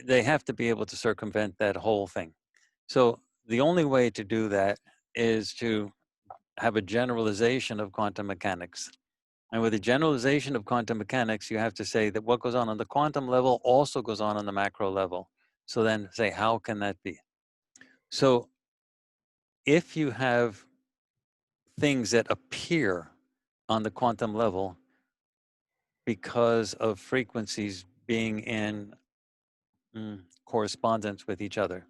they have to be able to circumvent that whole thing. So the only way to do that is to have a generalization of quantum mechanics. And with a generalization of quantum mechanics, you have to say that what goes on the quantum level also goes on the macro level. So then say, how can that be? So if you have things that appear on the quantum level because of frequencies being in correspondence with each other,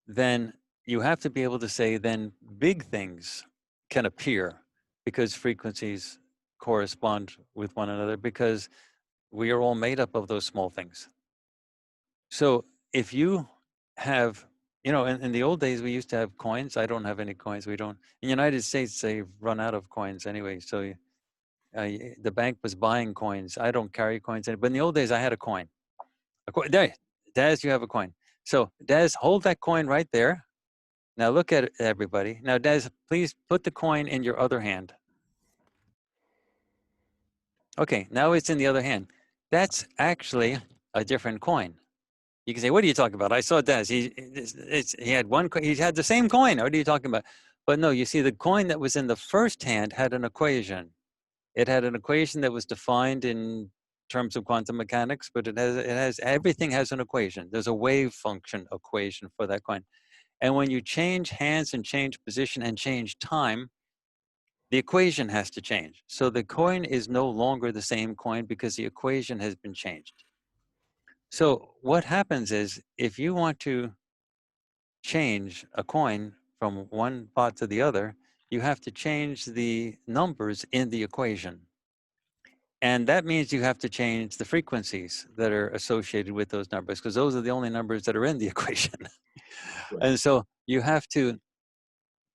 then you have to be able to say then big things can appear because frequencies correspond with one another, because we are all made up of those small things. So if you have, in the old days, we used to have coins. I don't have any coins. We don't. In the United States, they've run out of coins anyway. So the bank was buying coins. I don't carry coins. But in the old days, I had a coin. There, Daz, you have a coin. So Daz, hold that coin right there. Now look at it, everybody. Now, Daz, please put the coin in your other hand. Okay, now it's in the other hand. That's actually a different coin. You can say, what are you talking about? I saw Daz. He had one. He had the same coin. What are you talking about? But no, you see, the coin that was in the first hand had an equation. It had an equation that was defined in terms of quantum mechanics, but everything has an equation. There's a wave function equation for that coin. And when you change hands and change position and change time, the equation has to change. So the coin is no longer the same coin because the equation has been changed. So what happens is, if you want to change a coin from one pot to the other, you have to change the numbers in the equation. And that means you have to change the frequencies that are associated with those numbers, because those are the only numbers that are in the equation. Right. And so you have to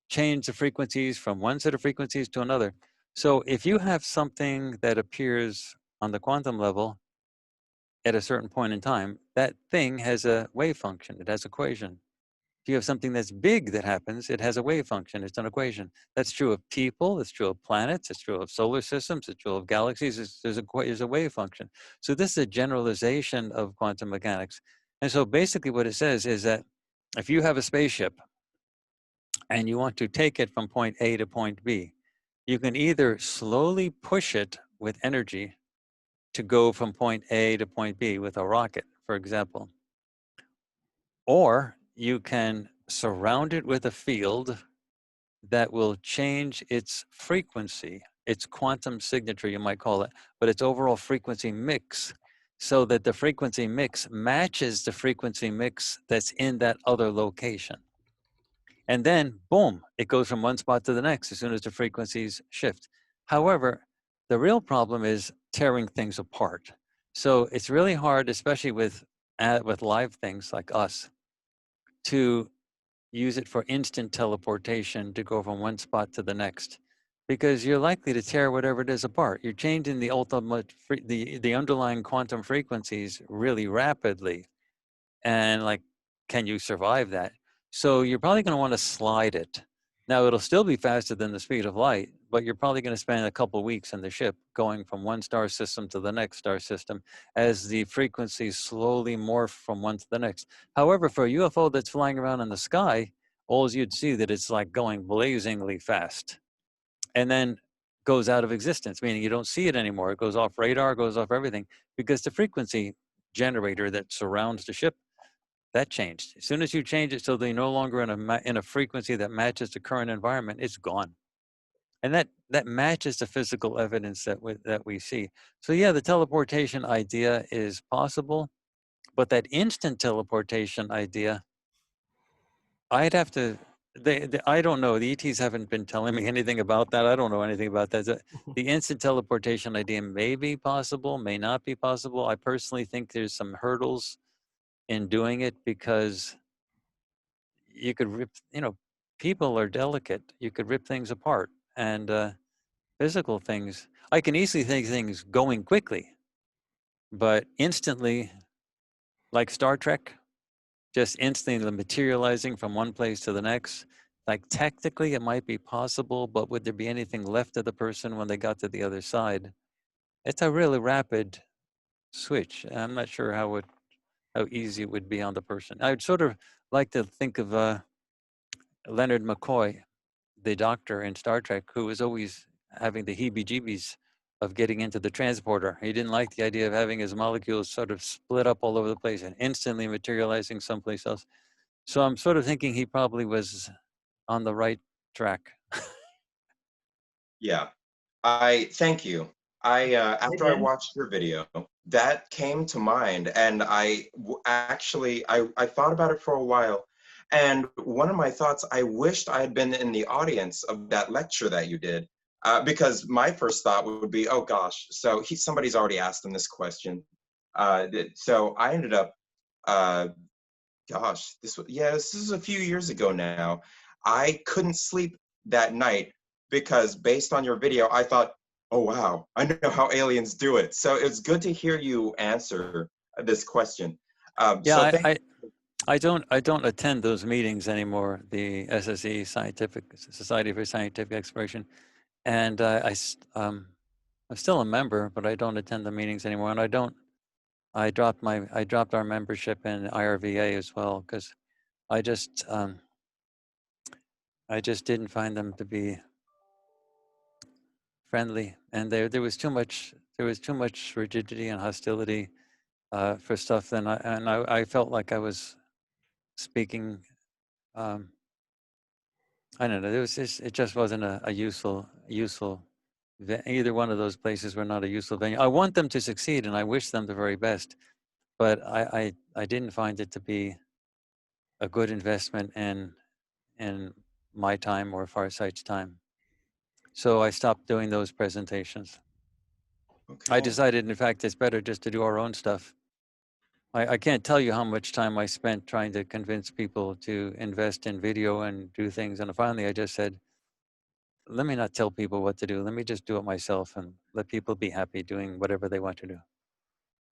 change the frequencies from one set of frequencies to another. So if you have something that appears on the quantum level at a certain point in time, that thing has a wave function. It has an equation. If you have something that's big that happens, it has a wave function. It's an equation. That's true of people. It's true of planets. It's true of solar systems. It's true of galaxies. There's a wave function. So this is a generalization of quantum mechanics. And so basically what it says is that if you have a spaceship and you want to take it from point A to point B, you can either slowly push it with energy to go from point A to point B with a rocket, for example, or you can surround it with a field that will change its frequency, its quantum signature, you might call it, but its overall frequency mix, so that the frequency mix matches the frequency mix that's in that other location. And then, boom, it goes from one spot to the next as soon as the frequencies shift. However, the real problem is tearing things apart. So it's really hard, especially with live things like us, to use it for instant teleportation to go from one spot to the next, because you're likely to tear whatever it is apart. You're changing the ultimate, the underlying quantum frequencies really rapidly. And like, can you survive that? So you're probably going to want to slide it. Now, it'll still be faster than the speed of light, but you're probably going to spend a couple of weeks in the ship going from one star system to the next star system as the frequencies slowly morph from one to the next. However, for a UFO that's flying around in the sky, all you'd see that it's like going blazingly fast and then goes out of existence, meaning you don't see it anymore. It goes off radar, goes off everything, because the frequency generator that surrounds the ship, that changed. As soon as you change it so they're no longer in a frequency that matches the current environment, it's gone. And that matches the physical evidence that we see. So yeah, the teleportation idea is possible, but that instant teleportation idea, I'd have to, I don't know. The ETs haven't been telling me anything about that. I don't know anything about that. The instant teleportation idea may be possible, may not be possible. I personally think there's some hurdles in doing it, because you could rip, people are delicate. You could rip things apart, and physical things. I can easily think things going quickly, but instantly, like Star Trek, just instantly materializing from one place to the next. Like technically it might be possible, but would there be anything left of the person when they got to the other side? It's a really rapid switch. I'm not sure how easy it would be on the person. I'd sort of like to think of Leonard McCoy, the doctor in Star Trek, who was always having the heebie-jeebies of getting into the transporter. He didn't like the idea of having his molecules sort of split up all over the place and instantly materializing someplace else. So I'm sort of thinking he probably was on the right track. Yeah, I thank you. After I watched your video, that came to mind, and actually I thought about it for a while. And one of my thoughts, I wished I had been in the audience of that lecture that you did, because my first thought would be, oh gosh, so somebody's already asked him this question. So I ended up, gosh, this is a few years ago now. I couldn't sleep that night because based on your video, I thought, oh wow, I know how aliens do it. So it's good to hear you answer this question. Yeah, I don't attend those meetings anymore. The SSE, Society for Scientific Exploration, and I'm still a member, but I don't attend the meetings anymore. And I dropped our membership in IRVA as well, because I just didn't find them to be friendly, and there was too much rigidity and hostility for stuff. Then I felt like I was speaking. I don't know. It just wasn't a useful. Either one of those places were not a useful venue. I want them to succeed, and I wish them the very best, but I didn't find it to be a good investment in my time or Farsight's time. So I stopped doing those presentations. Okay. I decided, in fact, it's better just to do our own stuff. I can't tell you how much time I spent trying to convince people to invest in video and do things. And finally, I just said, let me not tell people what to do. Let me just do it myself and let people be happy doing whatever they want to do.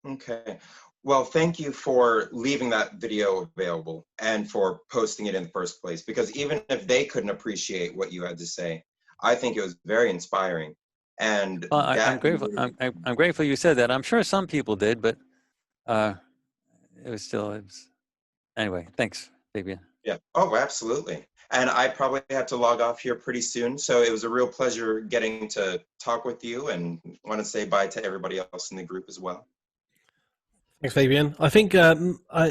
Okay. Well, thank you for leaving that video available and for posting it in the first place, because even if they couldn't appreciate what you had to say, I think it was very inspiring. And well, I'm grateful. I'm grateful you said that. I'm sure some people did, but it was anyway. Thanks, Fabian. Yeah. Oh, absolutely. And I probably have to log off here pretty soon. So it was a real pleasure getting to talk with you, and want to say bye to everybody else in the group as well. Thanks, Fabian. I think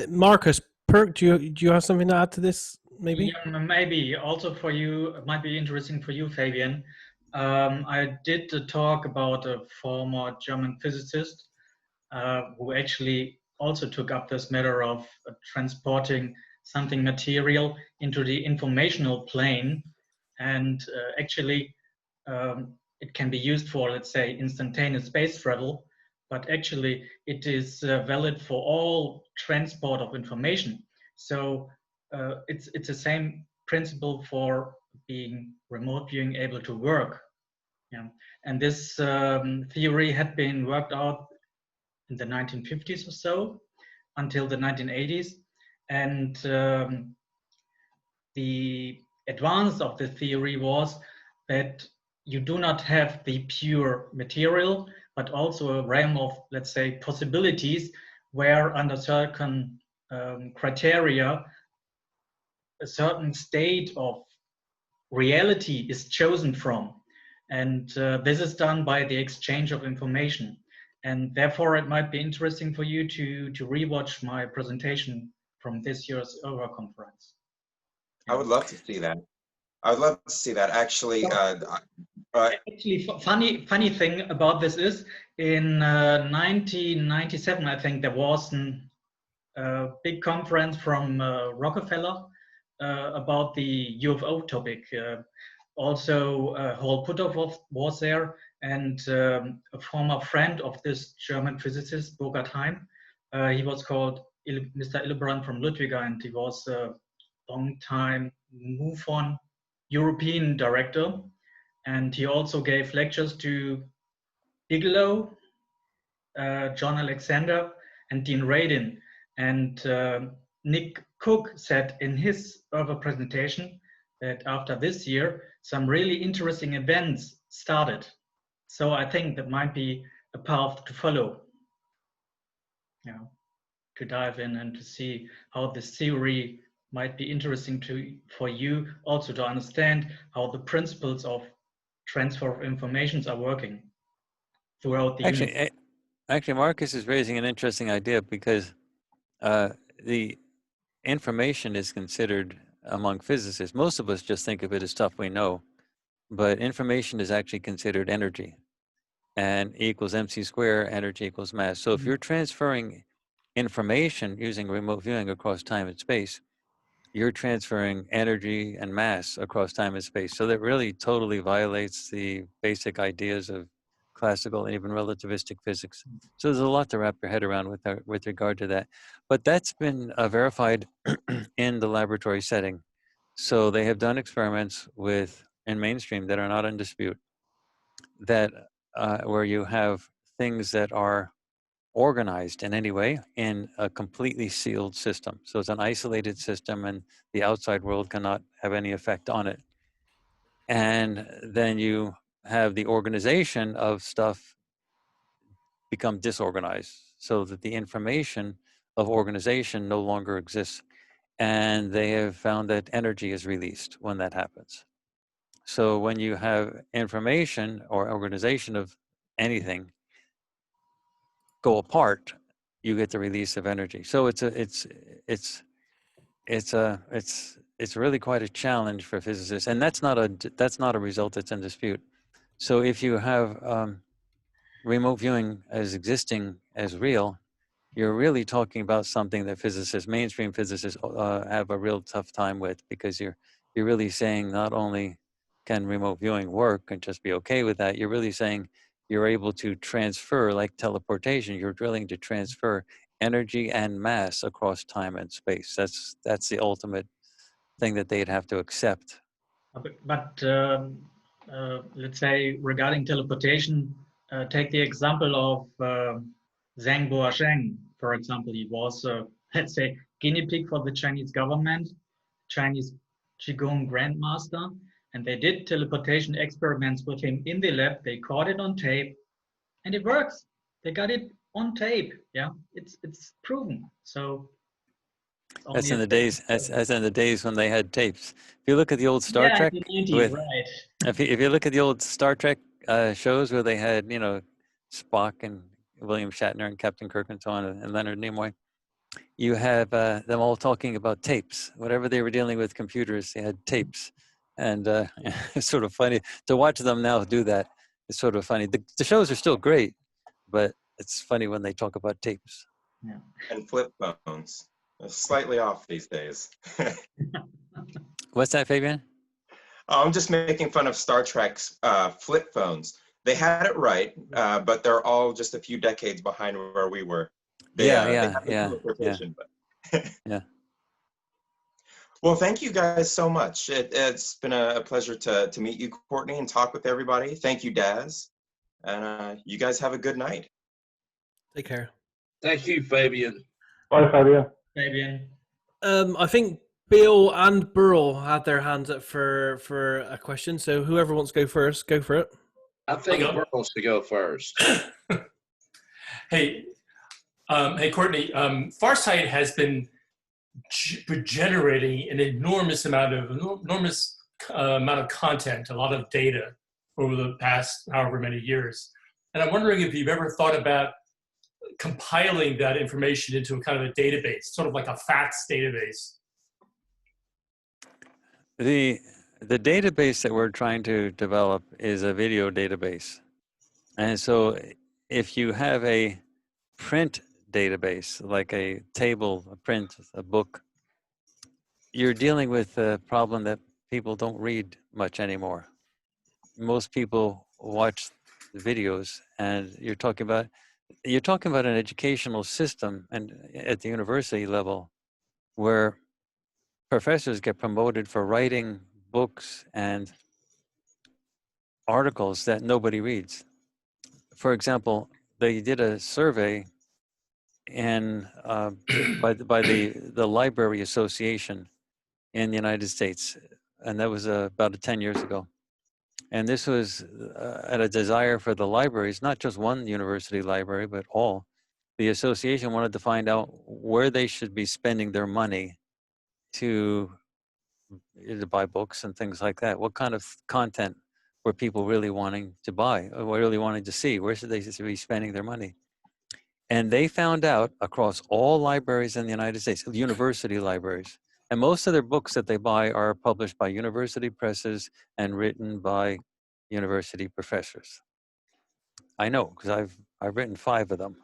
Marcus Perk, do you have something to add to this? Maybe. Yeah, maybe also for you. It might be interesting for you, Fabian. I did a talk about a former German physicist who actually also took up this matter of transporting something material into the informational plane, and actually it can be used for, let's say, instantaneous space travel, but actually it is valid for all transport of information. So it's the same principle for being remote viewing able to work. Yeah. And this theory had been worked out in the 1950s or so until the 1980s. And the advance of the theory was that you do not have the pure material, but also a realm of, let's say, possibilities where under certain criteria, a certain state of reality is chosen from. And this is done by the exchange of information. And therefore, it might be interesting for you to rewatch my presentation from this year's OVA conference. I would love to see that. I would love to see that. Actually, actually, funny thing about this is in 1997, I think there was a big conference from Rockefeller about the UFO topic. Also, Hall Puthoff was there, and a former friend of this German physicist, Burkhard Heim. He was called Mr. Illebrand from Ludwiga, and he was a long-time MUFON European director. And he also gave lectures to Bigelow, John Alexander, and Dean Radin. And Nick Cook said in his other presentation that after this year, some really interesting events started. So I think that might be a path to follow, you know, to dive in and to see how this theory might be interesting for you, also to understand how the principles of transfer of informations are working throughout the universe. Actually, Marcus is raising an interesting idea, because the information is considered among physicists. Most of us just think of it as stuff we know, but information is actually considered energy, and E equals mc squared, energy equals mass. So if you're transferring information using remote viewing across time and space, you're transferring energy and mass across time and space. So that really totally violates the basic ideas of classical and even relativistic physics. So there's a lot to wrap your head around with regard to that. But that's been verified in the laboratory setting. So they have done experiments in mainstream that are not in dispute, that where you have things that are organized in any way in a completely sealed system. So it's an isolated system, and the outside world cannot have any effect on it. And then you have the organization of stuff become disorganized, so that the information of organization no longer exists. And they have found that energy is released when that happens. So when you have information or organization of anything go apart, you get the release of energy. So it's really quite a challenge for physicists, and that's not a result that's in dispute. So if you have remote viewing as existing as real, you're really talking about something that physicists, mainstream physicists, have a real tough time with, because you're really saying not only can remote viewing work and just be okay with that, you're really saying you're able to transfer, like teleportation, you're willing to transfer energy and mass across time and space. That's the ultimate thing that they'd have to accept. But let's say regarding teleportation, take the example of Zhang Boasheng, for example. He was, let's say, guinea pig for the Chinese government, Chinese Qigong grandmaster, and they did teleportation experiments with him in the lab. They caught it on tape, and it works. They got it on tape. Yeah, it's proven. So that's in the days. That's in the days when they had tapes. If you look at the old Star Trek, in the 90s, right? If you look at the old Star Trek shows where they had, you know, Spock and William Shatner and Captain Kirk and so on, and Leonard Nimoy, you have them all talking about tapes. Whatever they were dealing with computers, they had tapes, and it's sort of funny to watch them now do that. It's sort of funny. The shows are still great, but it's funny when they talk about tapes. Yeah. And flip phones. Slightly off these days. What's that, Fabian? I'm just making fun of Star Trek's flip phones. They had it right, but they're all just a few decades behind where we were. Yeah. Well, thank you guys so much. It's been a pleasure to meet you, Courtney, and talk with everybody. Thank you, Daz. And you guys have a good night. Take care. Thank you, Fabian. Bye, Fabian. Fabian. I think Bill and Burl had their hands up for a question. So whoever wants to go first, go for it. I think Burl wants to go first. Hey, Courtney. Farsight has been generating an enormous amount of content, a lot of data over the past however many years. And I'm wondering if you've ever thought about compiling that information into a kind of a database, sort of like a facts database. The database that we're trying to develop is a video database. And so if you have a print database, like a table, a print, a book, you're dealing with a problem that people don't read much anymore. Most people watch videos, and you're talking about you're talking about an educational system and at the university level where professors get promoted for writing books and articles that nobody reads. For example, they did a survey in by the Library Association in the United States, and that was about 10 years ago. And this was at a desire for the libraries, not just one university library, but all. The association wanted to find out where they should be spending their money to buy books and things like that. What kind of content were people really wanting to buy, or really wanting to see? Where should they be spending their money? And they found out across all libraries in the United States, university libraries, and most of their books that they buy are published by university presses and written by university professors. I know, because I've written 5 of them.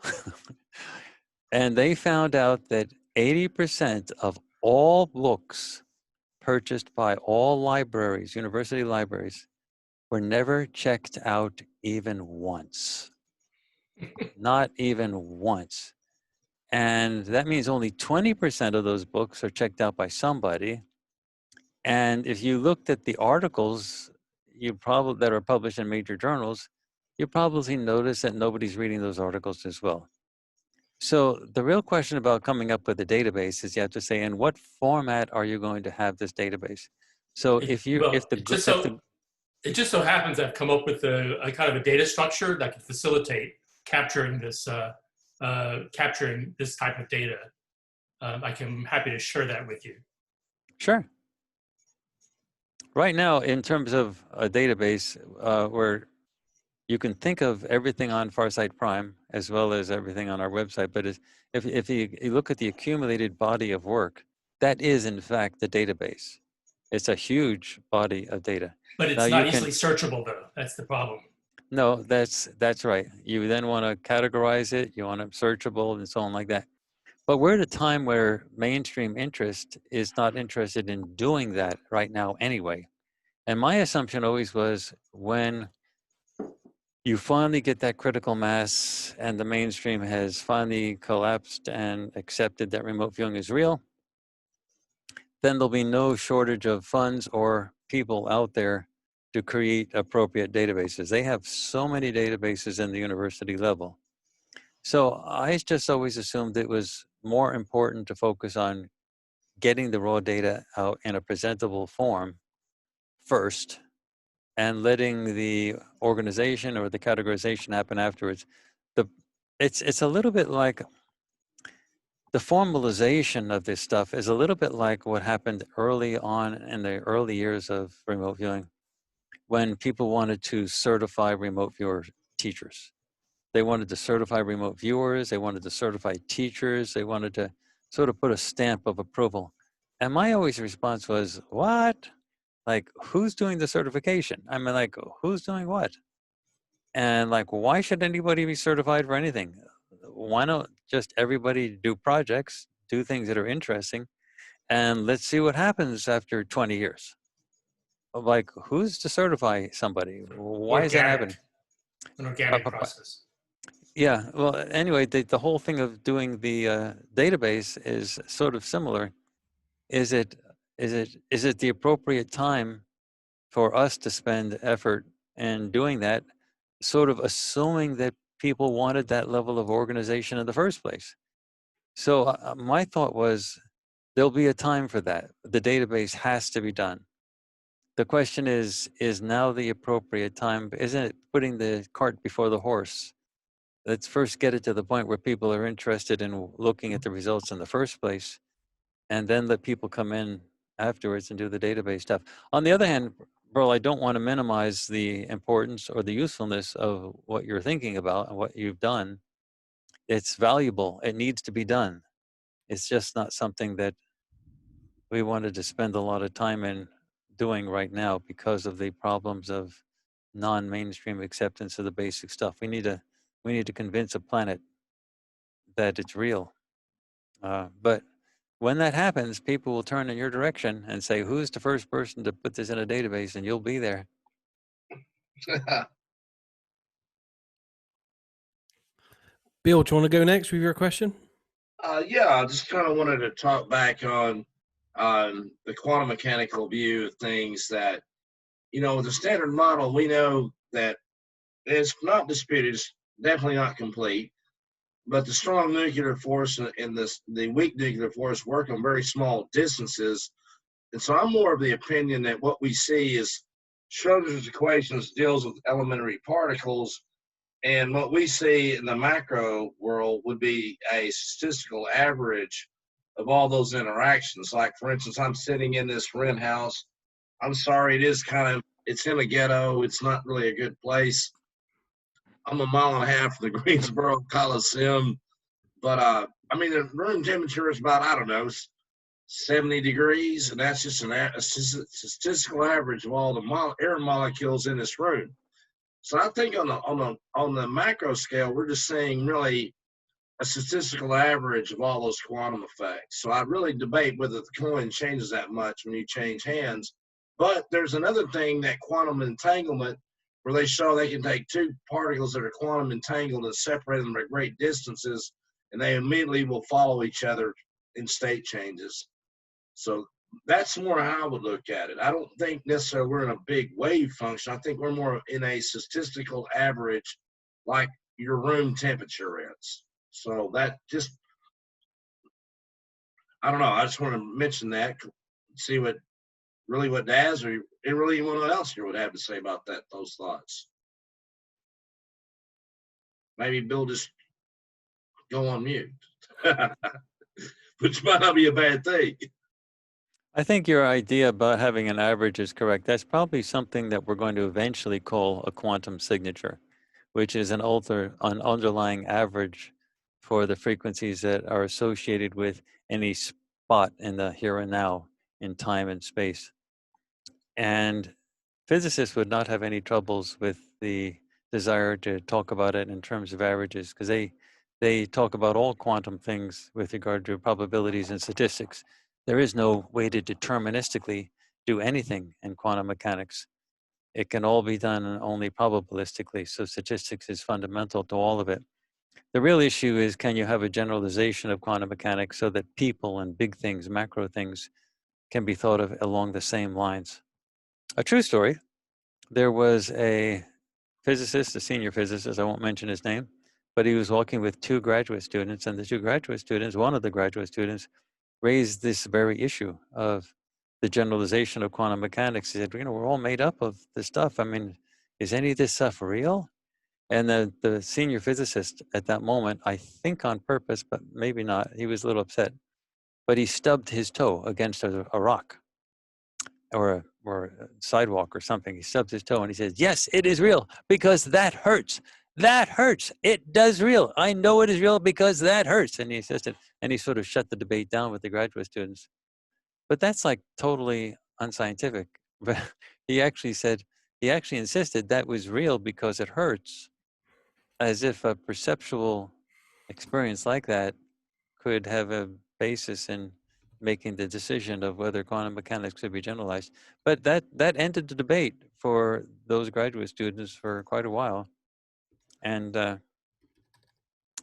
And they found out that 80% of all books purchased by all libraries, university libraries, were never checked out even once. Not even once. And that means only 20% of those books are checked out by somebody. And if you looked at the articles that are published in major journals, you probably notice that nobody's reading those articles as well. So the real question about coming up with a database is you have to say, in what format are you going to have this database? So It just so happens I've come up with a kind of a data structure that can facilitate capturing this type of data. I'm happy to share that with you. Sure. Right now, in terms of a database where you can think of everything on Farsight Prime as well as everything on our website, but if you look at the accumulated body of work, that is in fact the database. It's a huge body of data. But it's not easily searchable though, that's the problem. No, that's right. You then want to categorize it, you want it searchable and so on like that. But we're at a time where mainstream interest is not interested in doing that right now anyway. And my assumption always was when you finally get that critical mass and the mainstream has finally collapsed and accepted that remote viewing is real, then there'll be no shortage of funds or people out there to create appropriate databases. They have so many databases in the university level. So I just always assumed it was more important to focus on getting the raw data out in a presentable form first, and letting the organization or the categorization happen afterwards. It's a little bit like the formalization of this stuff is a little bit like what happened early on in the early years of remote viewing, when people wanted to certify remote viewer teachers. They wanted to certify remote viewers, they wanted to certify teachers, they wanted to sort of put a stamp of approval. And my always response was, what? Like, who's doing the certification? I mean, like, who's doing what? And like, why should anybody be certified for anything? Why not just everybody do projects, do things that are interesting, and let's see what happens after 20 years. Like, who's to certify somebody? Why is that happening? An organic process. Yeah, well, anyway, the whole thing of doing the database is sort of similar. Is it the appropriate time for us to spend effort in doing that, sort of assuming that people wanted that level of organization in the first place? So my thought was, there'll be a time for that. The database has to be done. The question is now the appropriate time? Isn't it putting the cart before the horse? Let's first get it to the point where people are interested in looking at the results in the first place, and then let people come in afterwards and do the database stuff. On the other hand, Burl, I don't want to minimize the importance or the usefulness of what you're thinking about and what you've done. It's valuable. It needs to be done. It's just not something that we wanted to spend a lot of time in doing right now because of the problems of non-mainstream acceptance of the basic stuff. We need to convince a planet that it's real. But when that happens, people will turn in your direction and say, who's the first person to put this in a database? And you'll be there. Bill, do you want to go next with your question? Yeah, I just kind of wanted to talk back on the quantum mechanical view of things that, with the standard model, we know that it's not disputed, it's definitely not complete, but the strong nuclear force and the weak nuclear force work on very small distances. And so I'm more of the opinion that what we see is Schrodinger's equations deals with elementary particles, and what we see in the macro world would be a statistical average of all those interactions. Like, for instance, I'm sitting in this rent house. I'm sorry, it's in a ghetto. It's not really a good place. I'm a mile and a half from the Greensboro Coliseum. But, the room temperature is about, 70 degrees, and that's just a statistical average of all the air molecules in this room. So I think on the macro scale, we're just saying really a statistical average of all those quantum effects. So I really debate whether the coin changes that much when you change hands. But there's another thing, that quantum entanglement, where they show they can take two particles that are quantum entangled and separate them at great distances, and they immediately will follow each other in state changes. So that's more how I would look at it. I don't think necessarily we're in a big wave function. I think we're more in a statistical average, like your room temperature is. So that just, I don't know. I just want to mention that, see what Daz or really anyone else here would have to say about those thoughts. Maybe Bill just go on mute, which might not be a bad thing. I think your idea about having an average is correct. That's probably something that we're going to eventually call a quantum signature, which is an underlying average for the frequencies that are associated with any spot in the here and now in time and space. And physicists would not have any troubles with the desire to talk about it in terms of averages, because they talk about all quantum things with regard to probabilities and statistics. There is no way to deterministically do anything in quantum mechanics. It can all be done only probabilistically, so statistics is fundamental to all of it. The real issue is, can you have a generalization of quantum mechanics so that people and big things, macro things, can be thought of along the same lines? A true story, there was a physicist, a senior physicist, I won't mention his name, but he was walking with two graduate students, and the two graduate students, one of the graduate students, raised this very issue of the generalization of quantum mechanics. He said, we're all made up of this stuff. I mean, is any of this stuff real? And the senior physicist at that moment, I think on purpose, but maybe not, he was a little upset, but he stubbed his toe against a rock or a sidewalk or something. He stubbed his toe and he says, yes, it is real because that hurts. That hurts. It does real. I know it is real because that hurts. And he insisted, and he sort of shut the debate down with the graduate students. But that's like totally unscientific. But he actually insisted that was real because it hurts, as if a perceptual experience like that could have a basis in making the decision of whether quantum mechanics could be generalized. But that ended the debate for those graduate students for quite a while. And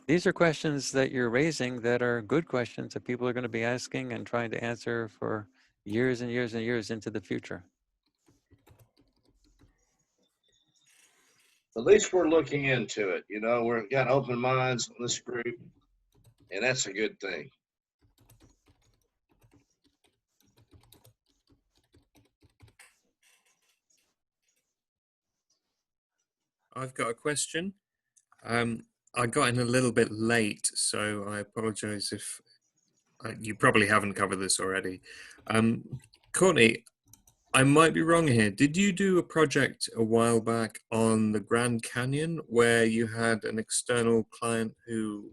these are questions that you're raising that are good questions that people are going to be asking and trying to answer for years and years and years into the future. At least we're looking into it. We've got open minds in this group, and that's a good thing. I've got a question. I got in a little bit late, so I apologize if you probably haven't covered this already. Courtney, I might be wrong here. Did you do a project a while back on the Grand Canyon where you had an external client who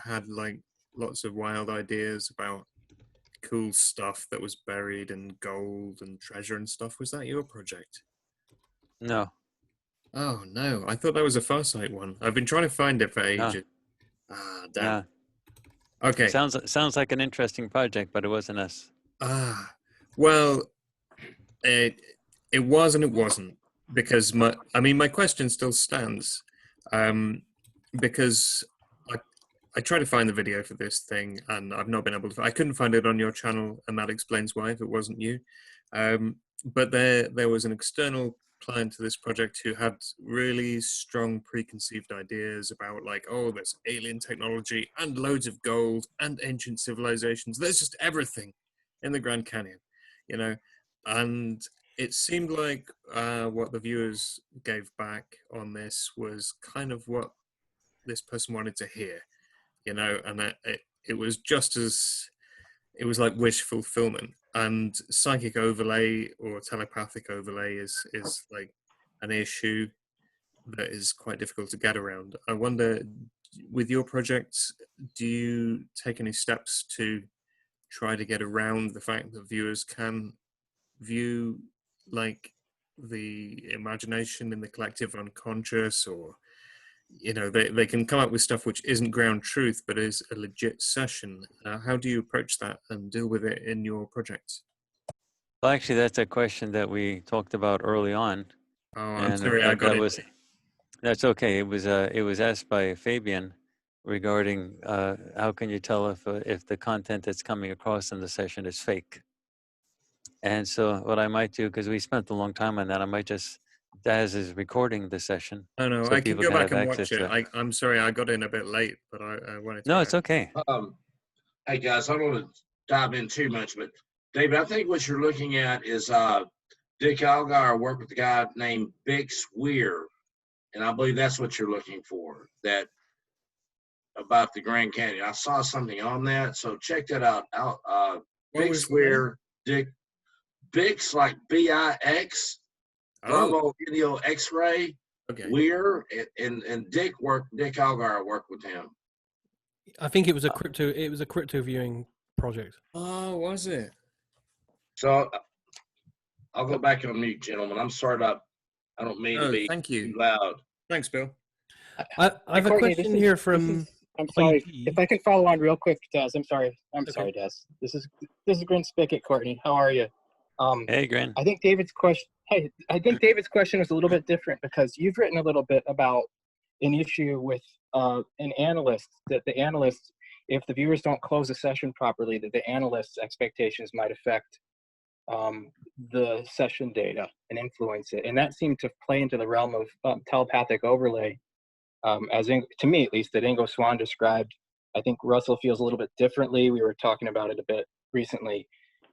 had like lots of wild ideas about cool stuff that was buried in gold and treasure and stuff? Was that your project? No. Oh no, I thought that was a Farsight one. I've been trying to find it for ages. Ah, damn. Yeah. Okay. Sounds like an interesting project, but it wasn't us. Well, it was and it wasn't, because my question still stands, because I I tried to find the video for this thing, and I've not been able to. I couldn't find it on your channel, and that explains why, if it wasn't you. But there was an external client to this project who had really strong preconceived ideas about, like, oh, there's alien technology and loads of gold and ancient civilizations. There's just everything in the Grand Canyon, you know. And it seemed like what the viewers gave back on this was kind of what this person wanted to hear, you know, and it was just as, it was like wish fulfillment. And psychic overlay or telepathic overlay is like an issue that is quite difficult to get around. I wonder, with your projects, do you take any steps to try to get around the fact that viewers can view, like, the imagination in the collective unconscious, or, you know, they can come up with stuff which isn't ground truth but is a legit session? How do you approach that and deal with it in your projects? Well, actually, that's a question that we talked about early on. Oh, I'm sorry, I got it. That's okay. It was asked by Fabian regarding how can you tell if the content that's coming across in the session is fake. And so what I might do, because we spent a long time on that, I might just, Daz is recording the session. Oh no, so I can go back and watch it. it. I'm sorry, I got in a bit late, but I wanted to. No, it's okay. Hey guys, I don't want to dive in too much, but David, I think what you're looking at is Dick Algar worked with a guy named Bix Weir, and I believe that's what you're looking for, that about the Grand Canyon. I saw something on that, so check that out. Bix Weir, Dick Bix, like BIX, Bravo Video X-ray, Weir, and Dick Algar worked with him. I think it was a crypto viewing project. Oh, was it? So I'll go back on mute, gentlemen. I'm sorry about, I don't mean to be too loud. Than's Bill. I have a question here from. I'm sorry, if I can follow on real quick, Daz. I'm sorry, Daz. This is Grin Spigot, Courtney. How are you? Hey, Grin. I think David's question. Hey, I think David's question was a little bit different because you've written a little bit about an issue with an analyst, that the analyst, if the viewers don't close the session properly, that the analyst's expectations might affect the session data and influence it. And that seemed to play into the realm of telepathic overlay, to me at least, that Ingo Swann described. I think Russell feels a little bit differently. We were talking about it a bit recently.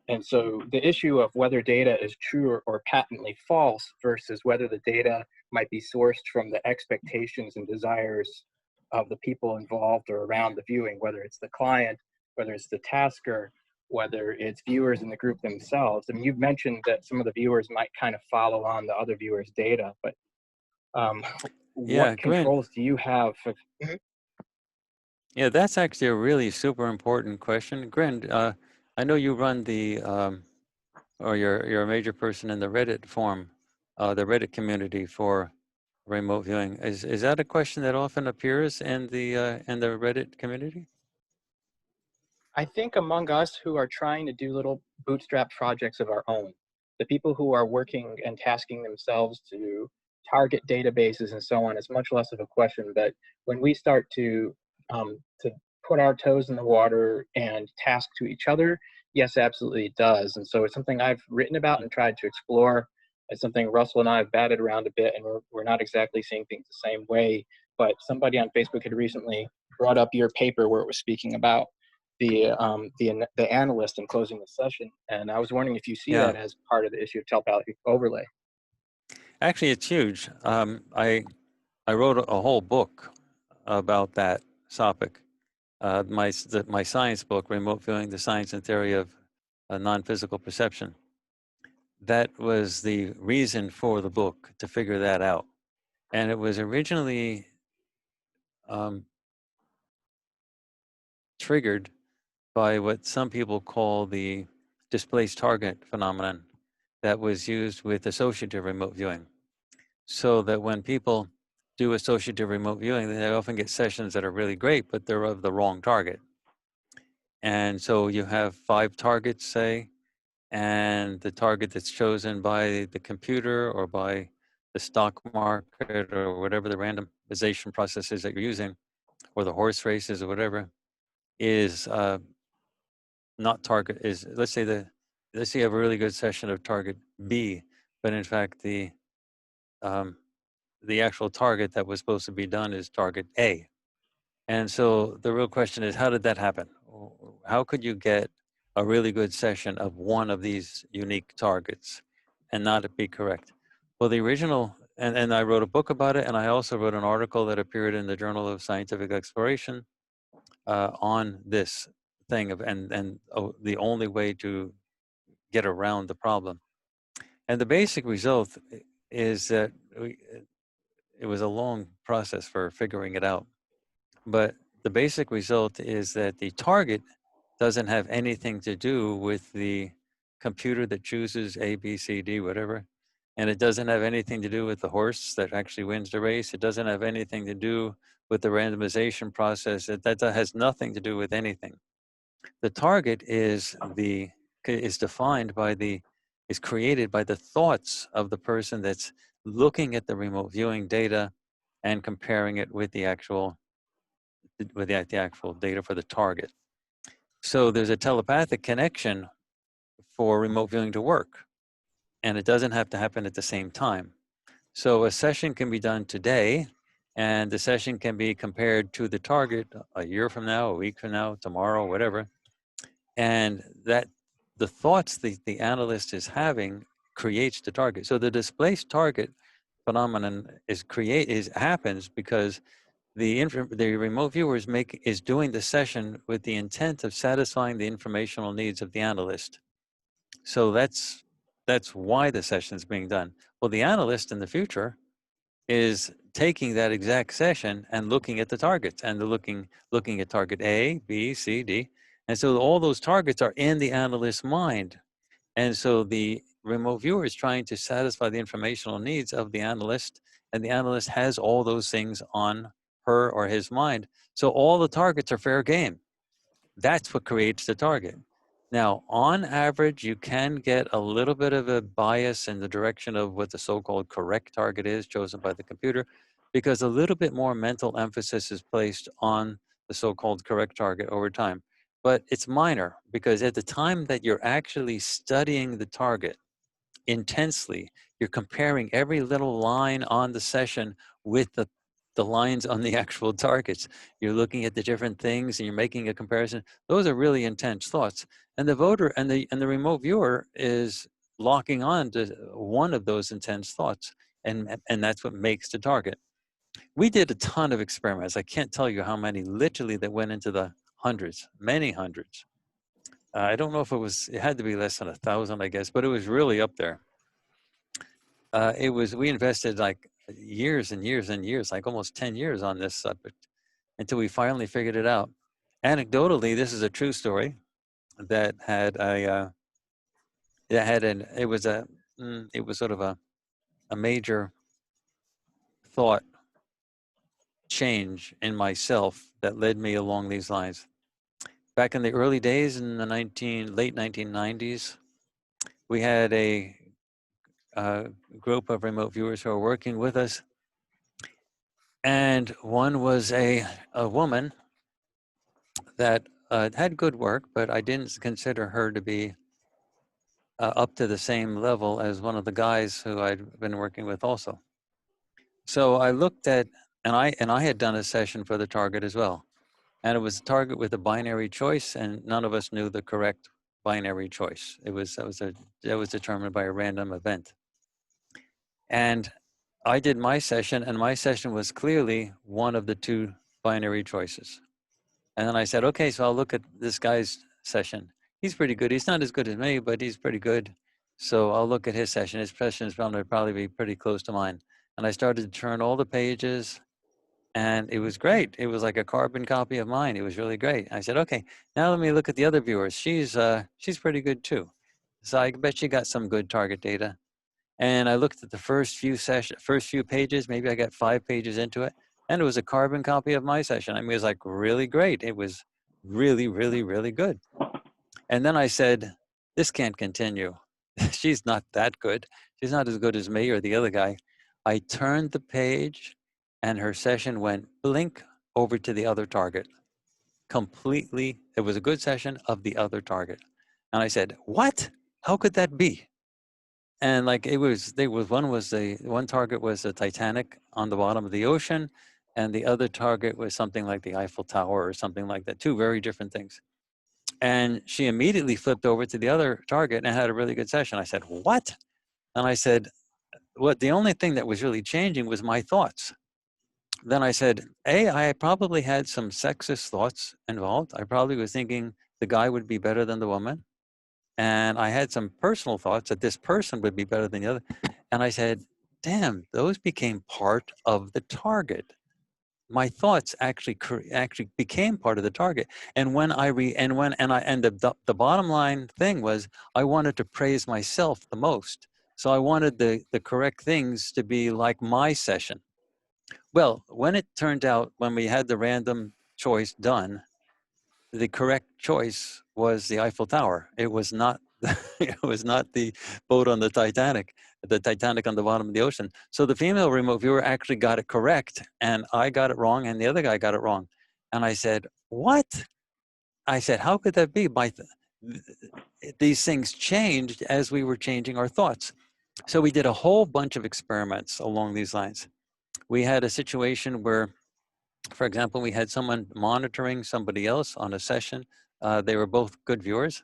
And so the issue of whether data is true or patently false versus whether the data might be sourced from the expectations and desires of the people involved or around the viewing, whether it's the client, whether it's the tasker, whether it's viewers in the group themselves. I mean, you've mentioned that some of the viewers might kind of follow on the other viewers' data, but what controls do you have? Yeah, that's actually a really super important question. Grin, I know you run the, or you're a major person in the Reddit forum, the Reddit community for remote viewing. Is that a question that often appears in the Reddit community? I think among us who are trying to do little bootstrap projects of our own, the people who are working and tasking themselves to target databases and so on, it's much less of a question. But when we start to put our toes in the water and task to each other, yes, absolutely it does. And so it's something I've written about and tried to explore. It's something Russell and I have batted around a bit, and we're not exactly seeing things the same way. But somebody on Facebook had recently brought up your paper where it was speaking about the analyst and closing the session. And I was wondering if you see that as part of the issue of telepathic overlay. Actually, it's huge. I wrote a whole book about that topic. My science book, Remote Viewing, the Science and Theory of Non-Physical Perception. That was the reason for the book, to figure that out. And it was originally triggered by what some people call the displaced target phenomenon that was used with associative remote viewing. So that when people do associative remote viewing, they often get sessions that are really great, but they're of the wrong target. And so you have 5 targets, say, and the target that's chosen by the computer or by the stock market or whatever the randomization process is that you're using or the horse races or whatever, is not target, is, let's say you have a really good session of target B, but in fact the actual target that was supposed to be done is target A. And so the real question is, how did that happen? How could you get a really good session of one of these unique targets and not it be correct? Well, the original, and I wrote a book about it, and I also wrote an article that appeared in the Journal of Scientific Exploration on this thing of, and the only way to get around the problem. And the basic result is that it was a long process for figuring it out. But the basic result is that the target doesn't have anything to do with the computer that chooses A, B, C, D, whatever. And it doesn't have anything to do with the horse that actually wins the race. It doesn't have anything to do with the randomization process. That has nothing to do with anything. The target is defined by is created by the thoughts of the person that's looking at the remote viewing data and comparing it with the actual data for the target. So there's a telepathic connection for remote viewing to work, and it doesn't have to happen at the same time. So a session can be done today, and the session can be compared to the target a year from now, a week from now, tomorrow, whatever. And that the thoughts the analyst is having creates the target. So the displaced target phenomenon happens because the remote viewer is doing the session with the intent of satisfying the informational needs of the analyst. So that's why the session is being done. Well, the analyst in the future is taking that exact session and looking at the targets, and looking at target A, B, C, D. And so all those targets are in the analyst's mind. And so the remote viewer is trying to satisfy the informational needs of the analyst, and the analyst has all those things on her or his mind. So all the targets are fair game. That's what creates the target. Now, on average, you can get a little bit of a bias in the direction of what the so-called correct target is chosen by the computer, because a little bit more mental emphasis is placed on the so-called correct target over time. But it's minor, because at the time that you're actually studying the target intensely, you're comparing every little line on the session with the lines on the actual targets. You're looking at the different things and you're making a comparison. Those are really intense thoughts. And the voter and the remote viewer is locking on to one of those intense thoughts. And that's what makes the target. We did a ton of experiments. I can't tell you how many, literally, that went into the hundreds, many hundreds. I don't know if it had to be less than 1,000, I guess, but it was really up there. We invested like years and years and years, like almost 10 years on this subject, until we finally figured it out. Anecdotally, this is a true story that it was sort of a major thought change in myself that led me along these lines. Back in the early days, in the late 1990s, we had a group of remote viewers who were working with us, and one was a woman that had good work, but I didn't consider her to be up to the same level as one of the guys who I'd been working with also. So I looked at, and I had done a session for the target as well. And it was a target with a binary choice, and none of us knew the correct binary choice. That was determined by a random event. And I did my session, and my session was clearly one of the two binary choices. And then I said, okay, so I'll look at this guy's session. He's pretty good. He's not as good as me, but he's pretty good. So I'll look at his session. His session is probably be pretty close to mine. And I started to turn all the pages, and it was great. It was like a carbon copy of mine. It was really great. I said, okay, now let me look at the other viewers. She's pretty good too. So I bet she got some good target data. And I looked at the first few pages. Maybe I got 5 pages into it, and it was a carbon copy of my session. I mean, it was like really great. It was really, really, really good. And then I said, this can't continue. She's not that good. She's not as good as me or the other guy. I turned the page, and her session went blink over to the other target. Completely, it was a good session of the other target. And I said, what? How could that be? And like one target was the Titanic on the bottom of the ocean, and the other target was something like the Eiffel Tower or something like that. Two very different things. And she immediately flipped over to the other target and had a really good session. I said, what? And I said, what? The only thing that was really changing was my thoughts. Then I said, I probably had some sexist thoughts involved. I probably was thinking the guy would be better than the woman. And I had some personal thoughts that this person would be better than the other. And I said, damn, those became part of the target. My thoughts actually became part of the target. And when the bottom line thing was, I wanted to praise myself the most. So I wanted the correct things to be like my session. Well, when it turned out, when we had the random choice done, the correct choice was the Eiffel Tower. It was not it was not the boat on the Titanic on the bottom of the ocean. So the female remote viewer actually got it correct, and I got it wrong, and the other guy got it wrong. And I said, what? I said, how could that be? These things changed as we were changing our thoughts. So we did a whole bunch of experiments along these lines. We had a situation where, for example, we had someone monitoring somebody else on a session. They were both good viewers,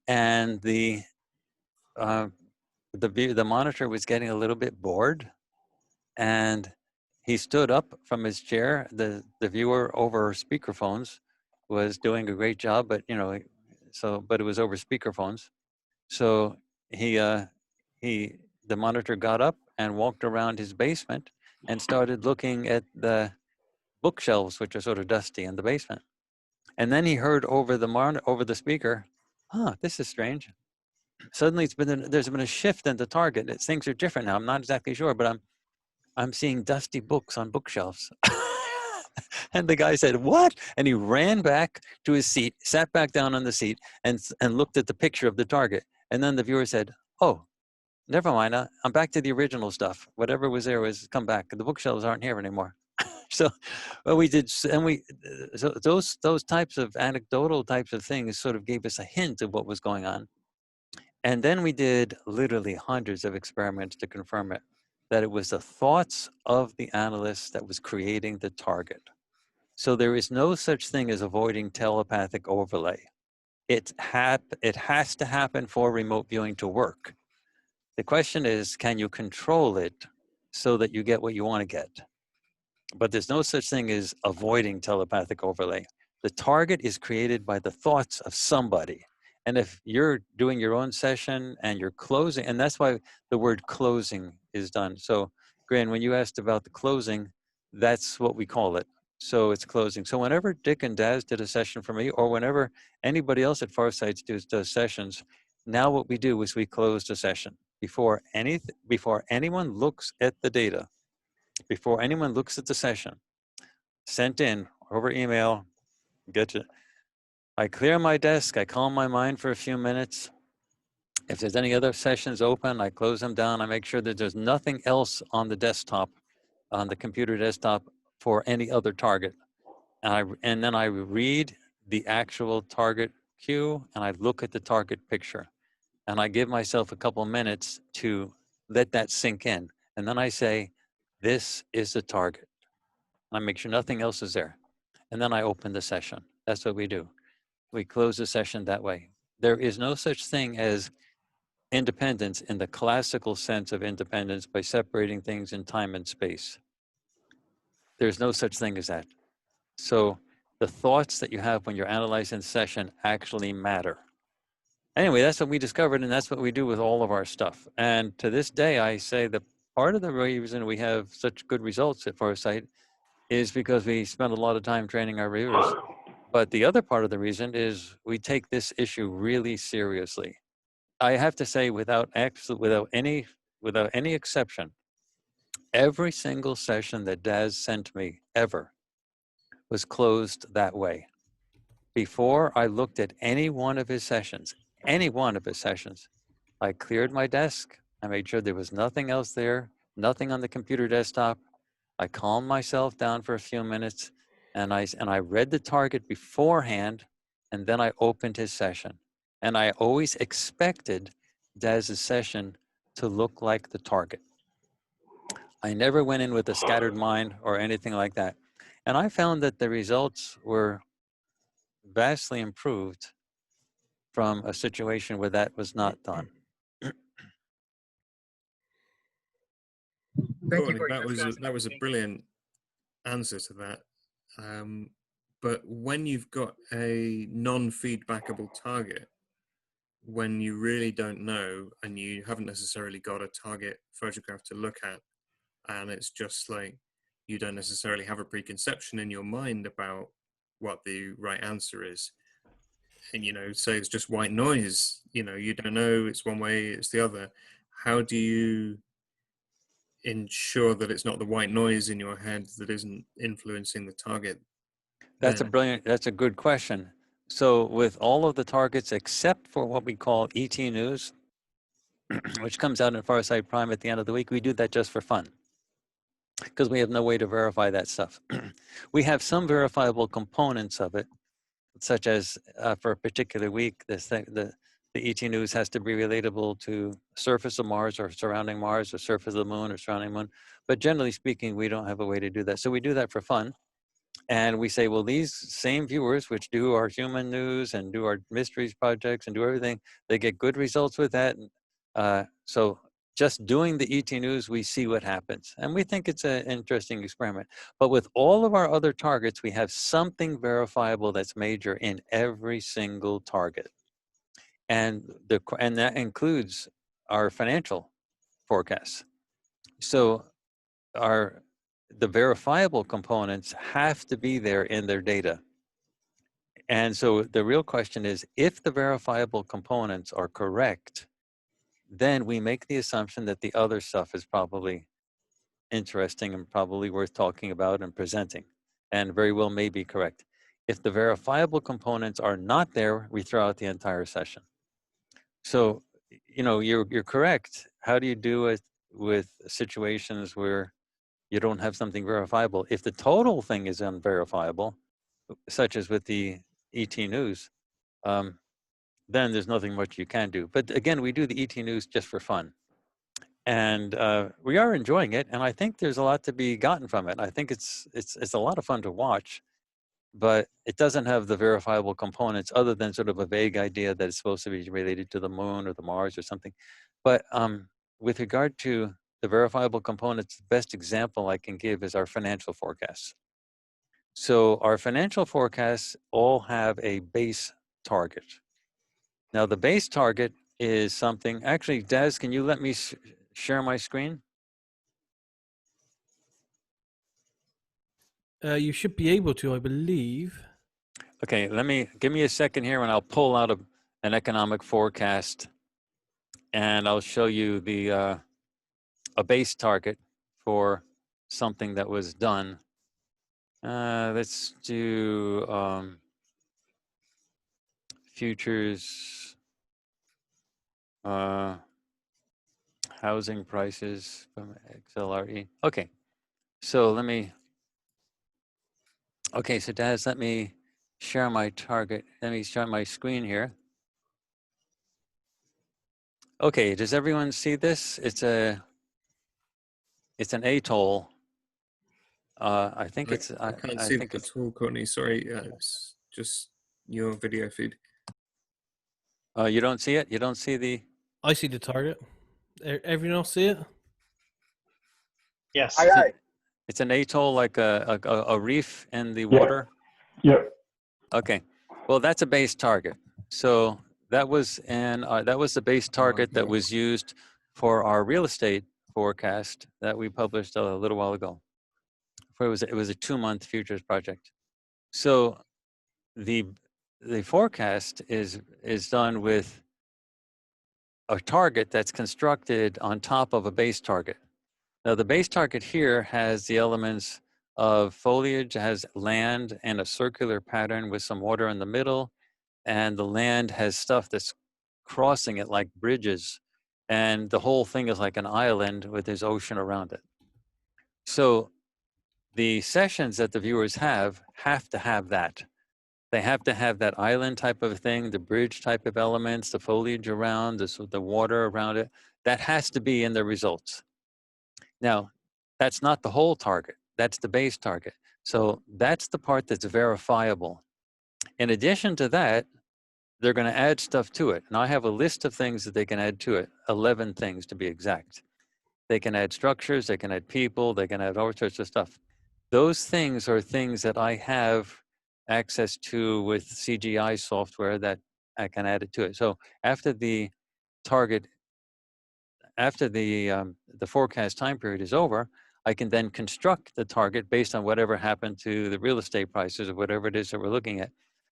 and the monitor was getting a little bit bored, and he stood up from his chair. The viewer over speakerphones was doing a great job, but but it was over speakerphones. So the monitor got up and walked around his basement and started looking at the bookshelves, which are sort of dusty in the basement. And then he heard over the speaker, this is strange. Suddenly there's been a shift in the target. Things are different now. I'm not exactly sure, but I'm seeing dusty books on bookshelves. And the guy said, what? And he ran back to his seat, sat back down on the seat, and looked at the picture of the target. And then the viewer said, oh, never mind. I'm back to the original stuff. Whatever was there was come back. The bookshelves aren't here anymore. So what we did, so those types of anecdotal types of things sort of gave us a hint of what was going on. And then we did literally hundreds of experiments to confirm it, that it was the thoughts of the analyst that was creating the target. So there is no such thing as avoiding telepathic overlay. It has to happen for remote viewing to work. The question is, can you control it so that you get what you want to get? But there's no such thing as avoiding telepathic overlay. The target is created by the thoughts of somebody. And if you're doing your own session and you're closing, and that's why the word closing is done. So, Gran, when you asked about the closing, that's what we call it. So it's closing. So whenever Dick and Daz did a session for me, or whenever anybody else at Farsight does sessions, now what we do is we close the session. Before anyone looks at the data, before anyone looks at the session, sent in over email, I clear my desk, I calm my mind for a few minutes. If there's any other sessions open, I close them down. I make sure that there's nothing else on the desktop, on the computer desktop for any other target. And then I read the actual target queue and I look at the target picture. And I give myself a couple minutes to let that sink in. And then I say, this is the target. I make sure nothing else is there. And then I open the session. That's what we do. We close the session that way. There is no such thing as independence in the classical sense of independence by separating things in time and space. There's no such thing as that. So the thoughts that you have when you're analyzing the session actually matter. Anyway, that's what we discovered, and that's what we do with all of our stuff. And to this day, I say that part of the reason we have such good results at Farsight is because we spend a lot of time training our reviewers. But the other part of the reason is we take this issue really seriously. I have to say, without any exception, every single session that Daz sent me ever was closed that way. Before I looked at any one of his sessions, I cleared my desk. I made sure there was nothing else there, nothing on the computer desktop. I calmed myself down for a few minutes, and I read the target beforehand, and then I opened his session. And I always expected Daz's session to look like the target. I never went in with a scattered mind or anything like that. And I found that the results were vastly improved from a situation where that was not done. Courtney, that was a brilliant answer to that. But when you've got a non-feedbackable target, when you really don't know and you haven't necessarily got a target photograph to look at, and it's just like you don't necessarily have a preconception in your mind about what the right answer is, and say it's just white noise, you don't know it's one way, it's the other. How do you ensure that it's not the white noise in your head that isn't influencing the target? That's a good question. So with all of the targets except for what we call ET News, which comes out in Farsight Prime at the end of the week, we do that just for fun, because we have no way to verify that stuff. We have some verifiable components of it, such as for a particular week, the ET News has to be relatable to surface of Mars or surrounding Mars, or surface of the Moon or surrounding Moon. But generally speaking, we don't have a way to do that. So we do that for fun. And we say, well, these same viewers, which do our human news and do our mysteries projects and do everything, they get good results with that. So just doing the ET News, we see what happens. And we think it's an interesting experiment. But with all of our other targets, we have something verifiable that's major in every single target. And that includes our financial forecasts. So the verifiable components have to be there in their data. And so the real question is, if the verifiable components are correct, then we make the assumption that the other stuff is probably interesting and probably worth talking about and presenting, and very well may be correct. If the verifiable components are not there, we throw out the entire session. So, you're correct. How do you do it with situations where you don't have something verifiable? If the total thing is unverifiable, such as with the ET News, then there's nothing much you can do. But again, we do the ET News just for fun. And we are enjoying it, and I think there's a lot to be gotten from it. I think it's a lot of fun to watch, but it doesn't have the verifiable components other than sort of a vague idea that it's supposed to be related to the Moon or the Mars or something. But with regard to the verifiable components, the best example I can give is our financial forecasts. So our financial forecasts all have a base target. Now the base target is something, actually, Daz, can you let me share my screen? You should be able to, I believe. Okay, give me a second here, and I'll pull out an economic forecast, and I'll show you a base target for something that was done. Let's do futures, housing prices from XLRE. Okay, so so Daz, let me share my target. Let me share my screen here. Okay, does everyone see this? It's an atoll. I think I can't see it at all, Courtney. Sorry, it's just your video feed. You don't see it? You don't see the... I see the target. Everyone else see it? Yes. It's an atoll, like a reef in the water? Yep. Okay. Well, that's a base target. So that was the base target that was used for our real estate forecast that we published a little while ago. It was a 2-month futures project. So the forecast is done with a target that's constructed on top of a base target. Now the base target here has the elements of foliage, has land and a circular pattern with some water in the middle, and the land has stuff that's crossing it like bridges, and the whole thing is like an island with this ocean around it. So the sessions that the viewers have to have that. They have to have that island type of thing, the bridge type of elements, the foliage around, the water around it. That has to be in the results. Now, that's not the whole target. That's the base target. So that's the part that's verifiable. In addition to that, they're going to add stuff to it. And I have a list of things that they can add to it, 11 things to be exact. They can add structures, they can add people, they can add all sorts of stuff. Those things are things that I have access to with CGI software that I can add it to it. So after the target, after the forecast time period is over, I can then construct the target based on whatever happened to the real estate prices or whatever it is that we're looking at.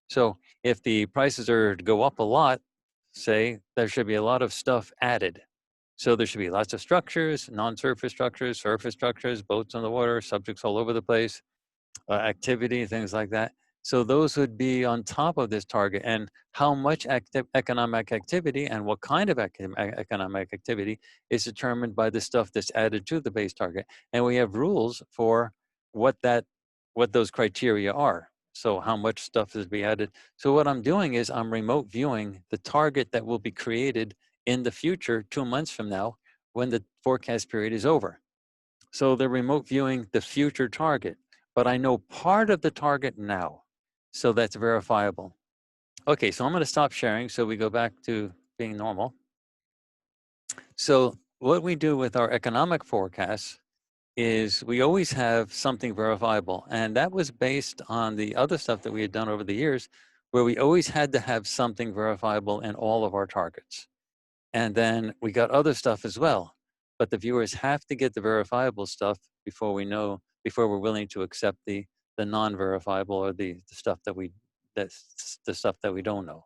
So if the prices are to go up a lot, say, there should be a lot of stuff added. So there should be lots of structures, non-surface structures, surface structures, boats on the water, subjects all over the place, activity, things like that. So those would be on top of this target, and how much economic activity and what kind of economic activity is determined by the stuff that's added to the base target. And we have rules for what those criteria are. So how much stuff is to be added. So what I'm doing is I'm remote viewing the target that will be created in the future 2 months from now when the forecast period is over. So they're remote viewing the future target, but I know part of the target now. So that's verifiable. Okay, so I'm going to stop sharing so we go back to being normal. So what we do with our economic forecasts is we always have something verifiable. And that was based on the other stuff that we had done over the years, where we always had to have something verifiable in all of our targets. And then we got other stuff as well. But the viewers have to get the verifiable stuff before we're willing to accept the non-verifiable or the stuff that's the stuff that we don't know.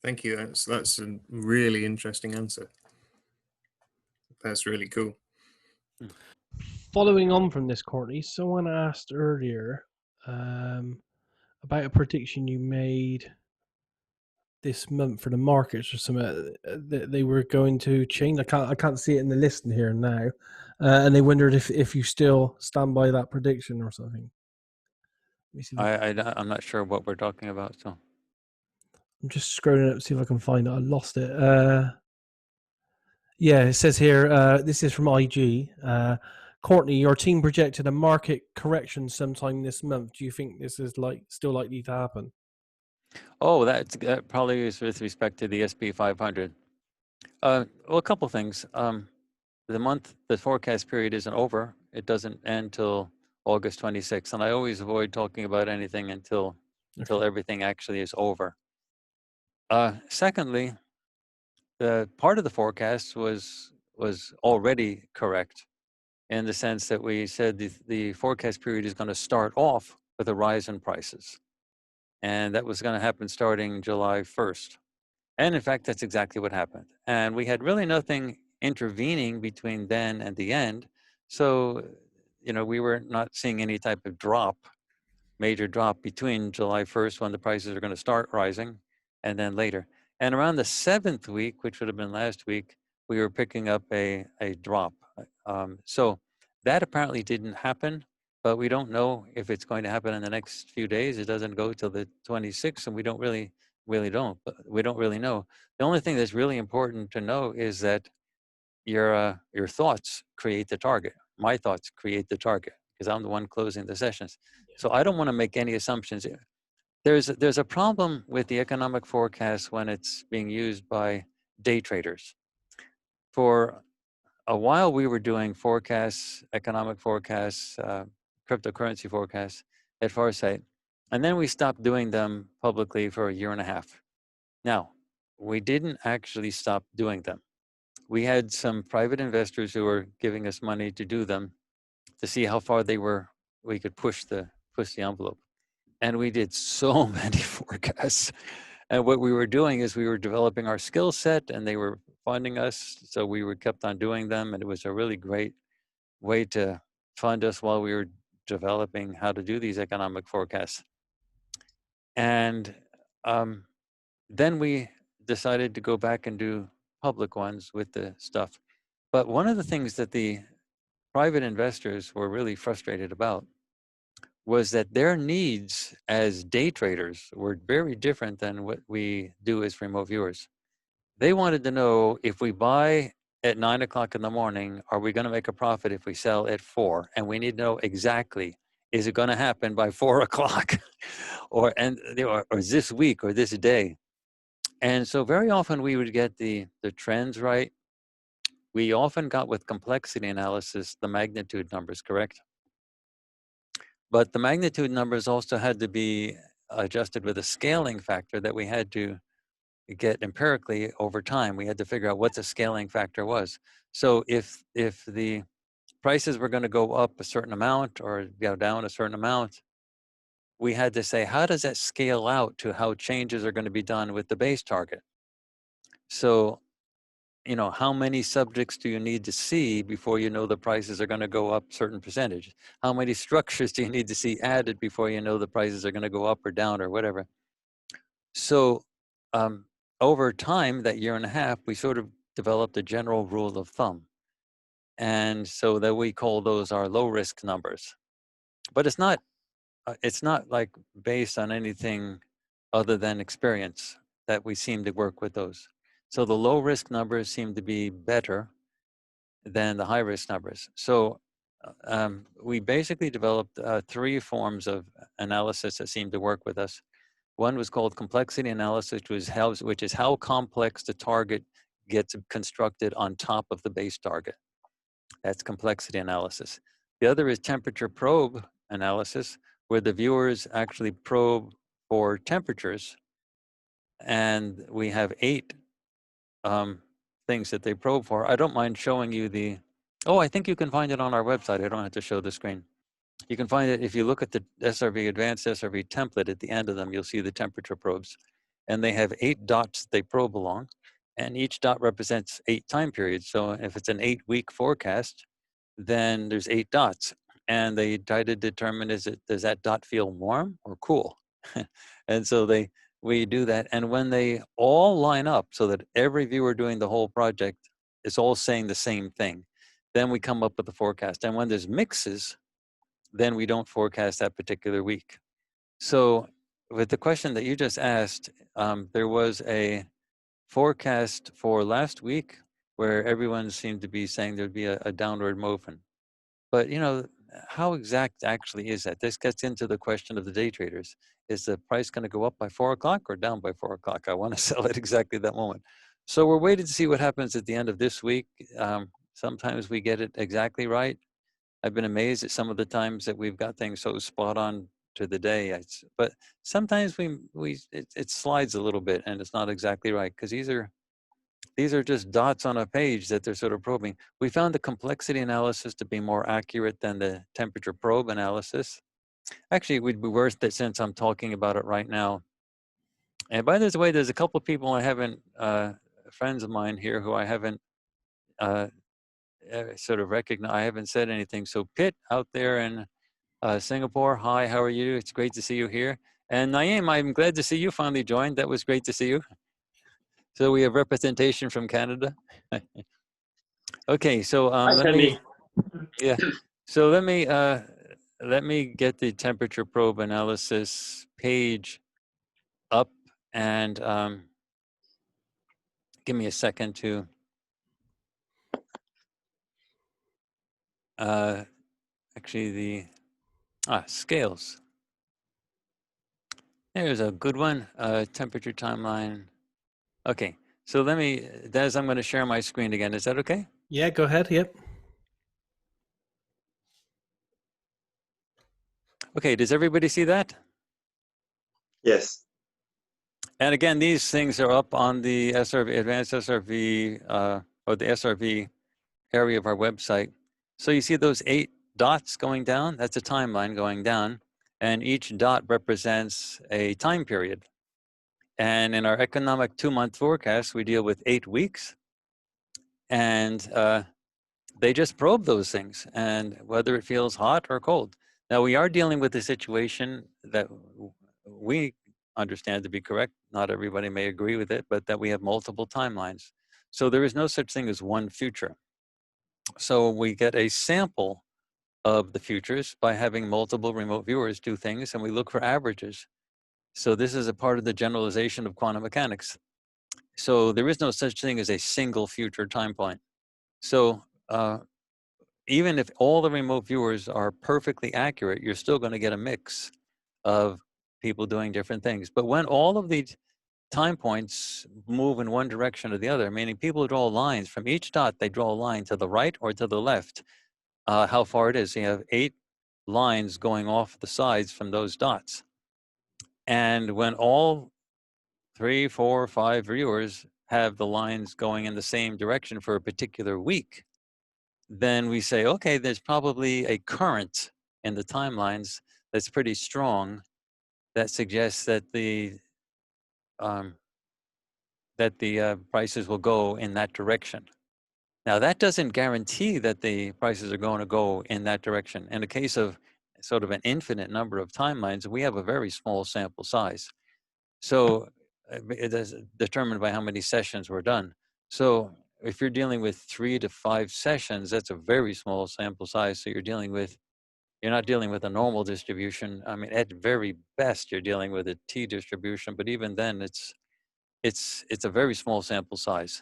Thank you. That's a really interesting answer. That's really cool. Following on from this, Courtney, someone asked earlier about a prediction you made this month for the markets or something that they were going to change. I can't see it in the listing here now, and they wondered if you still stand by that prediction or something. Let me see. I'm not sure what we're talking about, so I'm just scrolling up to see if I can find it. I lost it. Yeah, it says here. This is from IG. Courtney, your team projected a market correction sometime this month. Do you think this is still likely to happen? Oh, that probably is with respect to the SP 500. Well, a couple things. The forecast period isn't over. It doesn't end till August 26th, and I always avoid talking about anything until everything actually is over. Secondly, the part of the forecast was already correct in the sense that we said the forecast period is going to start off with a rise in prices. And that was going to happen starting July 1st. And in fact, that's exactly what happened. And we had really nothing intervening between then and the end. So, we were not seeing any type of major drop between July 1st when the prices are going to start rising and then later. And around the 7th week, which would have been last week, we were picking up a drop. So that apparently didn't happen, but we don't know if it's going to happen in the next few days. It doesn't go till the 26th, and we don't really know. The only thing that's really important to know is that your thoughts create the target. My thoughts create the target because I'm the one closing the sessions. So I don't want to make any assumptions. There's a problem with the economic forecast when it's being used by day traders. For a while, we were doing forecasts, economic forecasts, cryptocurrency forecasts at Farsight, and then we stopped doing them publicly for a year and a half. Now, we didn't actually stop doing them. We had some private investors who were giving us money to do them to see how far we could push the envelope. And we did so many forecasts. And what we were doing is we were developing our skill set, and they were funding us. So we kept on doing them. And it was a really great way to fund us while we were developing how to do these economic forecasts. And then we decided to go back and do public ones with the stuff. But one of the things that the private investors were really frustrated about was that their needs as day traders were very different than what we do as remote viewers. They wanted to know, if we buy at 9 o'clock in the morning, are we going to make a profit if we sell at 4? And we need to know exactly, is it going to happen by 4 o'clock or this week or this day? And so very often we would get the trends right. We often got, with complexity analysis, the magnitude numbers correct. But the magnitude numbers also had to be adjusted with a scaling factor that we had to get empirically over time. We had to figure out what the scaling factor was. So if the prices were going to go up a certain amount or go down a certain amount, we had to say, how does that scale out to how changes are going to be done with the base target? So, you know, how many subjects do you need to see before you know the prices are going to go up certain percentage? How many structures do you need to see added before you know the prices are going to go up or down or whatever? So over time, that year and a half, we sort of developed a general rule of thumb. And so that we call those our low risk numbers. But it's not like based on anything other than experience that we seem to work with those. So the low risk numbers seem to be better than the high risk numbers. So we basically developed 3 forms of analysis that seem to work with us. One was called complexity analysis, which is how complex the target gets constructed on top of the base target. That's complexity analysis. The other is temperature probe analysis, where the viewers actually probe for temperatures. And we have 8 things that they probe for. I don't mind showing you the, I think you can find it on our website. I don't have to show the screen. You can find it if you look at the SRV, advanced SRV template. At the end of them, you'll see the temperature probes. And they have 8 dots they probe along. And each dot represents 8 time periods. So if it's an 8-week forecast, then there's 8 dots. And they try to determine, does that dot feel warm or cool? And so we do that. And when they all line up so that every viewer doing the whole project is all saying the same thing, then we come up with the forecast. And when there's mixes, then we don't forecast that particular week. So with the question that you just asked, there was a forecast for last week where everyone seemed to be saying there'd be a downward movement. But you know, how exact actually is that? This gets into the question of the day traders. Is the price going to go up by 4 o'clock or down by 4 o'clock? I want to sell it exactly that moment. So we're waiting to see what happens at the end of this week. Sometimes we get it exactly right. I've been amazed at some of the times that we've got things so spot on to the day. But sometimes it slides a little bit and it's not exactly right, because these are just dots on a page that they're sort of probing. We found the complexity analysis to be more accurate than the temperature probe analysis. Actually, it would be worth it since I'm talking about it right now. And by the way, there's a couple of people I haven't, friends of mine here who I haven't sort of recognized. I haven't said anything. So Pitt out there in Singapore, hi, how are you? It's great to see you here. And Naeem, I'm glad to see you finally joined. That was great to see you. So we have representation from Canada. Okay, so let me get the temperature probe analysis page up, and give me a second to actually the scales. There's a good one, temperature timeline. Okay, so let me, Daz, I'm going to share my screen again. Is that okay? Yeah, go ahead. Yep. Okay, does everybody see that? Yes. And again, these things are up on the SRV, advanced SRV, or the SRV area of our website. So you see those 8 dots going down? That's a timeline going down. And each dot represents a time period. And in our economic 2-month forecast, we deal with 8 weeks. And they just probe those things, and whether it feels hot or cold. Now, we are dealing with a situation that we understand to be correct. Not everybody may agree with it, but that we have multiple timelines. So there is no such thing as one future. So we get a sample of the futures by having multiple remote viewers do things, and we look for averages. So this is a part of the generalization of quantum mechanics. So there is no such thing as a single future time point. So even if all the remote viewers are perfectly accurate, you're still going to get a mix of people doing different things. But when all of these time points move in one direction or the other, meaning people draw lines from each dot, they draw a line to the right or to the left, how far it is. So you have 8 lines going off the sides from those dots. And when all 3, 4, 5 viewers have the lines going in the same direction for a particular week, then we say, okay, there's probably a current in the timelines that's pretty strong that suggests that the prices will go in that direction. Now, that doesn't guarantee that the prices are going to go in that direction. In the case of sort of an infinite number of timelines, we have a very small sample size. So it is determined by how many sessions were done. So if you're dealing with 3 to 5 sessions, that's a very small sample size. So you're not dealing with a normal distribution. I mean, at very best, you're dealing with a T distribution, but even then it's a very small sample size.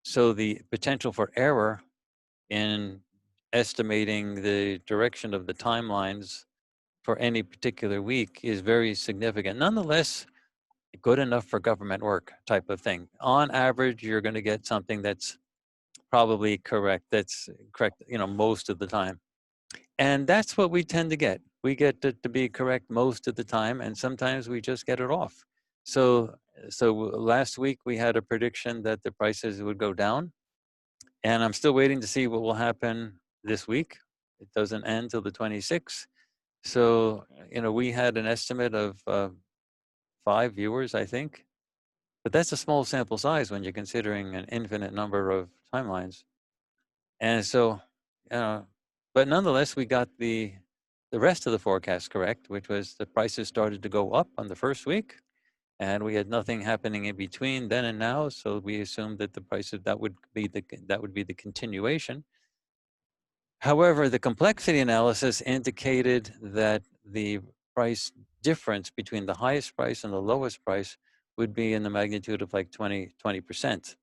So the potential for error in estimating the direction of the timelines for any particular week is very significant. Nonetheless, good enough for government work type of thing. On average, you're going to get something that's probably correct. That's correct, most of the time. And that's what we tend to get. We get to be correct most of the time, and sometimes we just get it off. So last week we had a prediction that the prices would go down, and I'm still waiting to see what will happen this week. It doesn't end till the 26th. So, we had an estimate of 5 viewers, I think. But that's a small sample size when you're considering an infinite number of timelines. And so, but nonetheless, we got the rest of the forecast correct, which was the prices started to go up on the first week, and we had nothing happening in between then and now. So we assumed that the prices that would be the continuation. However, the complexity analysis indicated that the price difference between the highest price and the lowest price would be in the magnitude of like 20%.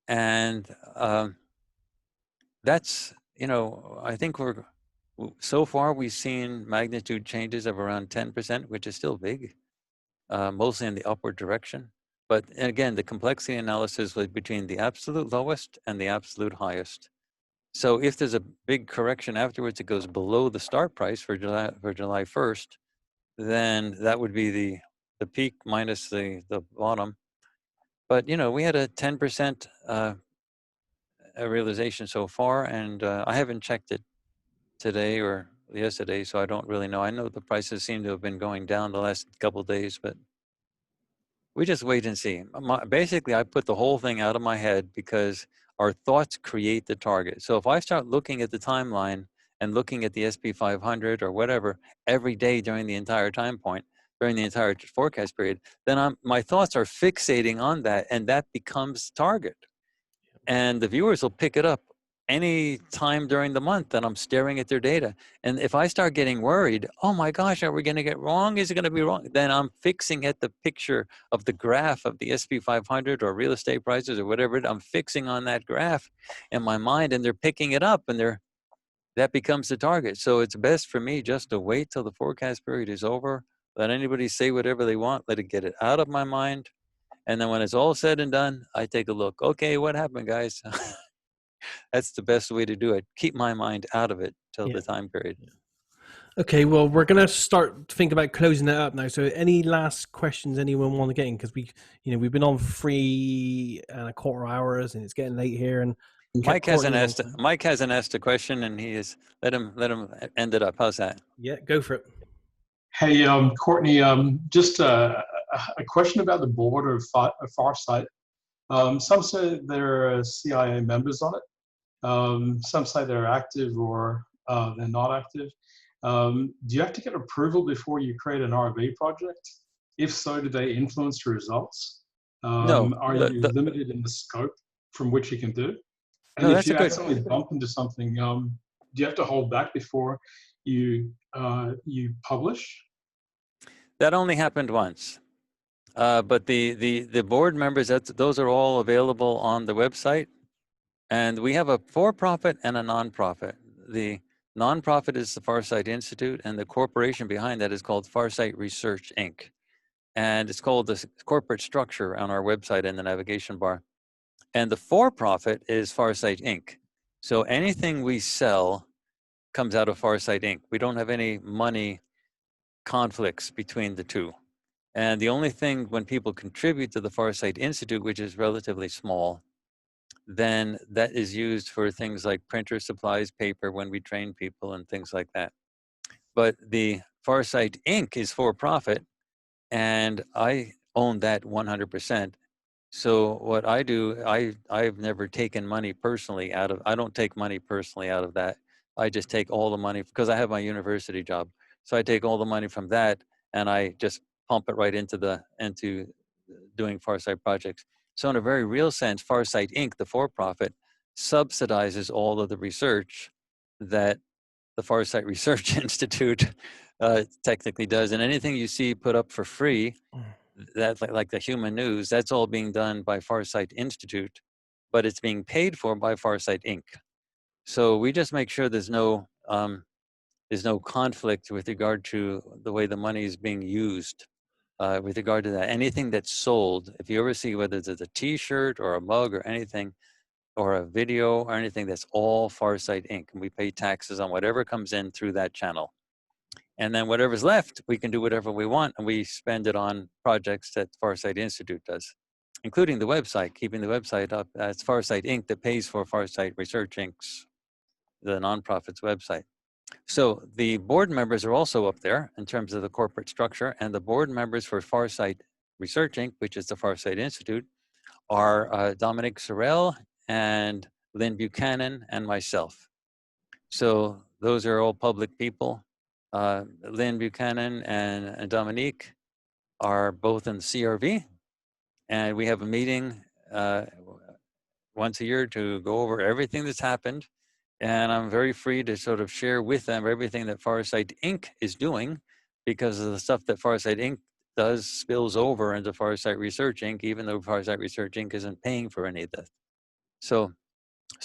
And that's, I think so far we've seen magnitude changes of around 10%, which is still big, mostly in the upward direction. But again, the complexity analysis was between the absolute lowest and the absolute highest. So if there's a big correction afterwards, it goes below the start price for July 1st, then that would be the peak minus the bottom. But we had a 10% realization so far, and I haven't checked it today or yesterday, so I don't really know. I know the prices seem to have been going down the last couple of days, but we just wait and see. Basically, I put the whole thing out of my head because our thoughts create the target. So if I start looking at the timeline and looking at the SP 500 or whatever every day during the entire time point, during the entire forecast period, then my thoughts are fixating on that, and that becomes target. And the viewers will pick it up any time during the month that I'm staring at their data. And if I start getting worried, oh my gosh, are we going to get wrong? Is it going to be wrong? Then I'm fixing at the picture of the graph of the SP 500 or real estate prices or whatever. I'm fixing on that graph in my mind, and they're picking it up, and that becomes the target. So it's best for me just to wait till the forecast period is over, let anybody say whatever they want, let it get it out of my mind. And then when it's all said and done, I take a look. Okay, what happened, guys? That's the best way to do it. Keep my mind out of it till the time period. Okay, well, we're going to start to think about closing that up now. So any last questions anyone want to get in? Because we've been on 3.25 hours and it's getting late here. And Mike hasn't asked a question, and he is let him end it up. How's that? Yeah, go for it. Hey, Courtney, just a question about the board of Farsight. Some say they're CIA members on it. Some say they're active or they're not active. Do you have to get approval before you create an RV project? If so, do they influence the results? No. Are you limited in the scope from which you can do? And No, if that's you a good. accidentally bump into something, do you have to hold back before you publish? That only happened once. But the board members, those are all available on the website. And we have a for-profit and a nonprofit. The nonprofit is the Farsight Institute, and the corporation behind that is called Farsight Research, Inc. And it's called the corporate structure on our website in the navigation bar. And the for-profit is Farsight Inc. So anything we sell comes out of Farsight Inc. We don't have any money conflicts between the two. And the only thing when people contribute to the Farsight Institute, which is relatively small, then that is used for things like printer supplies, paper, when we train people and things like that. But the Farsight Inc. is for profit, and I own that 100%. So what I do, I've never taken money personally out of, I don't take money personally out of that. I just take all the money, because I have my university job. So I take all the money from that and I just pump it right into doing Farsight projects. So in a very real sense, Farsight Inc., the for-profit, subsidizes all of the research that the Farsight Research Institute technically does. And anything you see put up for free, that's like the human news, that's all being done by Farsight Institute, but it's being paid for by Farsight Inc. So we just make sure there's no conflict with regard to the way the money is being used. With regard to that, anything that's sold, if you ever see whether it's a t-shirt or a mug or anything, or a video or anything, that's all Farsight Inc. And we pay taxes on whatever comes in through that channel. And then whatever's left, we can do whatever we want, and we spend it on projects that Farsight Institute does, including the website, keeping the website up. It's Farsight Inc. that pays for Farsight Research Inc.'s, the nonprofit's website. So the board members are also up there in terms of the corporate structure, and the board members for Farsight Research Inc., which is the Farsight Institute, are Dominic Sorrell and Lynn Buchanan and myself. So those are all public people. Lynn Buchanan and Dominique are both in the CRV, and we have a meeting once a year to go over everything that's happened. And I'm very free to sort of share with them everything that Farsight Inc. is doing, because of the stuff that Farsight Inc. does spills over into Farsight Research Inc., even though Farsight Research Inc. isn't paying for any of that. So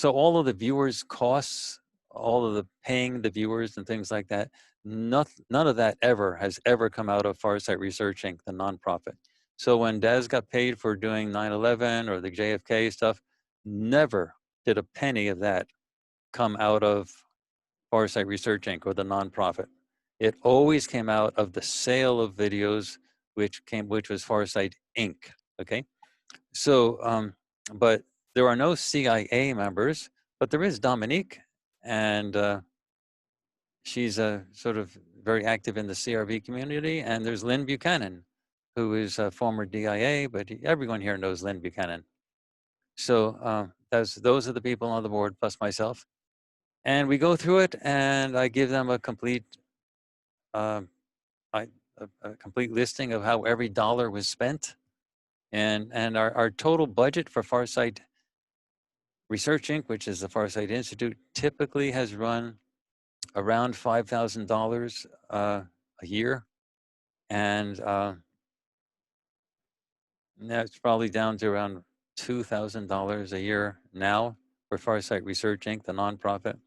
all of the viewers' costs, all of the paying the viewers and things like that, none of that has ever come out of Farsight Research Inc., the nonprofit. So when Daz got paid for doing 9/11 or the JFK stuff, never did a penny of that come out of Farsight Research Inc. or the nonprofit. It always came out of the sale of videos, which was Farsight Inc. Okay, so but there are no CIA members, but there is Dominique, and she's sort of very active in the CRV community. And there's Lynn Buchanan, who is a former DIA, but everyone here knows Lynn Buchanan. So those are the people on the board, plus myself. And we go through it, and I give them a complete complete listing of how every dollar was spent. And our total budget for Farsight Research Inc., which is the Farsight Institute, typically has run around $5,000 a year. And that's probably down to around $2,000 a year now for Farsight Research Inc., the nonprofit.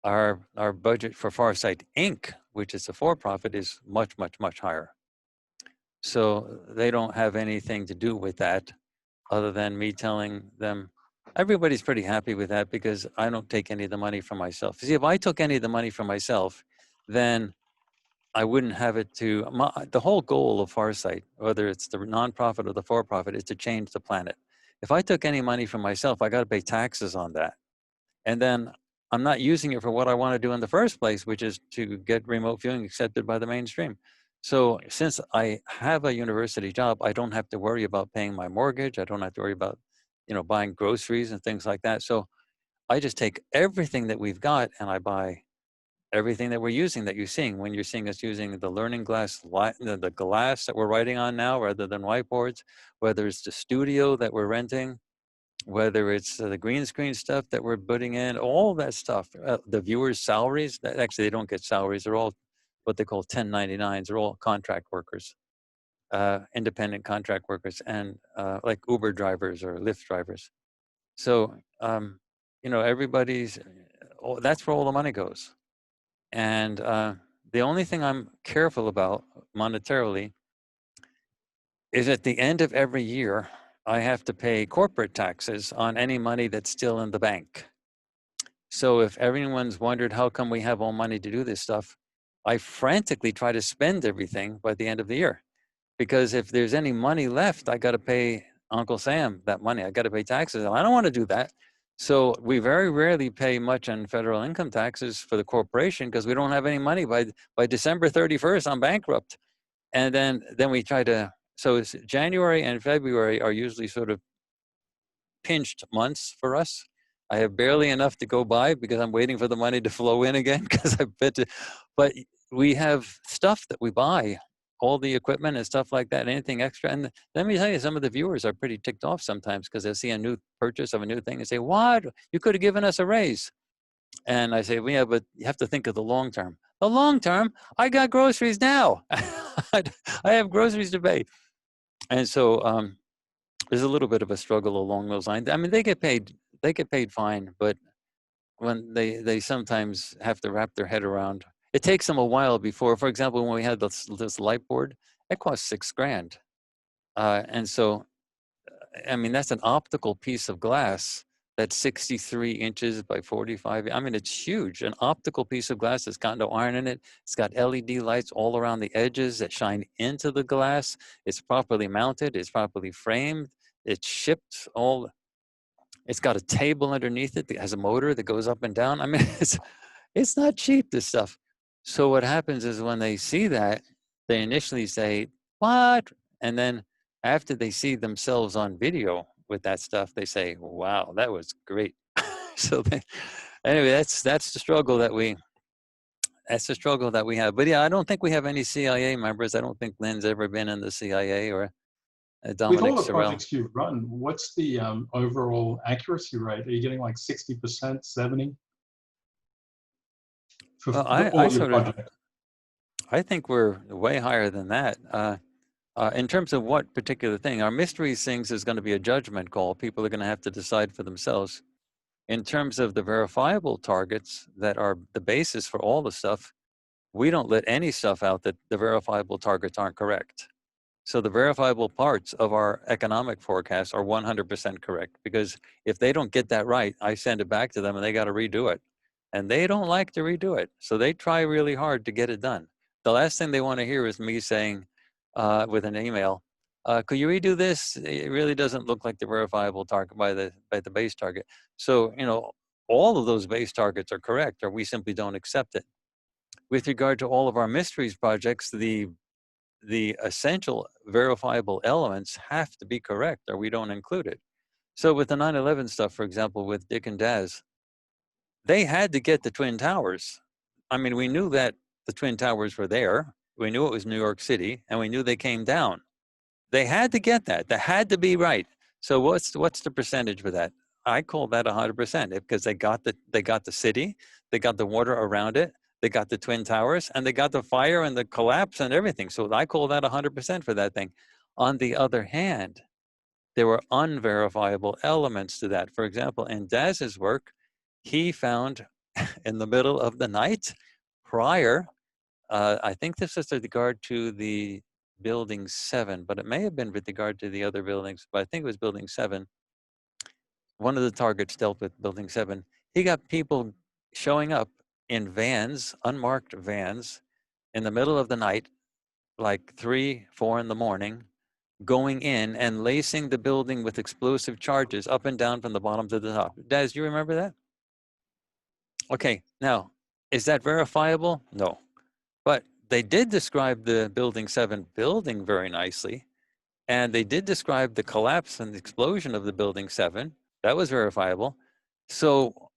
Our budget for Farsight Inc., which is a for-profit, is much, much, much higher. So they don't have anything to do with that other than me telling them. Everybody's pretty happy with that because I don't take any of the money from myself. See, if I took any of the money from myself, then I wouldn't have it the whole goal of Farsight, whether it's the nonprofit or the for-profit, is to change the planet. If I took any money from myself, I got to pay taxes on that. And then I'm not using it for what I want to do in the first place, which is to get remote viewing accepted by the mainstream. So since I have a university job, I don't have to worry about paying my mortgage. I don't have to worry about, buying groceries and things like that. So I just take everything that we've got and I buy everything that we're using, that you're seeing when you're seeing us using the learning glass, the glass that we're writing on now rather than whiteboards, whether it's the studio that we're renting, whether it's the green screen stuff that we're putting in, all that stuff, the viewers' salaries, that actually they don't get salaries. They're all what they call 1099s. They're all contract workers, independent contract workers, and like Uber drivers or Lyft drivers. So, you know, everybody's, that's where all the money goes. And the only thing I'm careful about monetarily is at the end of every year, I have to pay corporate taxes on any money that's still in the bank. So if everyone's wondered how come we have all money to do this stuff, I frantically try to spend everything by the end of the year. Because if there's any money left, I got to pay Uncle Sam that money. I got to pay taxes. I don't want to do that. So we very rarely pay much on federal income taxes for the corporation because we don't have any money by December 31st. I'm bankrupt. And then we try to, so it's January and February are usually sort of pinched months for us. I have barely enough to go by because I'm waiting for the money to flow in again because I bet to, but we have stuff that we buy, all the equipment and stuff like that, anything extra. And let me tell you, some of the viewers are pretty ticked off sometimes because they see a new purchase of a new thing and say, what? You could have given us a raise. And I say, well, yeah, but you have to think of the long term. The long term, I got groceries now. I have groceries to pay. And so there's a little bit of a struggle along those lines. I mean, they get paid fine, but when they sometimes have to wrap their head around, it takes them a while before, for example, when we had this light board, it cost $6,000. And so, I mean, that's an optical piece of glass that's 63 inches by 45. I mean, it's huge. An optical piece of glass that's got no iron in it. It's got LED lights all around the edges that shine into the glass. It's properly mounted. It's properly framed. It's shipped all. It's got a table underneath it that has a motor that goes up and down. I mean, it's not cheap, this stuff. So what happens is when they see that, they initially say, what? And then after they see themselves on video with that stuff, they say, wow, that was great. So anyway, that's the struggle that we have. But yeah, I don't think we have any CIA members. I don't think Lynn's ever been in the CIA or Dominic With all the Sorrell. projects you've run, what's the overall accuracy rate? Are you getting like 60%, 70? Well, I think we're way higher than that. In terms of what particular thing, our mysteries things is going to be a judgment call. People are going to have to decide for themselves. In terms of the verifiable targets that are the basis for all the stuff, we don't let any stuff out that the verifiable targets aren't correct. So the verifiable parts of our economic forecast are 100% correct, because if they don't get that right, I send it back to them and they got to redo it. And they don't like to redo it. So they try really hard to get it done. The last thing they want to hear is me saying with an email, could you redo this? It really doesn't look like the verifiable target by the base target. So, you know, all of those base targets are correct, or we simply don't accept it. With regard to all of our mysteries projects, the essential verifiable elements have to be correct, or we don't include it. So with the 9/11 stuff, for example, with Dick and Daz, they had to get the Twin Towers. I mean, we knew that the Twin Towers were there. We knew it was New York City, and we knew they came down. They had to get that. That had to be right. So what's the percentage for that? I call that 100% because they got the city, they got the water around it, they got the Twin Towers, and they got the fire and the collapse and everything. So I call that 100% for that thing. On the other hand, there were unverifiable elements to that. For example, in Daz's work, he found in the middle of the night prior, I think this is with regard to the building 7, but it may have been with regard to the other buildings, but I think it was building 7. One of the targets dealt with building 7. He got people showing up in vans, unmarked vans, in the middle of the night, like 3, 4 in the morning, going in and lacing the building with explosive charges up and down from the bottom to the top. Daz, you remember that? Okay, now, is that verifiable? No. But they did describe the building 7 building very nicely. And they did describe the collapse and the explosion of the building 7. That was verifiable. So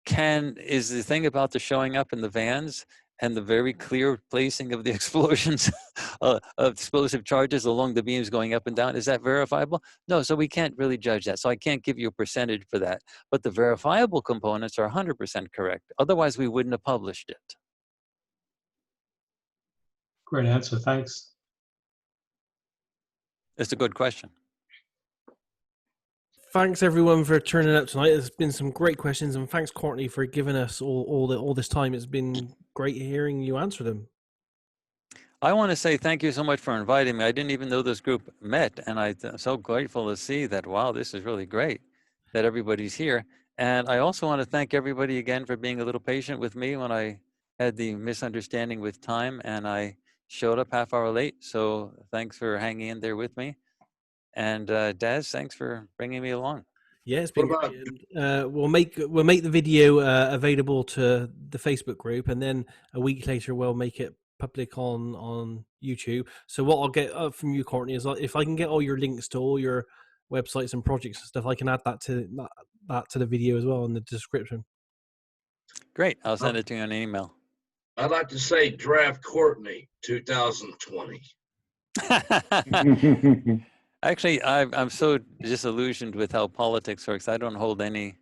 is the thing about the showing up in the vans and the very clear placing of the explosions of explosive charges along the beams going up and down, is that verifiable? No, so we can't really judge that. So I can't give you a percentage for that. But the verifiable components are 100% correct. Otherwise, we wouldn't have published it. Great answer. Thanks. It's a good question. Thanks everyone for turning up tonight. There's been some great questions, and thanks Courtney for giving us all this time. It's been great hearing you answer them. I want to say thank you so much for inviting me. I didn't even know this group met, and I'm so grateful to see that, wow, this is really great that everybody's here. And I also want to thank everybody again for being a little patient with me when I had the misunderstanding with time and I showed up half hour late. So thanks for hanging in there with me. And Daz, thanks for bringing me along. Yeah, it's been great. And, we'll make the video available to the Facebook group, and then a week later we'll make it public on YouTube. So what I'll get from you, Courtney, is if I can get all your links to all your websites and projects and stuff, I can add that to the video as well in the description. Great, I'll send it to you in an email. I'd like to say draft Courtney 2020. Actually, I'm so disillusioned with how politics works. I don't hold any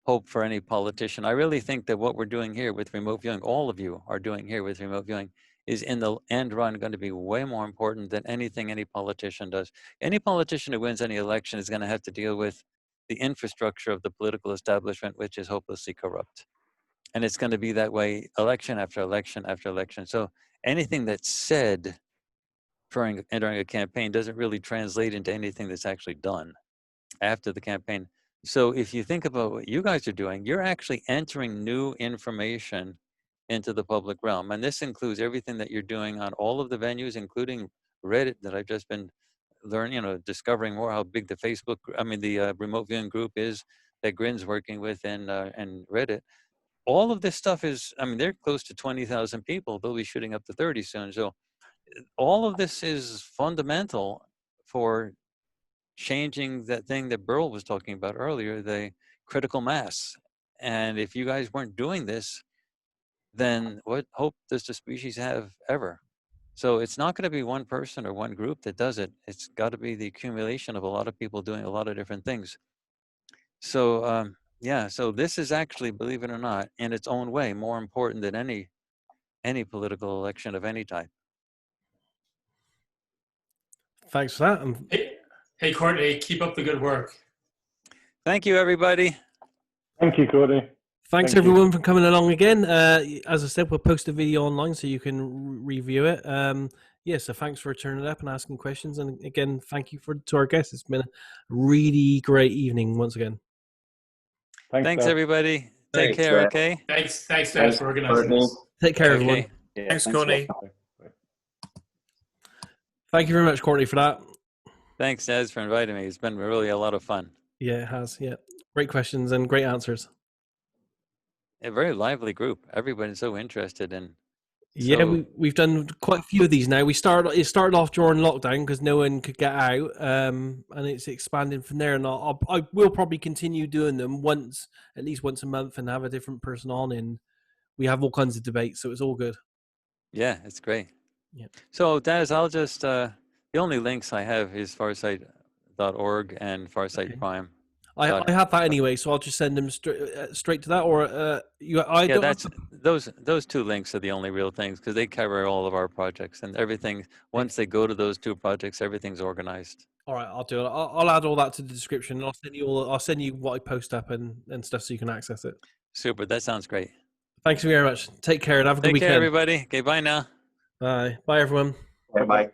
hope for any politician. I really think that what we're doing here with remote viewing, all of you are doing here with remote viewing, is in the end run going to be way more important than anything any politician does. Any politician who wins any election is going to have to deal with the infrastructure of the political establishment, which is hopelessly corrupt. And it's going to be that way election after election after election. So anything that's said during a campaign doesn't really translate into anything that's actually done after the campaign. So if you think about what you guys are doing, you're actually entering new information into the public realm. And this includes everything that you're doing on all of the venues, including Reddit that I've just been learning, discovering more how big the remote viewing group is that Grin's working with and Reddit. All of this stuff is, they're close to 20,000 people. They'll be shooting up to 30 soon. So all of this is fundamental for changing that thing that Burl was talking about earlier, the critical mass. And if you guys weren't doing this, then what hope does the species have ever? So it's not going to be one person or one group that does it. It's got to be the accumulation of a lot of people doing a lot of different things. So so this is actually, believe it or not, in its own way, more important than any political election of any type. Thanks for that. Hey, Courtney, keep up the good work. Thank you, everybody. Thank you, Courtney. Thanks everyone for coming along again. As I said, we'll post a video online so you can review it. So thanks for turning up and asking questions. And again, thank you to our guests. It's been a really great evening once again. Thanks everybody. Take care, okay? Thanks, Daz, for organizing this. Take care, everyone. Yeah, thanks, Courtney. Thank you very much, Courtney, for that. Thanks, Daz, for inviting me. It's been really a lot of fun. Yeah, it has. Yeah, great questions and great answers. A very lively group. Everybody's so interested in. Yeah, we've done quite a few of these now. It started off during lockdown because no one could get out, and it's expanding from there. And I will probably continue doing them at least once a month, and have a different person on. And we have all kinds of debates, so it's all good. Yeah, it's great. Yeah. So Daz, I'll just the only links I have is farsight.org and Farsight Prime. I have that anyway, so I'll just send them straight to that. Or those two links are the only real things because they cover all of our projects and everything. Once they go to those two projects, everything's organized. All right, I'll do it. I'll add all that to the description. And I'll send you what I post up and stuff so you can access it. Super, that sounds great. Thanks very much. Take care and have a good weekend. Take care, everybody. Okay, bye now. Bye, everyone. Bye.